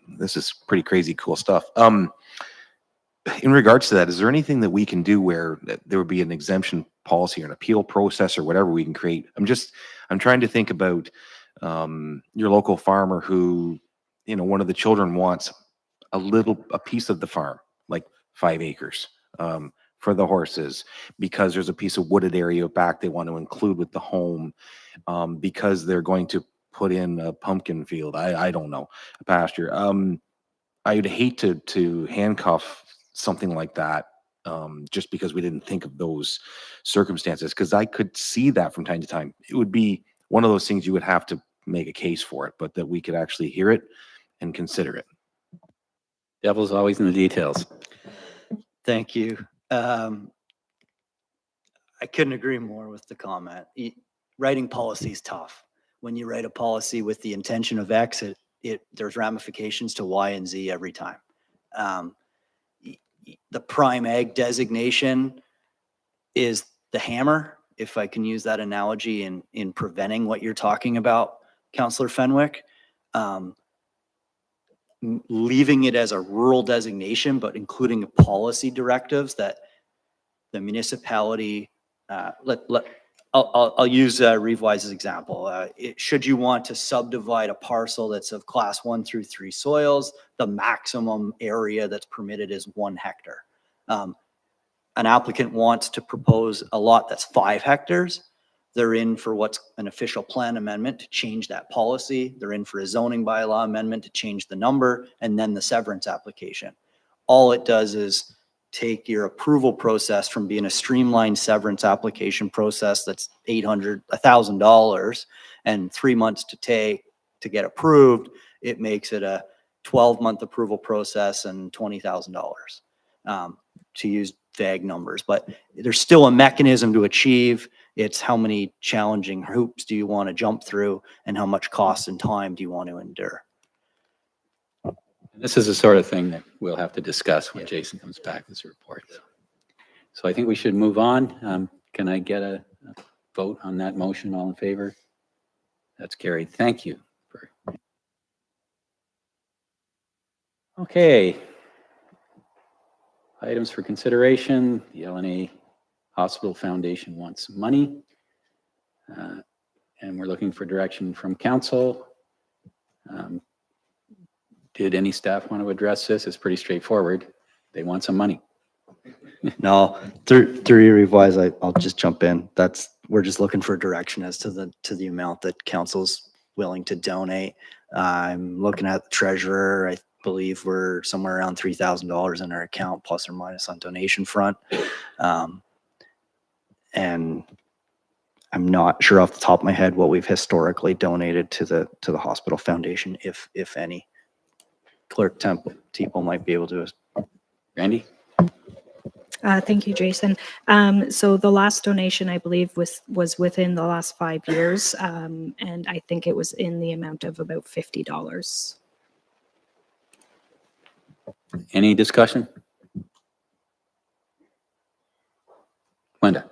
this is pretty crazy cool stuff. In regards to that, is there anything that we can do where there would be an exemption policy or an appeal process or whatever we can create? I'm trying to think about your local farmer who, one of the children wants a piece of the farm, like 5 acres, for the horses, because there's a piece of wooded area back they want to include with the home, because they're going to put in a pumpkin field. I don't know, a pasture. I would hate to handcuff something like that, just because we didn't think of those circumstances, because I could see that from time to time. It would be one of those things you would have to make a case for it, but that we could actually hear it and consider it. Devil's always in the details. Thank you. I couldn't agree more with the comment. Writing policy is tough. When you write a policy with the intention of X, there's ramifications to Y and Z every time. The prime ag designation is the hammer, if I can use that analogy, in preventing what you're talking about, Councillor Fenwick. Leaving it as a rural designation, but including policy directives that the municipality, I'll use Reeve Wise's example. Should you want to subdivide a parcel that's of class 1 through 3 soils, the maximum area that's permitted is 1 hectare. An applicant wants to propose a lot that's 5 hectares. They're in for what's an official plan amendment to change that policy. They're in for a zoning bylaw amendment to change the number, and then the severance application. All it does is take your approval process from being a streamlined severance application process that's $800, $1,000 and 3 months to take to get approved. It makes it a 12-month approval process and $20,000, to use vague numbers, but there's still a mechanism to achieve. It's how many challenging hoops do you want to jump through, and how much cost and time do you want to endure? This is the sort of thing that we'll have to discuss when Jason comes back with his report. So I think we should move on. Can I get a vote on that motion? All in favor? That's carried. Thank you. Okay. Items for consideration. The LNA Hospital Foundation wants money. And we're looking for direction from council. Did any staff want to address this? It's pretty straightforward. They want some money. No, through you, Revise, I'll just jump in. We're just looking for direction as to the amount that council's willing to donate. I'm looking at the treasurer. I believe we're somewhere around $3,000 in our account, plus or minus on donation front. And I'm not sure off the top of my head what we've historically donated to the hospital foundation, if any. Clerk Temple might be able to. Randy? Thank you, Jason. So the last donation, I believe, was within the last 5 years, and I think it was in the amount of about $50. Any discussion? Linda?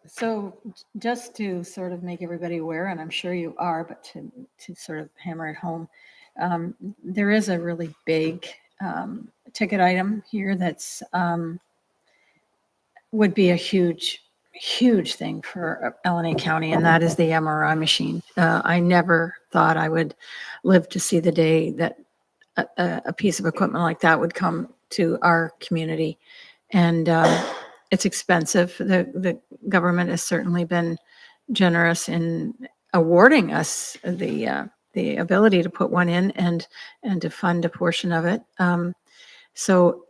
So just to sort of make everybody aware, and I'm sure you are, but to sort of hammer it home, there is a really big ticket item here that's would be a huge thing for LNA County, and that is the MRI machine. I never thought I would live to see the day that a piece of equipment like that would come to our community. And it's expensive. The government has certainly been generous in awarding us the ability to put one in and to fund a portion of it. So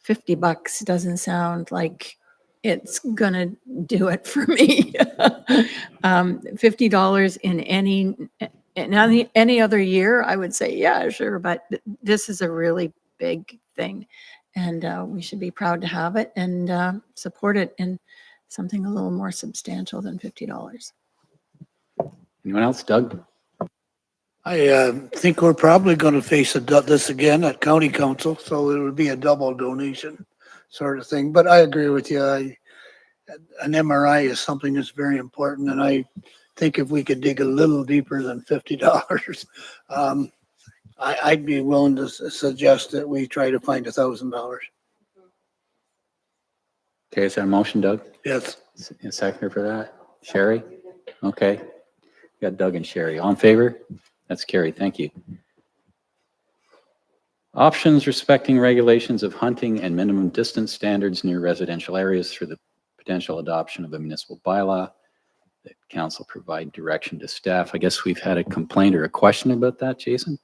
$50 doesn't sound like it's gonna do it for me. $50 in any other year, I would say, yeah, sure. But this is a really big thing, and we should be proud to have it and support it in something a little more substantial than $50. Anyone else? Doug? I think we're probably going to face this again at county council, so it would be a double donation sort of thing. But I agree with you. An MRI is something that's very important, and I think if we could dig a little deeper than $50, I'd be willing to suggest that we try to find $1,000. Okay, is that a motion, Doug? Yes. A seconder for that? Sherry? Okay. Got Doug and Sherry. All in favor? That's carried. Thank you. Options respecting regulations of hunting and minimum distance standards near residential areas through the potential adoption of a municipal bylaw. That council provide direction to staff. I guess we've had a complaint or a question about that, Jason?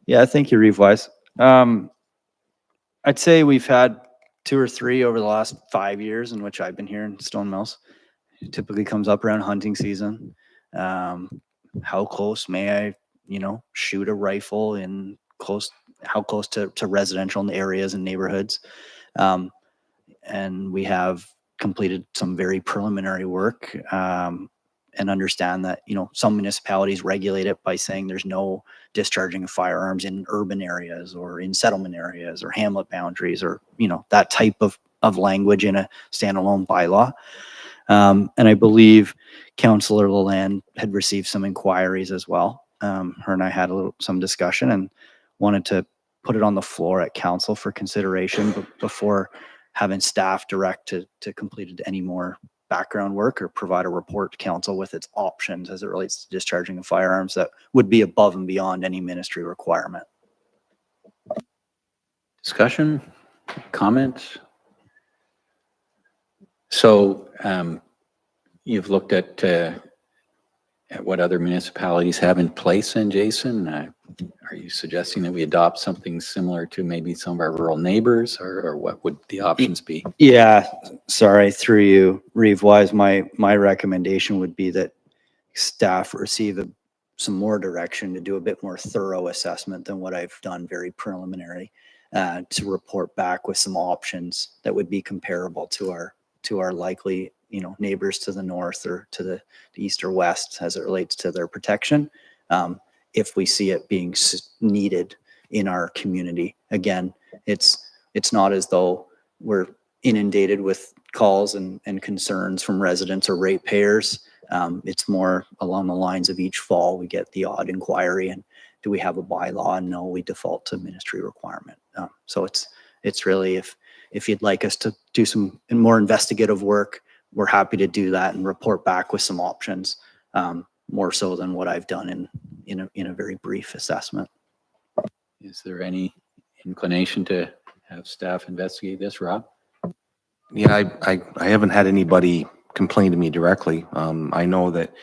Yeah, thank you, Reeve Wise. I'd say we've had 2 or 3 over the last 5 years in which I've been here in Stone Mills. It typically comes up around hunting season. How close may I, shoot a rifle in close, how close to residential areas and neighborhoods? And we have completed some very preliminary work, and understand that, some municipalities regulate it by saying there's no discharging of firearms in urban areas or in settlement areas or hamlet boundaries or, that type of language in a standalone bylaw. And I believe Councillor Lalande had received some inquiries as well. Her and I had some discussion and wanted to put it on the floor at council for consideration before having staff direct to complete any more background work or provide a report to council with its options as it relates to discharging of firearms that would be above and beyond any ministry requirement. Discussion, comment? So you've looked at what other municipalities have in place then, Jason? Are you suggesting that we adopt something similar to maybe some of our rural neighbors, or what would the options be? Yeah, sorry, through you, Reeve Wise, my recommendation would be that staff receive some more direction to do a bit more thorough assessment than what I've done very preliminary, to report back with some options that would be comparable to our likely neighbors to the north or to the east or west as it relates to their protection, if we see it being needed in our community. Again, it's not as though we're inundated with calls and concerns from residents or ratepayers. It's more along the lines of each fall we get the odd inquiry, and do we have a bylaw? And no, we default to ministry requirement. So it's really, if you'd like us to do some more investigative work, we're happy to do that and report back with some options, more so than what I've done in a very brief assessment. Is there any inclination to have staff investigate this, Rob? Yeah, I haven't had anybody complain to me directly. I know that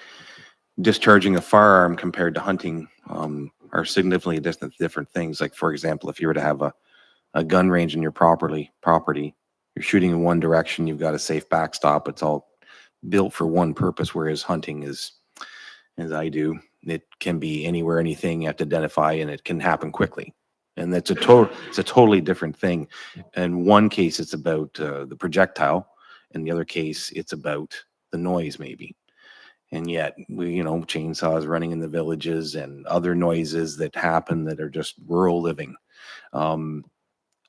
discharging a firearm compared to hunting are significantly different things. Like, for example, if you were to have a gun range in your property, you're shooting in one direction, you've got a safe backstop. It's all built for one purpose, whereas hunting is, as I do, it can be anywhere, anything you have to identify, and it can happen quickly. And it's a totally different thing. In one case, it's about the projectile. In the other case, it's about the noise, maybe. And yet, chainsaws running in the villages and other noises that happen that are just rural living.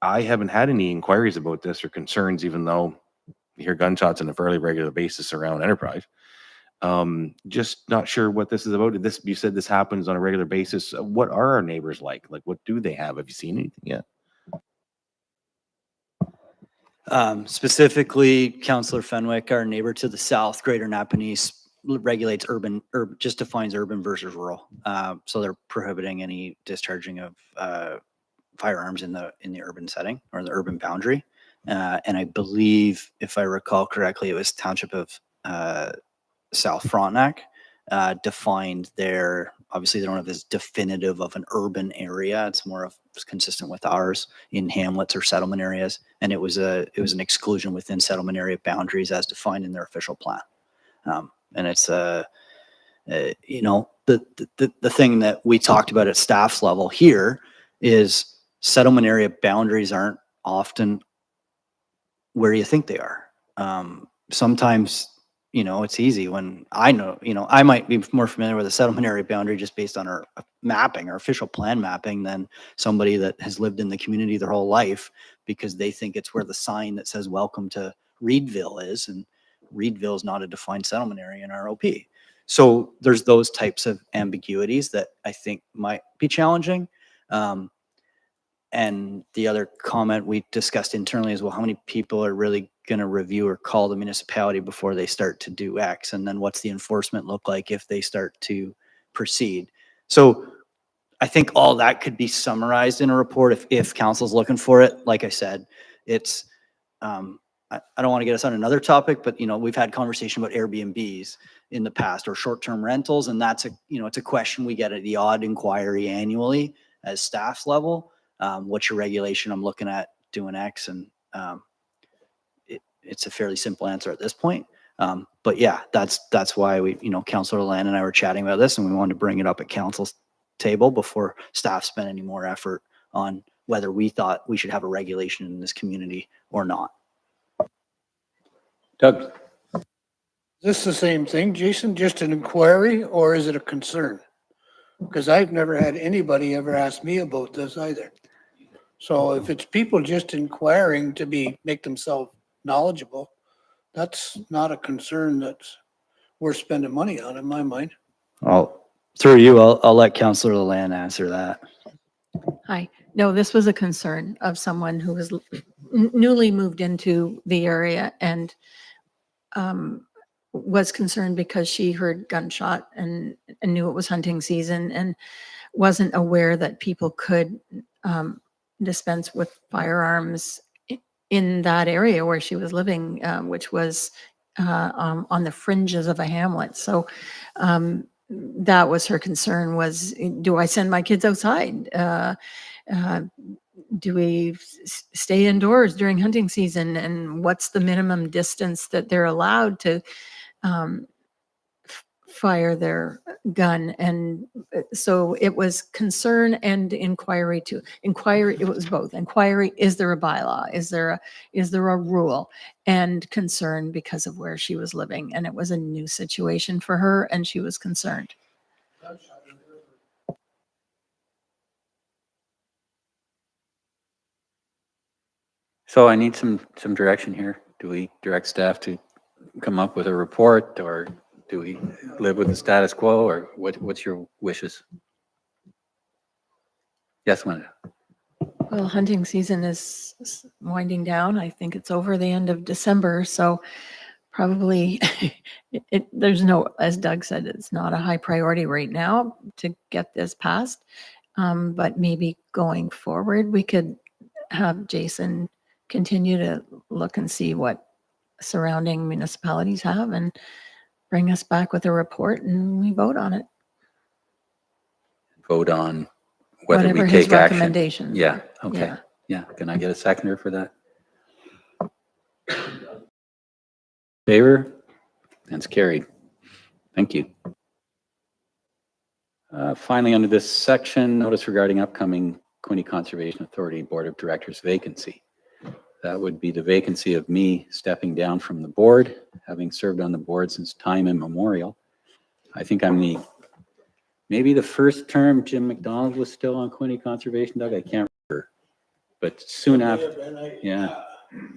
I haven't had any inquiries about this or concerns, even though you hear gunshots on a fairly regular basis around Enterprise. Just not sure what this is about. You said this happens on a regular basis. What are our neighbors like? Like, what do they have? Have you seen anything yet? Specifically, Councillor Fenwick, our neighbor to the south, Greater Napanese, regulates urban, just defines urban versus rural. So they're prohibiting any discharging of firearms in the urban setting or the urban boundary. And I believe, if I recall correctly, it was Township of South Frontenac defined obviously they don't have as definitive of an urban area. It's more of consistent with ours in hamlets or settlement areas. And it was an exclusion within settlement area boundaries as defined in their official plan. And it's the thing that we talked about at staff's level here is settlement area boundaries aren't often where you think they are. Sometimes, it's easy when I might be more familiar with a settlement area boundary just based on our mapping, our official plan mapping, than somebody that has lived in the community their whole life because they think it's where the sign that says welcome to Reedville is, and Reedville is not a defined settlement area in our OP. So there's those types of ambiguities that I think might be challenging. And the other comment we discussed internally is, well, how many people are really going to review or call the municipality before they start to do X? And then what's the enforcement look like if they start to proceed? So I think all that could be summarized in a report if council's looking for it. Like I said, it's, I don't want to get us on another topic, but you know, we've had conversation about Airbnbs in the past or short-term rentals. And that's it's a question we get at the odd inquiry annually as staff's level. What's your regulation? I'm looking at doing X, and it's a fairly simple answer at this point. But yeah, that's why we, Councillor Land and I were chatting about this, and we wanted to bring it up at council's table before staff spent any more effort on whether we thought we should have a regulation in this community or not. Doug? Is this the same thing, Jason? Just an inquiry, or is it a concern? Because I've never had anybody ever ask me about this either. So if it's people just inquiring to make themselves knowledgeable, that's not a concern that's worth spending money on, in my mind. Through you, I'll let Councillor Land answer that. Hi. No, this was a concern of someone who was newly moved into the area and was concerned because she heard gunshot and knew it was hunting season and wasn't aware that people could dispense with firearms in that area where she was living, which was on the fringes of a hamlet. So that was her concern, was, do I send my kids outside? Do we stay indoors during hunting season? And what's the minimum distance that they're allowed to fire their gun? And so it was concern and inquiry too. Inquiry, it was both. Inquiry, is there a bylaw? Is there a rule? And concern because of where she was living. And it was a new situation for her, and she was concerned. So I need some direction here. Do we direct staff to come up with a report, or do we live with the status quo, or what's your wishes? Yes, Wanda. Well, hunting season is winding down. I think it's over the end of December. So probably there's no, as Doug said, it's not a high priority right now to get this passed. But maybe going forward, we could have Jason continue to look and see what surrounding municipalities have and bring us back with a report, and we vote on it. Vote on whether Whatever we his take action. recommendations Yeah, are. okay. Yeah. Yeah, can I get a seconder for that? Favor? That's carried. Thank you. Finally, under this section, notice regarding upcoming Quinte Conservation Authority Board of Directors vacancy. That would be the vacancy of me stepping down from the board, having served on the board since time immemorial. I think I'm maybe the first term Jim McDonald was still on Quinte Conservation, Doug, I can't remember. But soon after, yeah.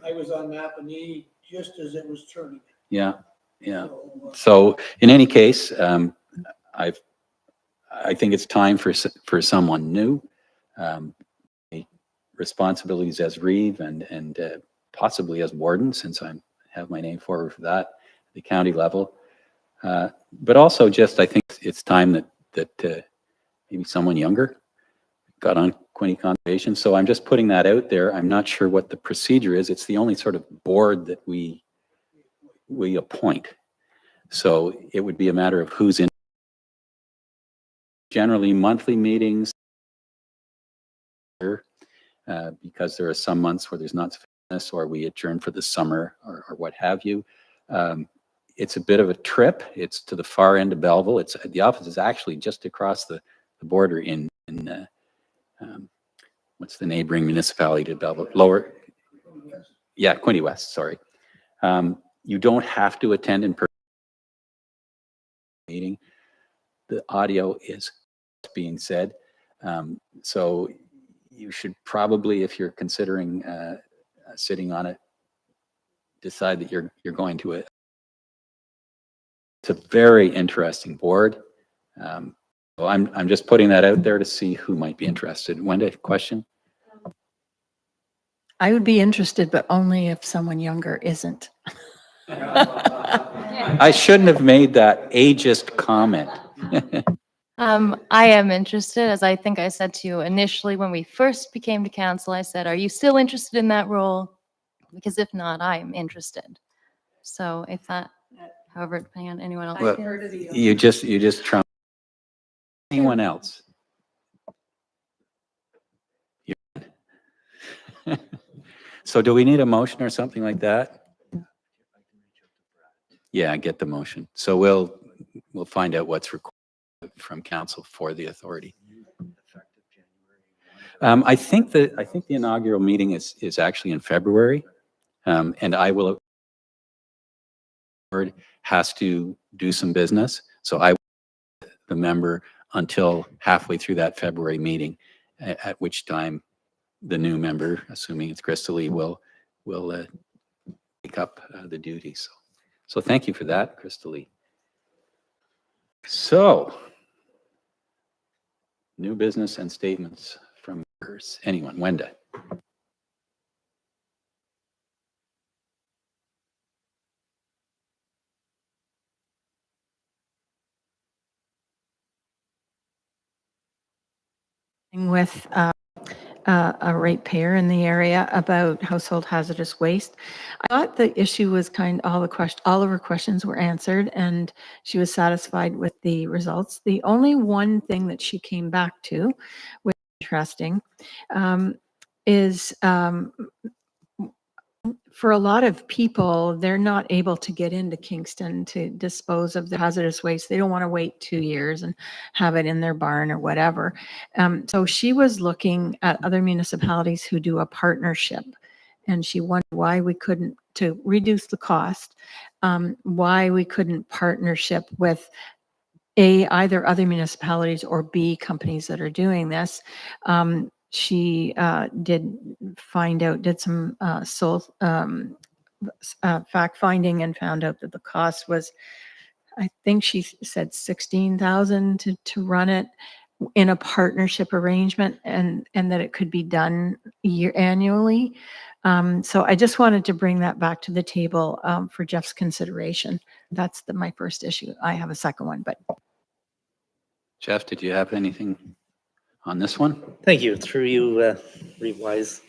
I was on Napanee just as it was turning. Yeah, yeah. So in any case, I think it's time for someone new. Responsibilities as Reeve and possibly as warden, since I have my name forward for that, at the county level. But also just, I think it's time that maybe someone younger got on Quinte Conservation. So I'm just putting that out there. I'm not sure what the procedure is. It's the only sort of board that we appoint. So it would be a matter of who's in. Generally monthly meetings, because there are some months where there's not sufficient, or we adjourn for the summer or what have you. It's a bit of a trip. It's to the far end of Belleville. The office is actually just across the border in what's the neighboring municipality to Belleville? Lower, yeah, Quinte West, sorry. You don't have to attend in person meeting. The audio is being said. So you should probably, if you're considering sitting on it, decide that you're going to it. It's a very interesting board. So I'm just putting that out there to see who might be interested. Wenda, question? I would be interested, but only if someone younger isn't. I shouldn't have made that ageist comment. I am interested, as I think I said to you initially when we first became to council, I said, are you still interested in that role? Because if not, I am interested. So if that, however, depending on anyone else. Well, feels. you just trump. Anyone else? So do we need a motion or something like that? Yeah, get the motion. So we'll find out what's required from council for the authority. I think the inaugural meeting is actually in February, and I will has to do some business, so I the member until halfway through that February meeting, at which time the new member, assuming it's Crystal Lee, will take up the duties. So thank you for that, Crystal Lee. So, new business and statements from members. Anyone? Wenda? With a ratepayer in the area about household hazardous waste. I thought the issue was all of her questions were answered and she was satisfied with the results. The only one thing that she came back to, which is interesting, is for a lot of people, they're not able to get into Kingston to dispose of the hazardous waste. They don't want to wait 2 years and have it in their barn or whatever. So she was looking at other municipalities who do a partnership, and she wondered why we couldn't, to reduce the cost, why we couldn't partnership with either other municipalities or B, companies that are doing this. She did some fact finding and found out that the cost was, I think she said 16,000 to run it in a partnership arrangement, and that it could be done annually. So I just wanted to bring that back to the table for Jeff's consideration. That's my first issue. I have a second one, but. Jeff, did you have anything on this one? Thank you. Through you, Reeve-Wise.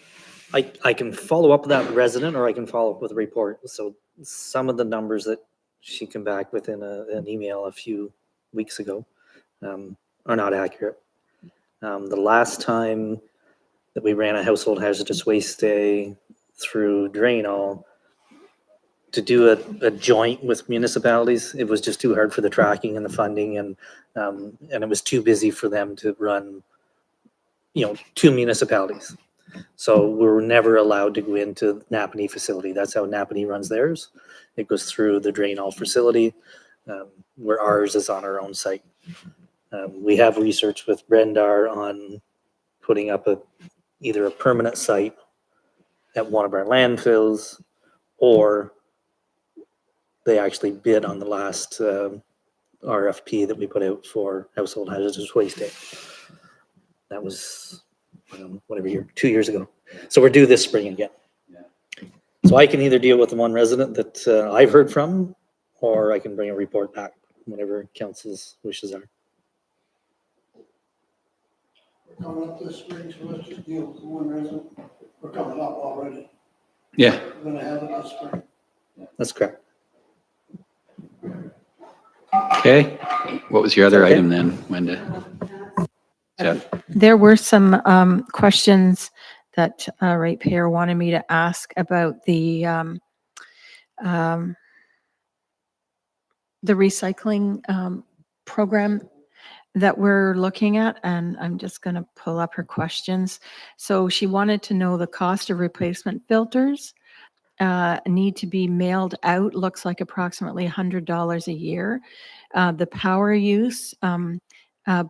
I can follow up with that resident, or I can follow up with a report. So some of the numbers that she came back with in an email a few weeks ago are not accurate. The last time that we ran a household hazardous waste day through Drainall to do a joint with municipalities, it was just too hard for the tracking and the funding, and it was too busy for them to run, 2 municipalities. So we were never allowed to go into Napanee facility. That's how Napanee runs theirs. It goes through the Drainall facility, where ours is on our own site. We have research with Brendar on putting up either a permanent site at one of our landfills, or they actually bid on the last RFP that we put out for household hazardous waste day. That was whatever year, 2 years ago. So we're due this spring again. So I can either deal with the one resident that I've heard from, or I can bring a report back, whatever council's wishes are. We're coming up this spring, so let's just deal with the one resident. We're coming up already. Yeah. We're gonna have it this spring. That's correct. Okay. What was your other item then, Wenda? Jeff? There were some questions that ratepayer wanted me to ask about the recycling program that we're looking at, and I'm just going to pull up her questions. So she wanted to know the cost of replacement filters need to be mailed out, looks like approximately $100 a year. The power use,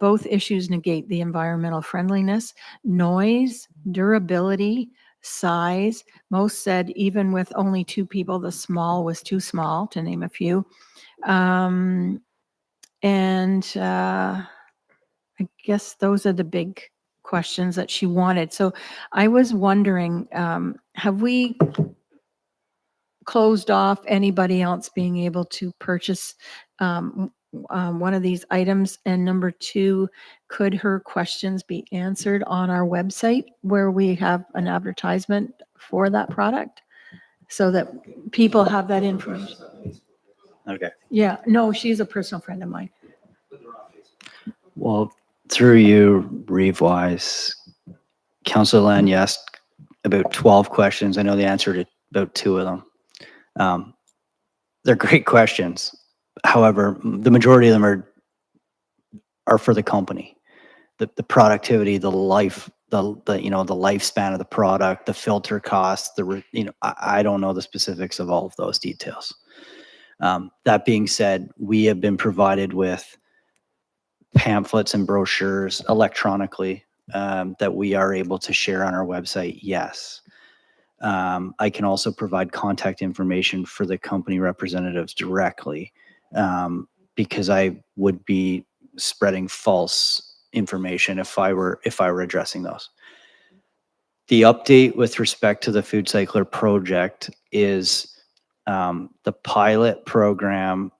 both issues negate the environmental friendliness, noise, durability, size. Most said even with only 2 people, the small was too small, to name a few. I guess those are the big questions that she wanted. So I was wondering, have we closed off anybody else being able to purchase one of these items? And number two, could her questions be answered on our website where we have an advertisement for that product? So that people have that information. Okay. Yeah, no, she's a personal friend of mine. Well, through you, Reeve Wise, Councillor Land, you asked about 12 questions. I know the answer to about 2 of them. They're great questions. However, the majority of them are for the company. The productivity, the life, the lifespan of the product, the filter costs, I don't know the specifics of all of those details. That being said, we have been provided with pamphlets and brochures electronically that we are able to share on our website. Yes. I can also provide contact information for the company representatives directly because I would be spreading false information if I were addressing those. The update with respect to the Food Cycler project is the pilot program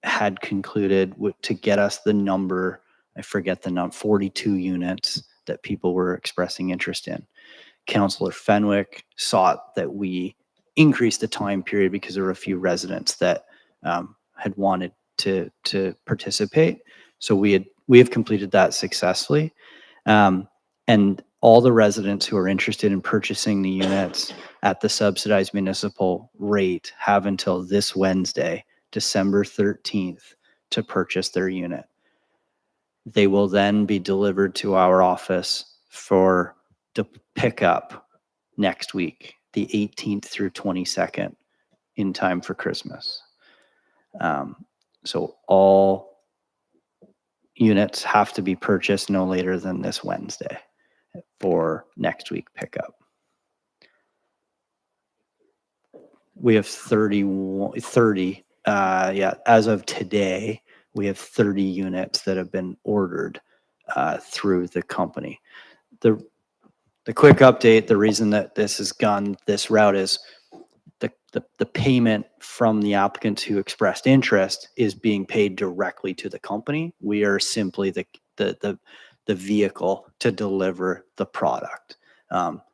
had concluded to get us the number, I forget the number, 42 units that people were expressing interest in. Councillor Fenwick sought that we increase the time period because there were a few residents that had wanted to participate. So we have completed that successfully. And all the residents who are interested in purchasing the units at the subsidized municipal rate have until this Wednesday, December 13th, to purchase their unit. They will then be delivered to our office for the pickup next week, the 18th through 22nd, in time for Christmas. So all units have to be purchased no later than this Wednesday for next week pickup. We have 30, as of today, we have 30 units that have been ordered through the company. The quick update, the reason that this has gone this route is the payment from the applicants who expressed interest is being paid directly to the company. We are simply the vehicle to deliver the product.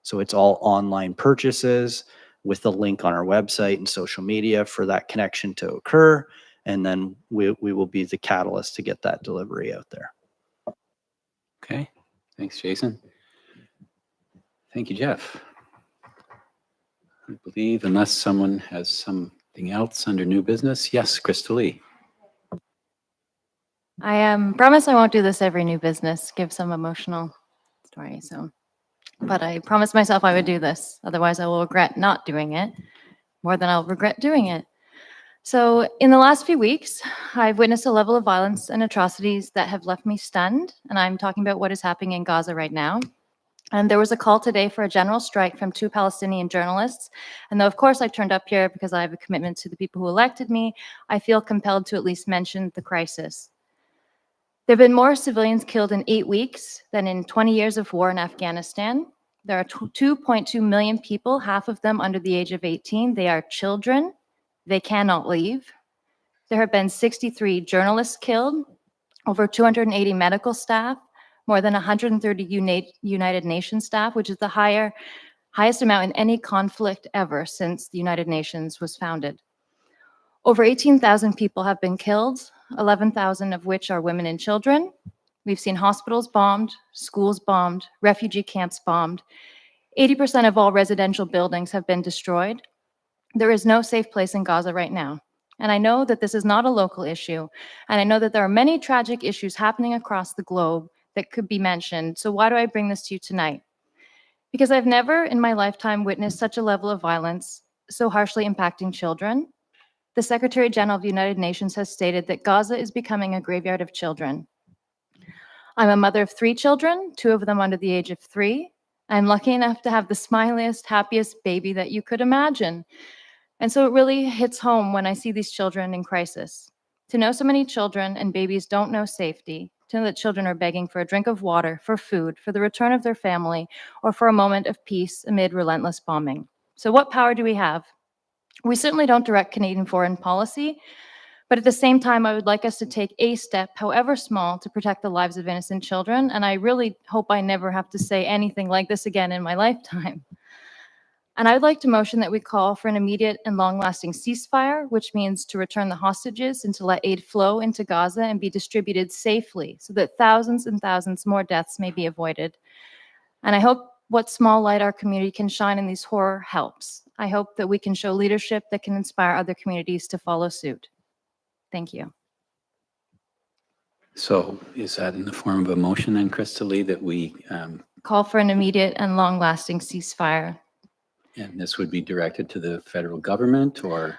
So it's all online purchases with the link on our website and social media for that connection to occur. And then we will be the catalyst to get that delivery out there. Okay, thanks, Jason. Thank you, Jeff. I believe unless someone has something else under new business, yes, Crystal Lee. I promise I won't do this every new business, give some emotional story. But I promised myself I would do this. Otherwise, I will regret not doing it more than I'll regret doing it. So in the last few weeks, I've witnessed a level of violence and atrocities that have left me stunned. And I'm talking about what is happening in Gaza right now. And there was a call today for a general strike from 2 Palestinian journalists. And though, of course, I turned up here because I have a commitment to the people who elected me, I feel compelled to at least mention the crisis. There have been more civilians killed in 8 weeks than in 20 years of war in Afghanistan. There are 2.2 million people, half of them under the age of 18. They are children. They cannot leave. There have been 63 journalists killed, over 280 medical staff, more than 130 United Nations staff, which is the highest amount in any conflict ever since the United Nations was founded. Over 18,000 people have been killed, 11,000 of which are women and children. We've seen hospitals bombed, schools bombed, refugee camps bombed. 80% of all residential buildings have been destroyed. There is no safe place in Gaza right now. And I know that this is not a local issue. And I know that there are many tragic issues happening across the globe that could be mentioned. So why do I bring this to you tonight? Because I've never in my lifetime witnessed such a level of violence so harshly impacting children. The Secretary General of the United Nations has stated that Gaza is becoming a graveyard of children. I'm a mother of 3 children, 2 of them under the age of 3. I'm lucky enough to have the smiliest, happiest baby that you could imagine. And so it really hits home when I see these children in crisis. To know so many children and babies don't know safety, to know that children are begging for a drink of water, for food, for the return of their family, or for a moment of peace amid relentless bombing. So what power do we have? We certainly don't direct Canadian foreign policy, But at the same time, I would like us to take a step, however small, to protect the lives of innocent children. And I really hope I never have to say anything like this again in my lifetime. And I would like to motion that we call for an immediate and long-lasting ceasefire, which means to return the hostages and to let aid flow into Gaza and be distributed safely so that thousands and thousands more deaths may be avoided. And I hope what small light our community can shine in these horror helps. I hope that we can show leadership that can inspire other communities to follow suit. Thank you. So is that in the form of a motion then, Krista Lee, that we, Call for an immediate and long-lasting ceasefire. and this would be directed to the federal government or?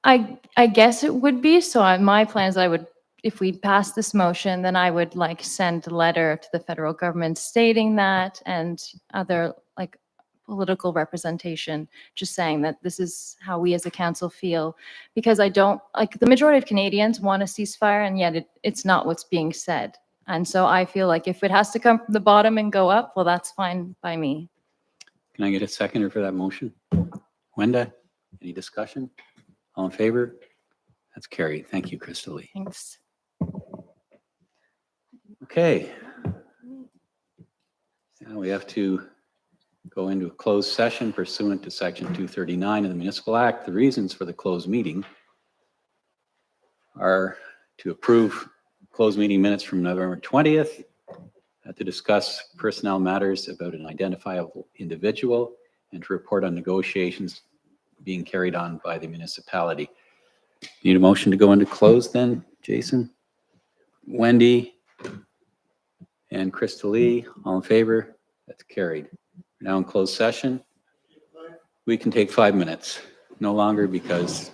I guess it would be. So my plan is I would, if we pass this motion, then I would like send a letter to the federal government stating that and other like political representation, just saying that this is how we as a council feel. Because I don't, like the majority of Canadians want a ceasefire and yet it's not what's being said. And so I feel like if it has to come from the bottom and go up, well, that's fine by me. Can I get a seconder for that motion? Wenda, any discussion? All in favor? That's carried. Thank you, Krista Lee. Thanks. Okay. Now we have to go into a closed session pursuant to Section 239 of the Municipal Act. The reasons for the closed meeting are to approve closed meeting minutes from November 20th, to discuss personnel matters about an identifiable individual, and to report on negotiations being carried on by the municipality. Need a motion to go into closed then, Jason? Wendy and Krista Lee, all in favor? That's carried. We're now in closed session. We can take 5 minutes, no longer, because